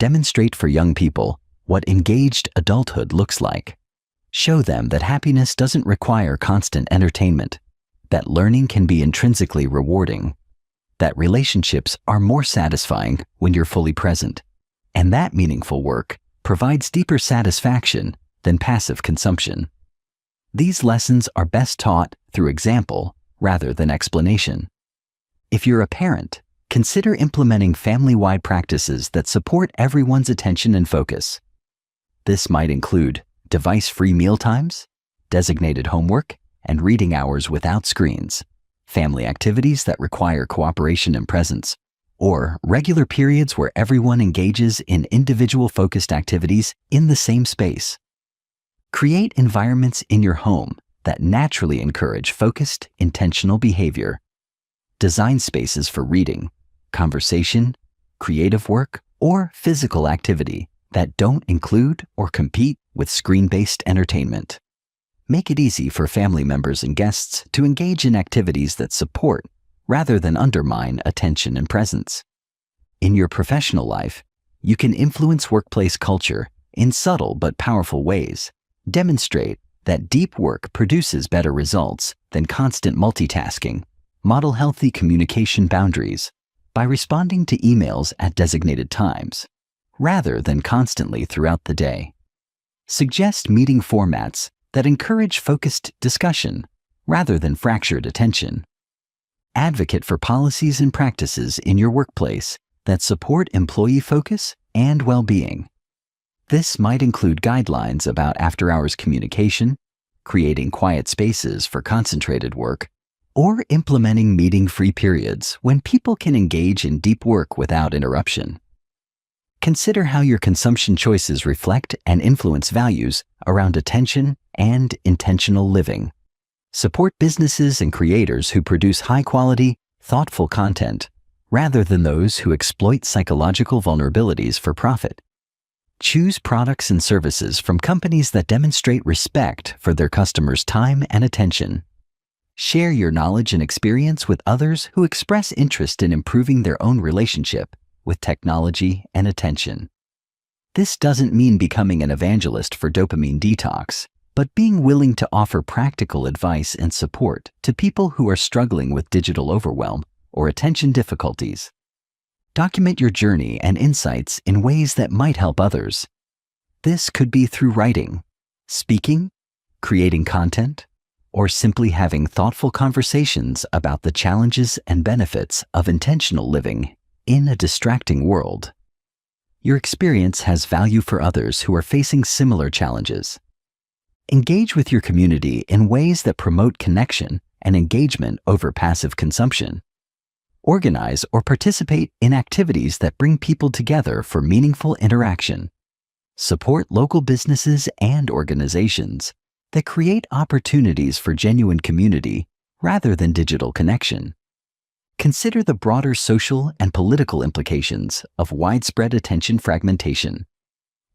Speaker 1: Demonstrate for young people what engaged adulthood looks like. Show them that happiness doesn't require constant entertainment, that learning can be intrinsically rewarding, that relationships are more satisfying when you're fully present, and that meaningful work provides deeper satisfaction than passive consumption. These lessons are best taught through example rather than explanation. If you're a parent, consider implementing family-wide practices that support everyone's attention and focus. This might include device-free mealtimes, designated homework, and reading hours without screens, family activities that require cooperation and presence, or regular periods where everyone engages in individual focused activities in the same space. Create environments in your home that naturally encourage focused, intentional behavior. Design spaces for reading, conversation, creative work, or physical activity that don't include or compete with screen-based entertainment. Make it easy for family members and guests to engage in activities that support rather than undermine attention and presence. In your professional life, you can influence workplace culture in subtle but powerful ways. Demonstrate that deep work produces better results than constant multitasking. Model healthy communication boundaries by responding to emails at designated times, rather than constantly throughout the day. Suggest meeting formats that encourage focused discussion rather than fractured attention. Advocate for policies and practices in your workplace that support employee focus and well-being. This might include guidelines about after-hours communication, creating quiet spaces for concentrated work, or implementing meeting-free periods when people can engage in deep work without interruption. Consider how your consumption choices reflect and influence values around attention and intentional living. Support businesses and creators who produce high-quality, thoughtful content rather than those who exploit psychological vulnerabilities for profit. Choose products and services from companies that demonstrate respect for their customers' time and attention. Share your knowledge and experience with others who express interest in improving their own relationship with technology and attention. This doesn't mean becoming an evangelist for dopamine detox, but being willing to offer practical advice and support to people who are struggling with digital overwhelm or attention difficulties. Document your journey and insights in ways that might help others. This could be through writing, speaking, creating content, or simply having thoughtful conversations about the challenges and benefits of intentional living in a distracting world. Your experience has value for others who are facing similar challenges. Engage with your community in ways that promote connection and engagement over passive consumption. Organize or participate in activities that bring people together for meaningful interaction. Support local businesses and organizations that create opportunities for genuine community rather than digital connection. Consider the broader social and political implications of widespread attention fragmentation.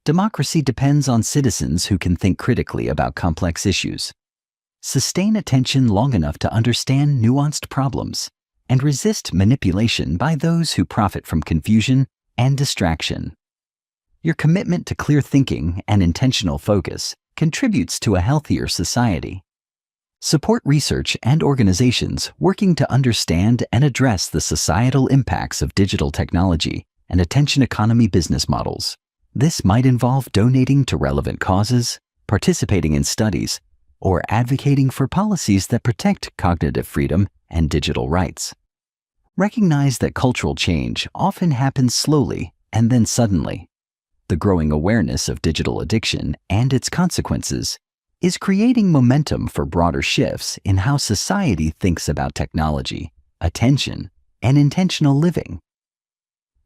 Speaker 1: Democracy depends on citizens who can think critically about complex issues. Sustain attention long enough to understand nuanced problems and resist manipulation by those who profit from confusion and distraction. Your commitment to clear thinking and intentional focus contributes to a healthier society. Support research and organizations working to understand and address the societal impacts of digital technology and attention economy business models. This might involve donating to relevant causes, participating in studies, or advocating for policies that protect cognitive freedom and digital rights. Recognize that cultural change often happens slowly and then suddenly. The growing awareness of digital addiction and its consequences is creating momentum for broader shifts in how society thinks about technology, attention, and intentional living.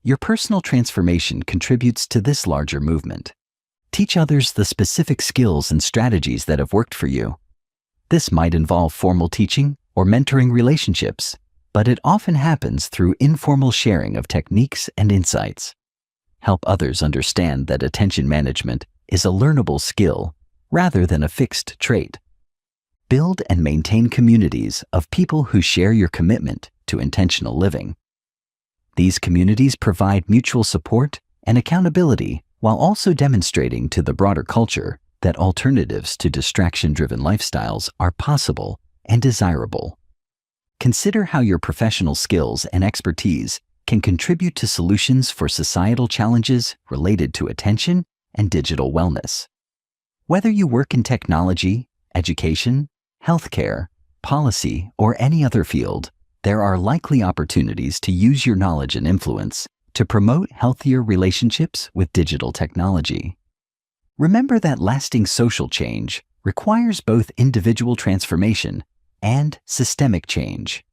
Speaker 1: Your personal transformation contributes to this larger movement. Teach others the specific skills and strategies that have worked for you. This might involve formal teaching or mentoring relationships, but it often happens through informal sharing of techniques and insights. Help others understand that attention management is a learnable skill rather than a fixed trait. Build and maintain communities of people who share your commitment to intentional living. These communities provide mutual support and accountability while also demonstrating to the broader culture that alternatives to distraction-driven lifestyles are possible and desirable. Consider how your professional skills and expertise can contribute to solutions for societal challenges related to attention and digital wellness. Whether you work in technology, education, healthcare, policy, or any other field, there are likely opportunities to use your knowledge and influence to promote healthier relationships with digital technology. Remember that lasting social change requires both individual transformation and systemic change.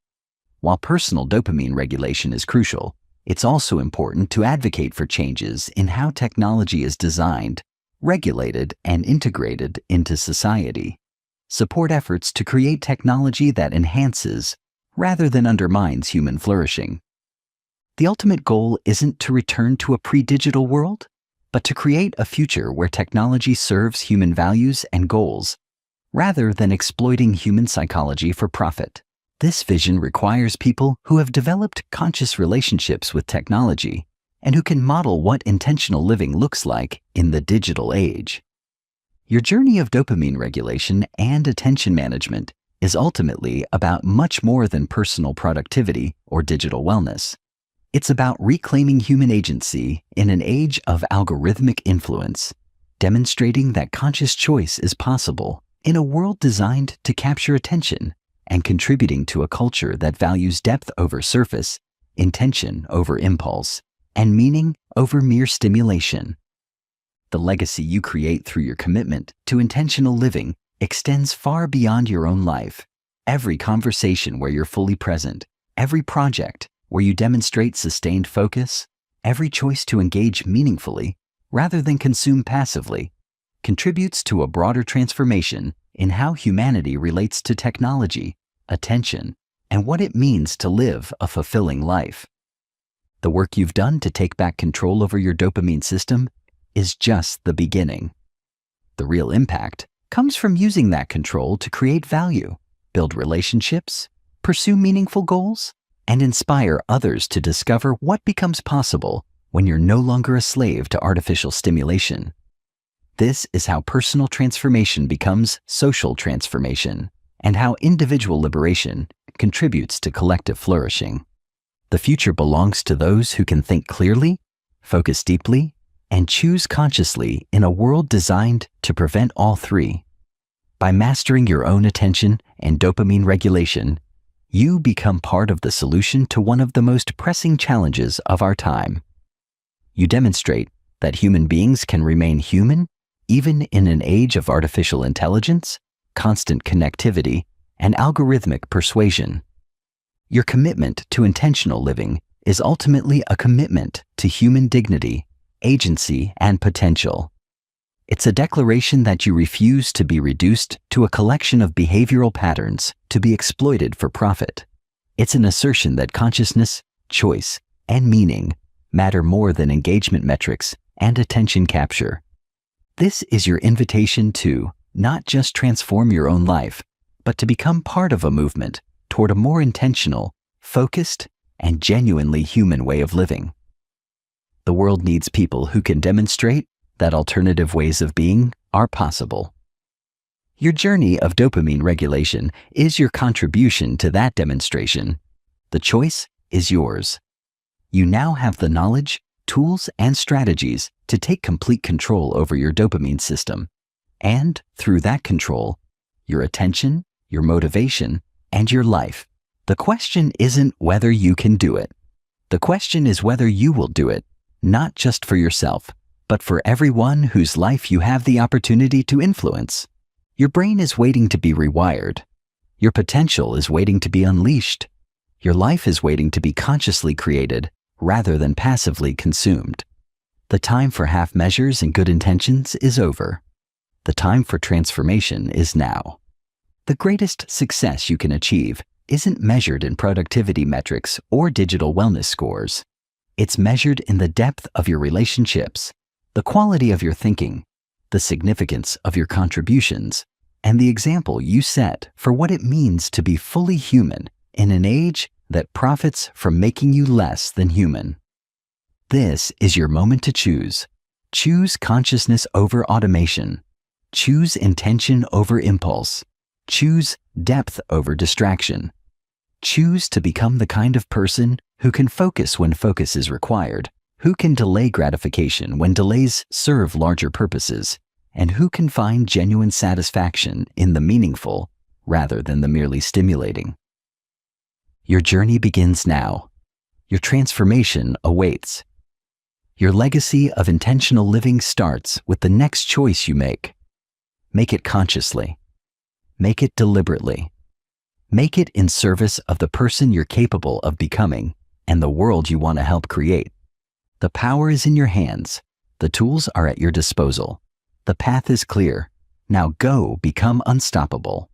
Speaker 1: While personal dopamine regulation is crucial, it's also important to advocate for changes in how technology is designed, regulated, and integrated into society. Support efforts to create technology that enhances rather than undermines human flourishing. The ultimate goal isn't to return to a pre-digital world, but to create a future where technology serves human values and goals, rather than exploiting human psychology for profit. This vision requires people who have developed conscious relationships with technology and who can model what intentional living looks like in the digital age. Your journey of dopamine regulation and attention management is ultimately about much more than personal productivity or digital wellness. It's about reclaiming human agency in an age of algorithmic influence, demonstrating that conscious choice is possible in a world designed to capture attention and contributing to a culture that values depth over surface, intention over impulse, and meaning over mere stimulation. The legacy you create through your commitment to intentional living extends far beyond your own life. Every conversation where you're fully present, every project where you demonstrate sustained focus, every choice to engage meaningfully rather than consume passively, contributes to a broader transformation in how humanity relates to technology, attention, and what it means to live a fulfilling life. The work you've done to take back control over your dopamine system is just the beginning. The real impact comes from using that control to create value, build relationships, pursue meaningful goals, and inspire others to discover what becomes possible when you're no longer a slave to artificial stimulation. This is how personal transformation becomes social transformation, and how individual liberation contributes to collective flourishing. The future belongs to those who can think clearly, focus deeply, and choose consciously in a world designed to prevent all three. By mastering your own attention and dopamine regulation, you become part of the solution to one of the most pressing challenges of our time. You demonstrate that human beings can remain human even in an age of artificial intelligence, constant connectivity, and algorithmic persuasion. Your commitment to intentional living is ultimately a commitment to human dignity, agency, and potential. It's a declaration that you refuse to be reduced to a collection of behavioral patterns to be exploited for profit. It's an assertion that consciousness, choice, and meaning matter more than engagement metrics and attention capture. This is your invitation to not just transform your own life, but to become part of a movement toward a more intentional, focused, and genuinely human way of living. The world needs people who can demonstrate that alternative ways of being are possible. Your journey of dopamine regulation is your contribution to that demonstration. The choice is yours. You now have the knowledge, tools, and strategies to take complete control over your dopamine system, and through that control, your attention, your motivation, and your life. The question isn't whether you can do it. The question is whether you will do it, not just for yourself, but for everyone whose life you have the opportunity to influence. Your brain is waiting to be rewired. Your potential is waiting to be unleashed. Your life is waiting to be consciously created rather than passively consumed. The time for half measures and good intentions is over. The time for transformation is now. The greatest success you can achieve isn't measured in productivity metrics or digital wellness scores. It's measured in the depth of your relationships, the quality of your thinking, the significance of your contributions, and the example you set for what it means to be fully human in an age that profits from making you less than human. This is your moment to choose. Choose consciousness over automation. Choose intention over impulse. Choose depth over distraction. Choose to become the kind of person who can focus when focus is required, who can delay gratification when delays serve larger purposes, and who can find genuine satisfaction in the meaningful rather than the merely stimulating. Your journey begins now. Your transformation awaits. Your legacy of intentional living starts with the next choice you make. Make it consciously. Make it deliberately. Make it in service of the person you're capable of becoming and the world you want to help create. The power is in your hands. The tools are at your disposal. The path is clear. Now go become unstoppable.